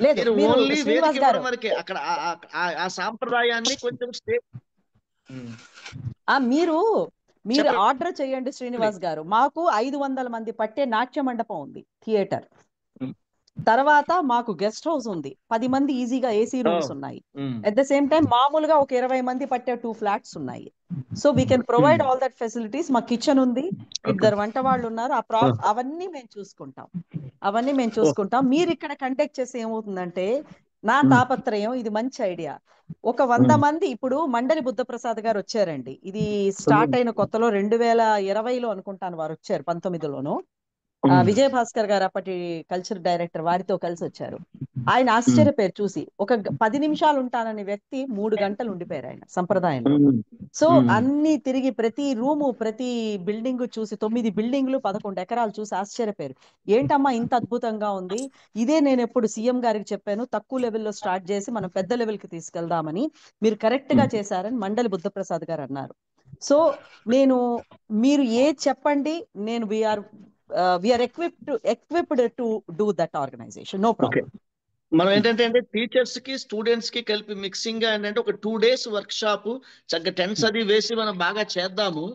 మీరు ఓన్లీ వేదిక ఇవ్వడం వరకే, అక్కడ ఆ సాంప్రదాయాన్ని కొంచెం మీరు ఆర్డర్ చేయండి శ్రీనివాస్ గారు. మాకు 500 మంది పట్టే నాట్య మండపం ఉంది, థియేటర్. తర్వాత మాకు గెస్ట్ హౌస్ ఉంది, 10 మంది ఈజీగా ఏసీ రూమ్స్ ఉన్నాయి. అట్ ద సేమ్ టైం మామూలుగా ఒక 20 మంది పట్టే 2 ఫ్లాట్స్ ఉన్నాయి. So we can provide all that facilities. మా కిచెన్ ఉంది, 2 వంట వాళ్ళు ఉన్నారు. అవన్నీ మేము చూసుకుంటాం. మీరు ఇక్కడ కండక్ట్ చేసి ఏమవుతుందంటే, నా తాపత్రయం, ఇది మంచి ఐడియా. ఒక 100 మంది ఇప్పుడు మండలి బుద్ధప్రసాద్ గారు వచ్చారండి. ఇది స్టార్ట్ అయిన కొత్తలో 2020లో అనుకుంటాను వారు వచ్చారు, 19లోను. విజయ భాస్కర్ గారు అప్పటి కల్చర్ డైరెక్టర్, వారితో కలిసి వచ్చారు. ఆయన ఆశ్చర్యపోయారు చూసి. ఒక 10 నిమిషాలు ఉంటానని వ్యక్తి 3 గంటలు ఉండిపోయారు ఆయన సంప్రదాయంలో. సో అన్ని తిరిగి ప్రతి రూము, ప్రతి బిల్డింగ్ చూసి, 9 బిల్డింగ్లు 11 ఎకరాలు చూసి ఆశ్చర్యపోయారు. ఏంటమ్మా ఇంత అద్భుతంగా ఉంది, ఇదే నేను ఎప్పుడు సీఎం గారికి చెప్పాను, తక్కువ లెవెల్లో స్టార్ట్ చేసి మనం పెద్ద లెవెల్ కి తీసుకెళ్దామని. మీరు కరెక్ట్ గా చేశారని మండలి బుద్ధప్రసాద్ గారు అన్నారు. సో మీరు చెప్పండి, నేను we are equipped to do that organization, no problem. మనం ఏంటంటే టీచర్స్ కి స్టూడెంట్స్ కి కలిపి మిక్సింగ్ గా ఏంటంటే ఒక 2 days వర్క్ షాప్ చక్కగా టెంట్స్ అది వేసి మనం బాగా చేద్దాము.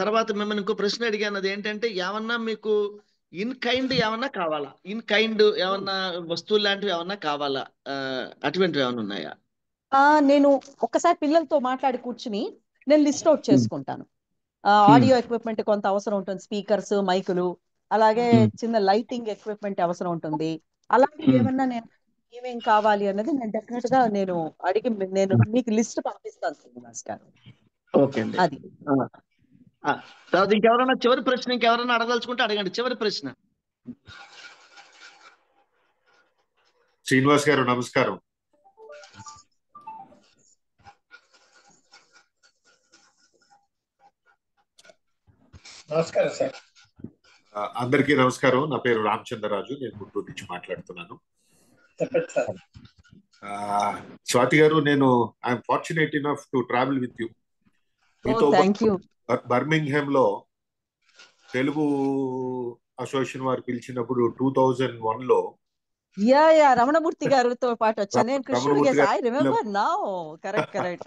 తర్వాత మిమ్మల్ని ఇంకో ప్రశ్న అడిగాను, అది ఏంటంటే ఏమన్నా మీకు ఇన్ కైండ్ ఏమన్నా కావాలా, ఇన్ కైండ్ ఏమన్నా వస్తువులు లాంటివి ఏమన్నా కావాలా, అటువంటివి ఏమైనా ఉన్నాయా? నేను ఒక్కసారి పిల్లలతో మాట్లాడి కూర్చుని నేను లిస్ట్ అవుట్ చేసుకుంటాను. ఆడియో ఎక్విప్మెంట్ కొంత అవసరం ఉంటుంది, స్పీకర్స్, మైకులు, అలాగే చిన్న లైటింగ్ ఎక్విప్మెంట్ అవసరం ఉంటుంది. అలాంటివి ఏమన్నా నేను ఏమేం కావాలి అన్నది నేను డెఫినెట్ గా నేను అడిగి నేను మీకు లిస్ట్ పంపిస్తాను శ్రీనివాస్ గారు. ఓకే అండి. అది తర్వాత ఇంకెవరైనా చివరి ప్రశ్న ఇంకెవరైనా అడగదలుచుకుంటే అడగండి. చివరి ప్రశ్న. శ్రీనివాస్ గారు నమస్కారం. నమస్కారం సార్. అందరికీ నమస్కారం. నా పేరు రామచంద్రరాజు, నేను గుంటూరు నుంచి మాట్లాడుతున్నాను. చెప్పండి సార్. స్వాతి గారు, నేను I'm fortunate enough to travel with you. మీతో బర్మింగ్హామ్ లో తెలుగు అసోసియేషన్ వారు పిలిచినప్పుడు 2001 లో రమణమూర్తి గారితో పాటు వచ్చాను నేను. కృష్ణుడు, ఐ రిమెంబర్ నౌ. కరెక్ట్.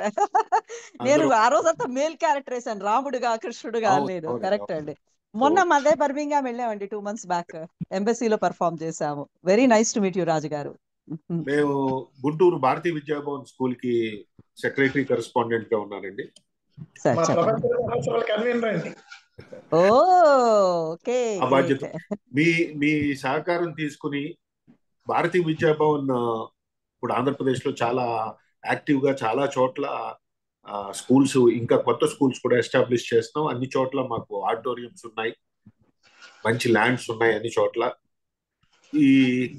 నేను ఆ రోజంతా మేల్ క్యారెక్టర్ వేసాను, రాముడుగా కృష్ణుడుగా లేదు. కరెక్ట్ అండి. మొన్న మదే బర్మింగ్హామ్ వెళ్ళామండి, 2 months బ్యాక్ ఎంబసీలో పర్ఫార్మ్ చేసాము. Very nice to meet you Raju గారు. మేము గుంటూరు భారతీయ విద్యాభవన్ స్కూల్ కి సెక్రటరీ కరెస్పాండెంట్ గా ఉన్నానండి. ఆ బాధ్యత మీ సహకారం తీసుకుని భారతీయ విద్యాభవన్ ఇప్పుడు ఆంధ్రప్రదేశ్ లో చాలా యాక్టివ్ గా చాలా చోట్ల స్కూల్స్, ఇంకా కొత్త స్కూల్స్ కూడా ఎస్టాబ్లిష్ చేస్తున్నాం. అన్ని చోట్ల మాకు ఆడిటోరియంస్ ఉన్నాయి, మంచి ల్యాండ్స్ ఉన్నాయి అన్ని చోట్ల. ఈ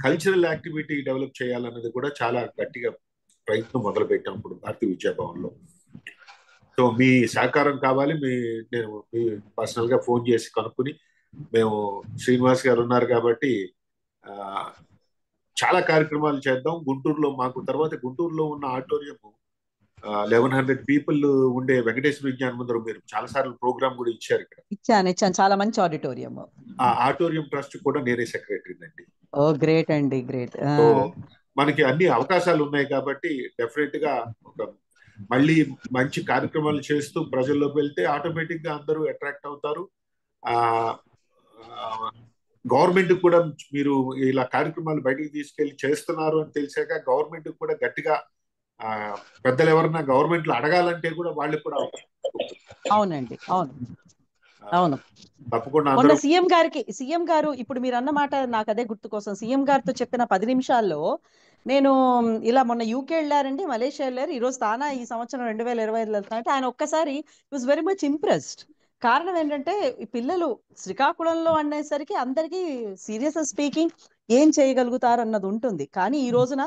కల్చరల్ యాక్టివిటీ డెవలప్ చేయాలన్నది కూడా చాలా గట్టిగా ప్రయత్నం మొదలు పెట్టాం ఇప్పుడు భారతీయ విద్యాభవన్ లో. సో మీ సహకారం కావాలి. నేను మీ పర్సనల్ గా ఫోన్ చేసి కనుక్కుని, మేము శ్రీనివాస్ గారు ఉన్నారు కాబట్టి చాలా కార్యక్రమాలు చేద్దాం గుంటూరులో. మాకు తర్వాత గుంటూరులో ఉన్న ఆడిటోరియం 1100 people ఉండే వెంకటేశ్వర విజ్ఞాన మందిరం మీరు చాలా సార్లు ప్రోగ్రామ్ కూడా ఇచ్చారు ఇక్కడ. ఇచ్చాను, చాలా మంచి ఆడిటోరియం. ఆ ఆడిటోరియం ట్రస్ట్ కూడా నేనే సెక్రటరీ అండి. ఓ గ్రేట్ అండి, గ్రేట్. సో మనకి అన్ని అవకాశాలు ఉన్నాయి కాబట్టి డెఫినెట్ గా మళ్ళీ మంచి కార్యక్రమాలు చేస్తూ ప్రజల్లోకి వెళ్తే ఆటోమేటిక్ గా అందరూ అట్రాక్ట్ అవుతారు. గవర్నమెంట్ కూడా మీరు ఇలా కార్యక్రమాలు బయటికి తీసుకెళ్లి చేస్తున్నారు అని తెలిసాక గవర్నమెంట్ కూడా గట్టిగా పెద్దలు ఎవరన్నా గవర్నమెంట్ లో అడగాలంటే కూడా వాళ్ళు కూడా అవునండి, అవును తప్పకుండా. మొన్న సీఎం గారు ఇప్పుడు మీరు అన్న మాట నాకు అదే గుర్తు కోసం, సీఎం గారితో చెప్పిన 10 నిమిషాల్లో నేను ఇలా మొన్న యూకే వెళ్ళారండి, మలేషియా వెళ్ళారు, ఈ రోజు తానా ఈ సంవత్సరం 2025 వెళ్తానంటే ఆయన ఒక్కసారి వాజ్ వెరీ మచ్ ఇంప్రెస్డ్. కారణం ఏంటంటే ఈ పిల్లలు శ్రీకాకుళంలో అనేసరికి అందరికీ సీరియస్ స్పీకింగ్ ఏం చేయగలుగుతారు అన్నది ఉంటుంది. కానీ ఈ రోజున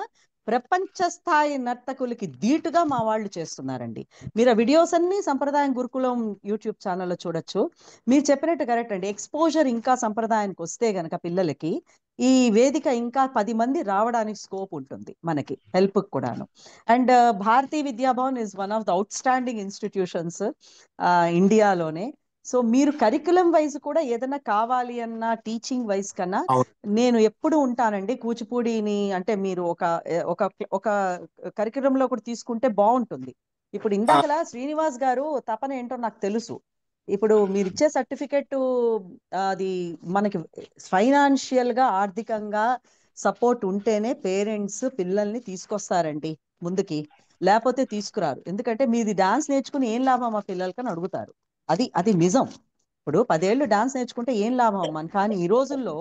ప్రపంచ స్థాయి నర్తకులకి ధీటుగా మా వాళ్ళు చేస్తున్నారండి. మీరు ఆ వీడియోస్ అన్ని సంప్రదాయం గురుకులం యూట్యూబ్ ఛానల్లో చూడొచ్చు. మీరు చెప్పినట్టు కరెక్ట్ అండి. ఎక్స్పోజర్ ఇంకా సంప్రదాయానికి వస్తే గనక పిల్లలకి ఈ వేదిక ఇంకా 10 మంది రావడానికి స్కోప్ ఉంటుంది మనకి, హెల్ప్ కూడాను. And Bharatiya Vidya Bhavan is one of the outstanding institutions ఇండియాలోనే. సో మీరు కరికులం వైజ్ కూడా ఏదైనా కావాలి అన్న టీచింగ్ వైజ్ కన్నా నేను ఎప్పుడు ఉంటానండి. కూచిపూడిని అంటే మీరు ఒక కరికులంలో కూడా తీసుకుంటే బాగుంటుంది. ఇప్పుడు ఇందాకలా శ్రీనివాస్ గారు తపన ఏంటో నాకు తెలుసు. ఇప్పుడు మీరు ఇచ్చే సర్టిఫికెట్ అది మనకి ఫైనాన్షియల్ గా ఆర్థికంగా సపోర్ట్ ఉంటేనే పేరెంట్స్ పిల్లల్ని తీసుకొస్తారండి ముందుకి, లేకపోతే తీసుకురారు. ఎందుకంటే మీది డాన్స్ నేర్చుకుని ఏం లాభం మా పిల్లలకని అడుగుతారు. అది నిజం. ఇప్పుడు 10 ఏళ్ళు డాన్స్ నేర్చుకుంటే ఏం లాభం అమ్మని, కానీ ఈ రోజుల్లో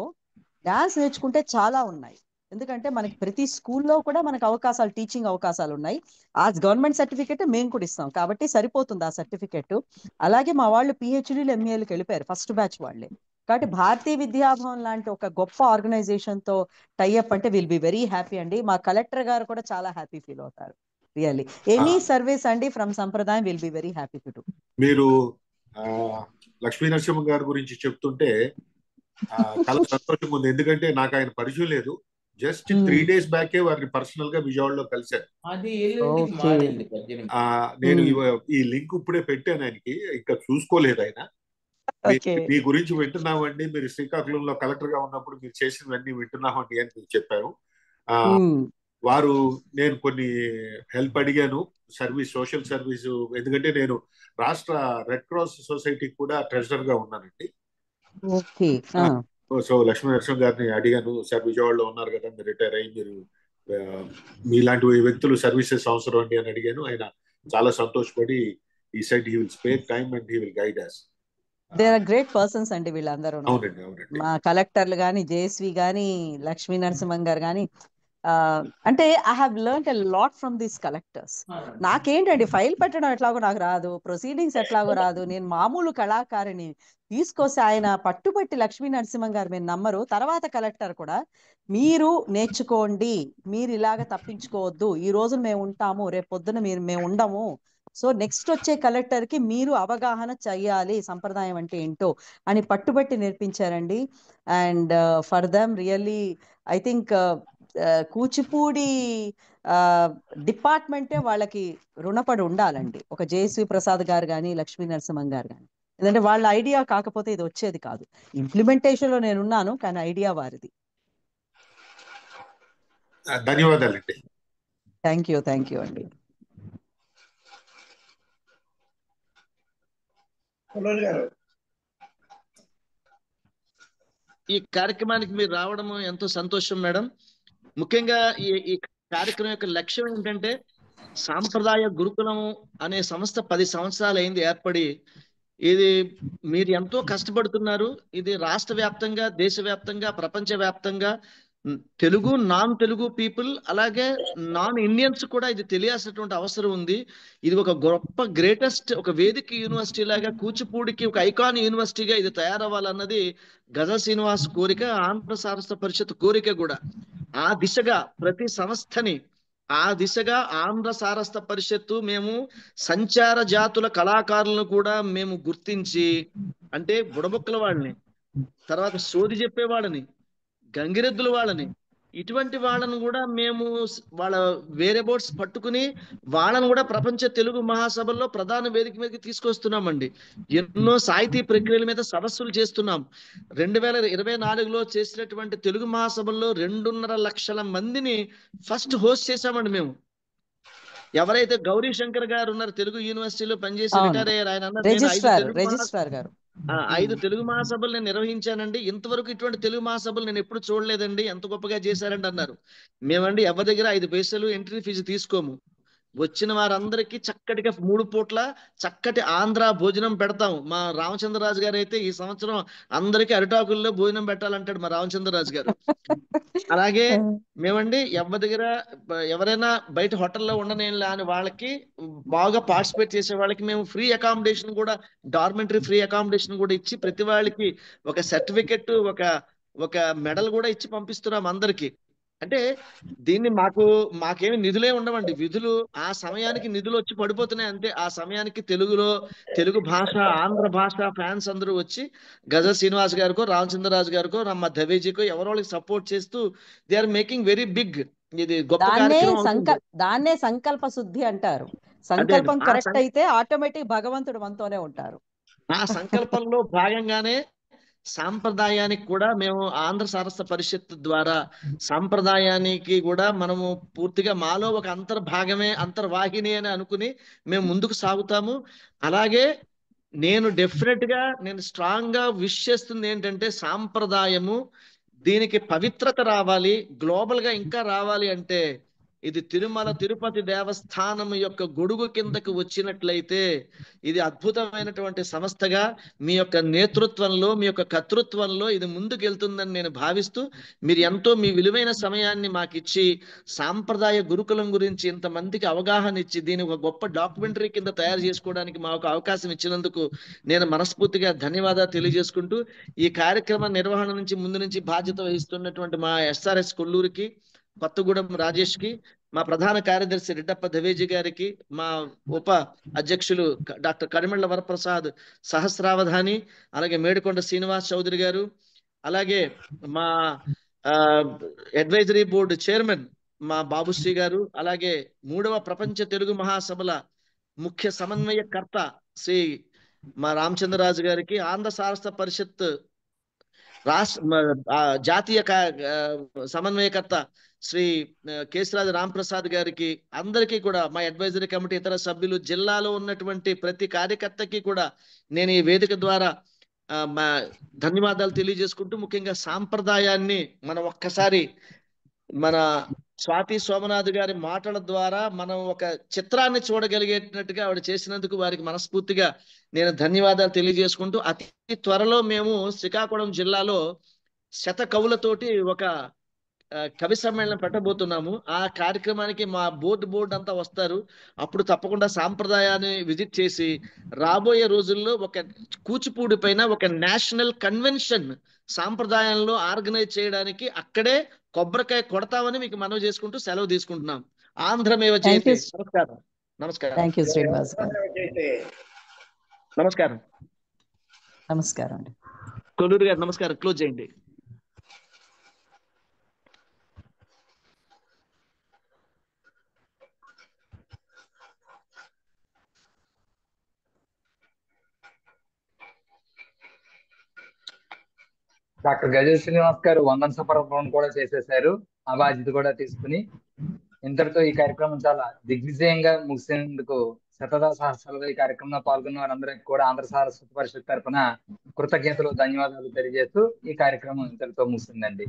డాన్స్ నేర్చుకుంటే చాలా ఉన్నాయి. ఎందుకంటే మనకి ప్రతి స్కూల్లో కూడా మనకు అవకాశాలు, టీచింగ్ అవకాశాలు ఉన్నాయి. ఆ గవర్నమెంట్ సర్టిఫికెట్ మేము కూడా ఇస్తాం కాబట్టి సరిపోతుంది ఆ సర్టిఫికెట్. అలాగే మా వాళ్ళు పిహెచ్డీలు ఎంఏలకు వెళ్ళిపోయారు, ఫస్ట్ బ్యాచ్ వాళ్ళే. కాబట్టి భారతీయ విద్యాభవన్ లాంటి ఒక గొప్ప ఆర్గనైజేషన్ తో టైఅప్ అంటే విల్ బి వెరీ హ్యాపీ అండి. మా కలెక్టర్ గారు కూడా చాలా హ్యాపీ ఫీల్ అవుతారు. రియల్లీ ఎనీ సర్వీస్ అండి ఫ్రమ్ సంప్రదాయం will be very happy to do. మీరు లక్ష్మీ నరసింహ గారి గురించి చెప్తుంటే చాలా సంతోషంగా ఉంది. ఎందుకంటే నాకు ఆయన పరిచయం లేదు. జస్ట్ 3 days బ్యాకే వారిని పర్సనల్ గా విజయవాడలో కలిశాను. నేను ఈ లింక్ ఇప్పుడే పెట్టాను ఆయనకి, ఇంకా చూసుకోలేదు ఆయన. మీ గురించి వింటున్నామండి, మీరు శ్రీకాకుళంలో కలెక్టర్ గా ఉన్నప్పుడు మీరు చేసినవన్నీ వింటున్నామండి అని చెప్పారు. వారు నేను కొన్ని హెల్ప్ అడిగాను, సోషల్ సర్వీస్, ఎందుకంటే నేను రాష్ట్ర రెడ్ క్రాస్ సొసైటీకి కూడా ట్రెజరర్ గా ఉన్నానండి. ఓకే. సో లక్ష్మీ నరసింహ గారిని అడిగాను, సార్ విజయవాడలో ఉన్నారు కదా, మీరు రిటైర్ అయ్యి మీరు మీలాంటి వ్యక్తులు సర్వీసెస్ అవసరం అండి అని అడిగాను. ఆయన చాలా సంతోషపడి ఈ said he will spare time and he will guide us. They are great persons అండి వీళ్ళందరూ. అవునండి, అవునండి. మా కలెక్టర్లు కానీ, జేఎస్వి కానీ, లక్ష్మీ నరసింహన్ గారు కానీ, అంటే I have learn a lot from these collectors. నాకేంటండి ఫైల్ పెట్టడం ఎట్లాగో నాకు రాదు, ప్రొసీడింగ్స్ ఎట్లాగో రాదు, నేను మామూలు కళాకారిని తీసుకొస్తే ఆయన పట్టుబట్టి లక్ష్మీ నరసింహన్ గారు మీరు నమ్మరు, తర్వాత కలెక్టర్ కూడా మీరు నేర్చుకోండి, మీరు ఇలాగ తప్పించుకోవద్దు, ఈ రోజు మేము ఉంటాము, రేపు పొద్దున మేము ఉండము, సో నెక్స్ట్ వచ్చే కలెక్టర్ కి మీరు అవగాహన చెయ్యాలి సంప్రదాయం అంటే ఏంటో అని పట్టుబట్టి నేర్పించారండి. And for them really I think Kuchipudi డిపార్ట్మెంటే వాళ్ళకి రుణపడి ఉండాలండి, ఒక జేఎస్వి ప్రసాద్ గారు కానీ, లక్ష్మీ నరసింహన్ గారు కానీ. ఎందుకంటే వాళ్ళ ఐడియా కాకపోతే ఇది వచ్చేది కాదు. ఇంప్లిమెంటేషన్ లో నేను ఉన్నాను, కానీ ఐడియా వారిది. ధన్యవాదాలండి. థ్యాంక్ యూ అండి. గారు, ఈ కార్యక్రమానికి మీరు రావడం ఎంతో సంతోషం మేడం. ముఖ్యంగా ఈ కార్యక్రమం యొక్క లక్ష్యం ఏంటంటే, సాంప్రదాయ గురుకులం అనే సంస్థ 10 సంవత్సరాలు అయింది ఏర్పడి. ఇది మీరు ఎంతో కష్టపడుతున్నారు. ఇది రాష్ట్ర వ్యాప్తంగా, దేశవ్యాప్తంగా, ప్రపంచ వ్యాప్తంగా తెలుగు, నాన్ తెలుగు పీపుల్, అలాగే నాన్ ఇండియన్స్ కూడా ఇది తెలియాల్సినటువంటి అవసరం ఉంది. ఇది ఒక గొప్ప గ్రేటెస్ట్ ఒక వేదిక యూనివర్సిటీ లాగా, కూచిపూడికి ఒక ఐకాన్ యూనివర్సిటీగా ఇది తయారవ్వాలన్నది గజ శ్రీనివాస్ కోరిక, ఆంధ్ర సారస్వత పరిషత్ కోరిక కూడా. ఆ దిశగా ప్రతి సంస్థని, ఆ దిశగా ఆంధ్ర సారస్వత పరిషత్తు మేము సంచార జాతుల కళాకారులను కూడా మేము గుర్తించి, అంటే బుడబుక్కల వాళ్ళని, తర్వాత సోది చెప్పేవాళ్ళని, గంగిరెద్దుల వాళ్ళని, ఇటువంటి వాళ్ళను కూడా మేము వాళ్ళ వేరే బోర్డ్స్ పట్టుకుని వాళ్ళను కూడా ప్రపంచ తెలుగు మహాసభల్లో ప్రధాన వేదిక మీదకి తీసుకొస్తున్నామండి. ఎన్నో సాహితీ ప్రక్రియల మీద సదస్సులు చేస్తున్నాం. 2024లో చేసినటువంటి తెలుగు మహాసభల్లో 2.5 లక్షల మందిని ఫస్ట్ హోస్ట్ చేశామండి మేము. ఎవరైతే గౌరీ శంకర్ గారు ఉన్నారు, తెలుగు యూనివర్సిటీలో పనిచేసి రిటైర్ అయ్యారు, ఆయన అన్నారు, నేను 5 తెలుగు మహాసభలు నేను నిర్వహించానండి, ఇంతవరకు ఇటువంటి తెలుగు మహాసభలు నేను ఎప్పుడు చూడలేదండి, ఎంత గొప్పగా చేశారండి అన్నారు. మేమండి ఎవరి దగ్గర 5 పైసలు ఎంట్రీ ఫీజు తీసుకోము. వచ్చిన వారందరికీ చక్కటిగా 3 పూట్ల చక్కటి ఆంధ్ర భోజనం పెడతాం. మా రామచంద్రరాజు గారు అయితే ఈ సంవత్సరం అందరికీ అరిటాకుల్లో భోజనం పెట్టాలంటాడు మా రామచంద్రరాజు గారు. అలాగే మేమండి ఎవరి దగ్గర ఎవరైనా బయట హోటల్లో ఉండనేలా అని వాళ్ళకి బాగా పార్టిసిపేట్ చేసే వాళ్ళకి మేము ఫ్రీ అకామిడేషన్ కూడా, డార్మెంటరీ ఫ్రీ అకామిడేషన్ కూడా ఇచ్చి, ప్రతి వాళ్ళకి ఒక సర్టిఫికెట్, ఒక మెడల్ కూడా ఇచ్చి పంపిస్తున్నాం అందరికి. అంటే దీన్ని మాకేమి నిధులే ఉండవండి, విధులు ఆ సమయానికి నిధులు వచ్చి పడిపోతున్నాయి అంతే. ఆ సమయానికి తెలుగు భాష, ఆంధ్ర భాష ఫ్యాన్స్ అందరూ వచ్చి గజ శ్రీనివాస్ గారికో, రామచంద్రరాజు గారికో, రమ్మ దవేజీకో ఎవరో వాళ్ళకి సపోర్ట్ చేస్తూ they are making very big. ఇది గొప్ప కార్యక్రమం. దాన్నే సంకల్ప శుద్ధి అంటారు. సంకల్పం కరెక్ట్ అయితే ఆటోమేటిక్ భగవంతుడు మనతోనే ఉంటారు. ఆ సంకల్పంలో భాగంగానే సాంప్రదాయానికి కూడా మేము ఆంధ్ర సారస్వత పరిషత్ ద్వారా సాంప్రదాయానికి కూడా మనము పూర్తిగా మాలో ఒక అంతర్భాగమే, అంతర్వాహిని అని అనుకుని మేము ముందుకు సాగుతాము. అలాగే నేను స్ట్రాంగ్ గా విష్ చేస్తుంది ఏంటంటే, సాంప్రదాయము దీనికి పవిత్రత రావాలి, గ్లోబల్ గా ఇంకా రావాలి అంటే ఇది తిరుమల తిరుపతి దేవస్థానం యొక్క గొడుగు కిందకు వచ్చినట్లయితే ఇది అద్భుతమైనటువంటి సంస్థగా మీ యొక్క నేతృత్వంలో, మీ యొక్క కర్తృత్వంలో ఇది ముందుకెళ్తుందని నేను భావిస్తూ, మీరు ఎంతో మీ విలువైన సమయాన్ని మాకు ఇచ్చి సాంప్రదాయ గురుకులం గురించి ఇంతమందికి అవగాహన ఇచ్చి దీని ఒక గొప్ప డాక్యుమెంటరీ కింద తయారు చేసుకోవడానికి మాకు అవకాశం ఇచ్చినందుకు నేను మనస్ఫూర్తిగా ధన్యవాదాలు తెలియజేసుకుంటూ, ఈ కార్యక్రమ నిర్వహణ నుంచి ముందు నుంచి బాధ్యత వహిస్తున్నటువంటి మా ఎస్ఆర్ఎస్ కొల్లూరికి, కొత్తగూడెం రాజేష్ కి, మా ప్రధాన కార్యదర్శి రెడ్డప్ప దవేజీ గారికి, మా ఉప అధ్యక్షులు డాక్టర్ కరిమెళ్ల వరప్రసాద్ సహస్రావధాని, అలాగే మేడికొండ శ్రీనివాస్ చౌదరి గారు, అలాగే మా అడ్వైజరీ బోర్డు చైర్మన్ మా బాబుశ్రీ గారు, అలాగే 3వ ప్రపంచ తెలుగు మహాసభల ముఖ్య సమన్వయకర్త శ్రీ మా రామచంద్రరాజు గారికి, ఆంధ్ర సారస్వత పరిషత్ జాతీయ సమన్వయకర్త శ్రీ కేశరాజు రాంప్రసాద్ గారికి, అందరికీ కూడా మా అడ్వైజరీ కమిటీ ఇతర సభ్యులు, జిల్లాలో ఉన్నటువంటి ప్రతి కార్యకర్తకి కూడా నేను ఈ వేదిక ద్వారా మా ధన్యవాదాలు తెలియజేసుకుంటూ, ముఖ్యంగా సాంప్రదాయాన్ని మనం ఒక్కసారి మన స్వాతి సోమనాథ్ గారి మాటల ద్వారా మనం ఒక చిత్రాన్ని చూడగలిగేటట్టుగా ఆవిడ చేసినందుకు వారికి మనస్ఫూర్తిగా నేను ధన్యవాదాలు తెలియజేసుకుంటూ, అతి త్వరలో మేము శ్రీకాకుళం జిల్లాలో శత కవులతోటి ఒక కవి సమ్మేళనం పెట్టబోతున్నాము. ఆ కార్యక్రమానికి మా బోర్డు అంతా వస్తారు. అప్పుడు తప్పకుండా సాంప్రదాయాన్ని విజిట్ చేసి రాబోయే రోజుల్లో ఒక కూచిపూడి పైన ఒక నేషనల్ కన్వెన్షన్ సాంప్రదాయంలో ఆర్గనైజ్ చేయడానికి అక్కడే కొబ్బరికాయ కొడతామని మీకు మనవి చేసుకుంటూ సెలవు తీసుకుంటున్నాం. ఆంధ్రమేవ జయతే. నమస్కారం. నమస్కారం. థ్యాంక్ యూ శ్రీనివాస్ గారు. నమస్కారం. నమస్కారం అండి. కొల్లూరు గారు నమస్కారం. క్లోజ్ చేయండి. డాక్టర్ గజల్ శ్రీనివాస్ గారు వందన సమర్పణ కూడా చేసేశారు. ఆ బాధ్యత కూడా తీసుకుని ఇంతటితో ఈ కార్యక్రమం చాలా దిగ్విజయంగా ముగిసేందుకు శతదా సహస్రాలుగా ఈ కార్యక్రమంలో పాల్గొన్న వారందరికీ కూడా ఆంధ్ర సారస్వత పరిషత్ తరఫున కృతజ్ఞతలు, ధన్యవాదాలు తెలియజేస్తూ ఈ కార్యక్రమం ఇంతటితో ముగిసిందండి.